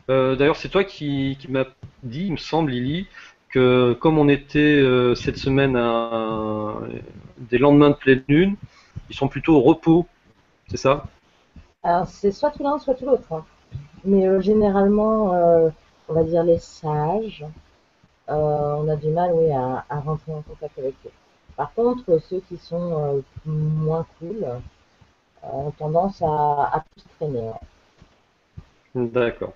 D'ailleurs, c'est toi qui m'as dit, il me semble, Lily, que comme on était cette semaine à des lendemains de pleine lune, ils sont plutôt au repos, c'est ça? Alors, c'est soit tout l'un, soit tout l'autre, hein. Mais généralement, on va dire les sages, on a du mal, oui, à rentrer en contact avec eux. Par contre, ceux qui sont moins cool ont tendance à plus traîner, ouais. D'accord.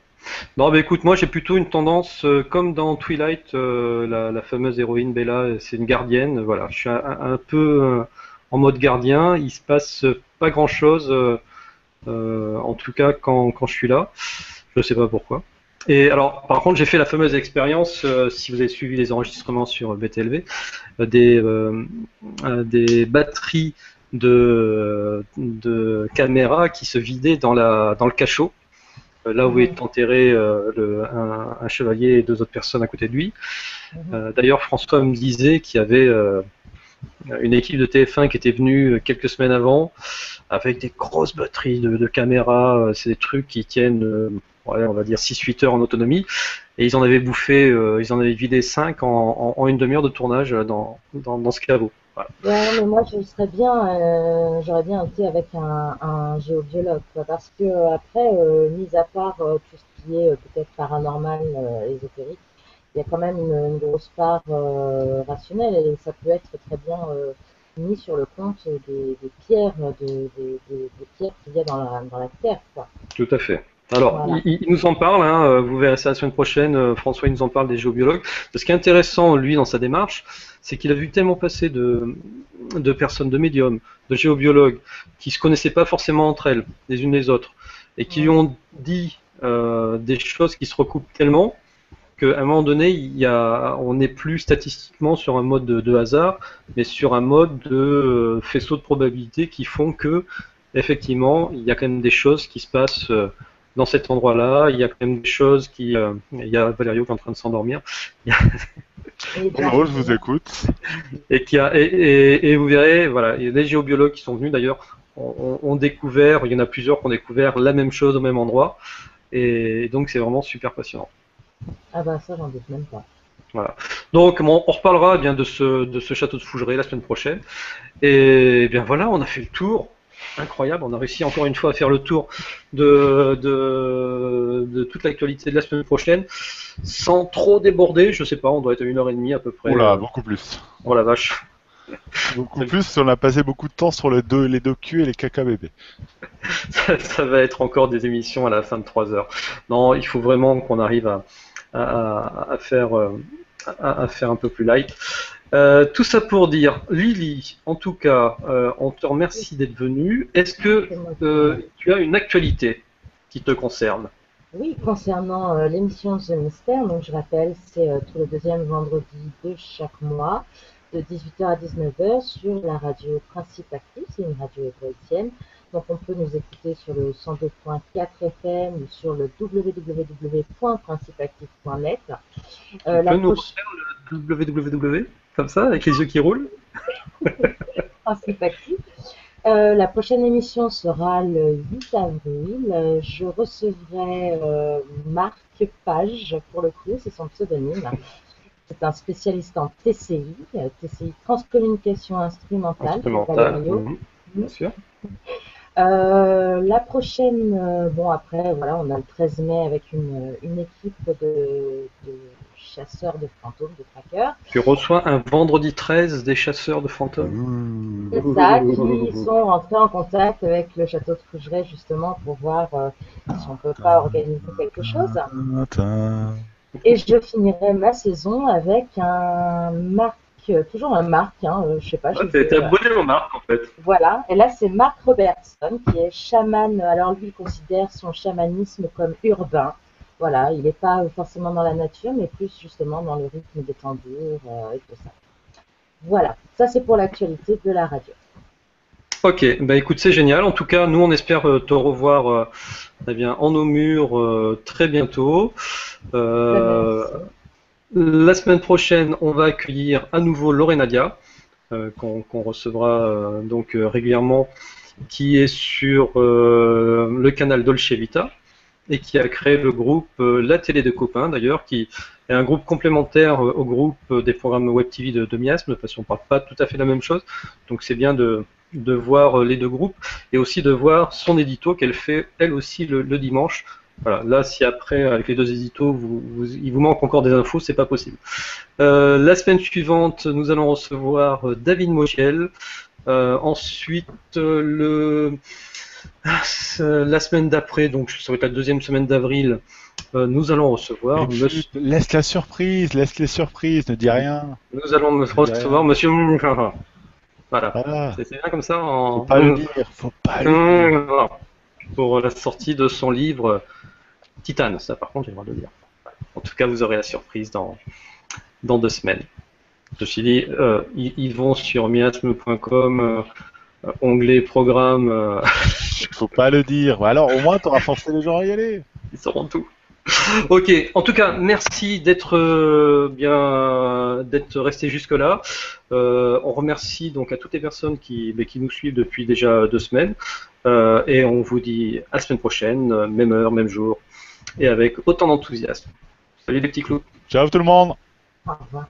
Non, bah écoute, moi j'ai plutôt une tendance, comme dans Twilight, la fameuse héroïne Bella, c'est une gardienne, voilà. Je suis un peu en mode gardien, il se passe pas grand-chose, en tout cas quand je suis là. Je sais pas pourquoi. Et alors, par contre, j'ai fait la fameuse expérience, si vous avez suivi les enregistrements sur BTLV, des batteries de caméras qui se vidaient dans le cachot, là où est enterré un chevalier et 2 autres personnes à côté de lui. D'ailleurs, François me disait qu'il y avait une équipe de TF1 qui était venue quelques semaines avant avec des grosses batteries de caméras. C'est des trucs qui tiennent, ouais, on va dire 6-8 heures en autonomie. Et ils en avaient bouffé, ils en avaient vidé 5 en une demi-heure de tournage dans ce caveau. Voilà. Ouais, mais moi, j'aurais bien été avec un géobiologue, quoi, parce que après, mis à part tout ce qui est peut-être paranormal, ésotérique, il y a quand même une grosse part rationnelle et ça peut être très bien mis sur le compte des pierres, des pierres qu'il y a dans la terre, quoi. Tout à fait. Alors, Voilà. il nous en parle, hein, vous verrez ça la semaine prochaine, François il nous en parle des géobiologues. Ce qui est intéressant, lui, dans sa démarche, c'est qu'il a vu tellement passer de personnes, de médiums, de géobiologues, qui se connaissaient pas forcément entre elles, les unes les autres, et qui lui ont dit des choses qui se recoupent tellement qu'à un moment donné, on n'est plus statistiquement sur un mode de hasard, mais sur un mode de faisceau de probabilités qui font que, effectivement, il y a quand même des choses qui se passent dans cet endroit-là. Il y a quand même des choses il y a Valerio qui est en train de s'endormir. Et Bonjour, je vous écoute. Et vous verrez, voilà, il y a des géobiologues qui sont venus d'ailleurs, ont découvert, il y en a plusieurs qui ont découvert la même chose au même endroit. Et donc c'est vraiment super passionnant. ah bah ça, j'en doute même pas. Voilà. Donc on reparlera bien de ce château de Fougeray la semaine prochaine. Et bien voilà, on a fait le tour. Incroyable, on a réussi encore une fois à faire le tour de toute l'actualité de la semaine prochaine sans trop déborder. Je sais pas, on doit être à 1h30 à peu près. Oula, beaucoup plus. Oh la vache. Beaucoup plus, on a passé beaucoup de temps sur les docu et les caca bébés. Ça va être encore des émissions à la fin de 3 heures. Non, il faut vraiment qu'on arrive à faire un peu plus light. Tout ça pour dire, Lily, en tout cas, on te remercie d'être venue. Est-ce que tu as une actualité qui te concerne? Oui, concernant l'émission The Mystère, donc je rappelle, c'est tous les deuxièmes vendredis de chaque mois, de 18h à 19h sur la radio Principe Actif, c'est une radio écologienne. Donc on peut nous écouter sur le 102.4 FM ou sur le www.principeactif.net. Tu peux nous refaire le www comme ça, avec les yeux qui roulent? Principe Actif. La prochaine émission sera le 8 avril. Je recevrai Marc Page, pour le coup, c'est son pseudonyme. C'est un spécialiste en TCI, TCI Transcommunication Instrumentale. Bien sûr. La prochaine, bon après, voilà, on a le 13 mai avec une équipe de chasseurs de fantômes, de trackers. Tu reçois un vendredi 13 des chasseurs de fantômes. C'est ça, qui sont rentrés en contact avec le château de Fougeray justement pour voir si on peut pas organiser quelque chose. Et je finirai ma saison avec un Marc, toujours un Marc, hein, je sais pas. T'es abonné au Marc en fait. Voilà, et là c'est Marc Robertson qui est chaman. Alors lui il considère son chamanisme comme urbain. Voilà, il n'est pas forcément dans la nature, mais plus justement dans le rythme des tambours et tout ça. Voilà, ça c'est pour l'actualité de la radio. Ok, bah écoute, c'est génial. En tout cas, nous on espère te revoir eh bien, en nos murs très bientôt. La semaine prochaine, on va accueillir à nouveau Lorenadia, qu'on recevra donc régulièrement, qui est sur le canal Dolce Vita et qui a créé le groupe La Télé des Copains d'ailleurs, qui est un groupe complémentaire au groupe des programmes Web TV de Miasme, parce qu'on ne parle pas tout à fait la même chose. Donc c'est bien de voir les deux groupes et aussi de voir son édito qu'elle fait elle aussi le dimanche. Voilà, là si après avec les deux éditos il vous manque encore des infos, c'est pas possible. La semaine suivante, nous allons recevoir David Mochiel. Ensuite la semaine d'après, donc ça va être la deuxième semaine d'avril, nous allons recevoir Laisse la surprise, laisse les surprises, ne dis rien. Nous allons recevoir Monsieur. Voilà. Voilà. C'est bien comme ça. Faut pas le dire, faut pas le dire. Voilà. Pour la sortie de son livre Titane. Ça, par contre, j'ai le droit de le dire. En tout cas, vous aurez la surprise dans 2 semaines. Ceci dit, ils vont sur miasme.com, onglet programme. Faut pas le dire. Alors, au moins, t'auras forcé les gens à y aller. Ils sauront tout. Ok, en tout cas, merci d'être resté jusque-là. On remercie donc à toutes les personnes qui nous suivent depuis déjà 2 semaines. Et on vous dit à la semaine prochaine, même heure, même jour, et avec autant d'enthousiasme. Salut les petits clous. Ciao tout le monde. Au revoir.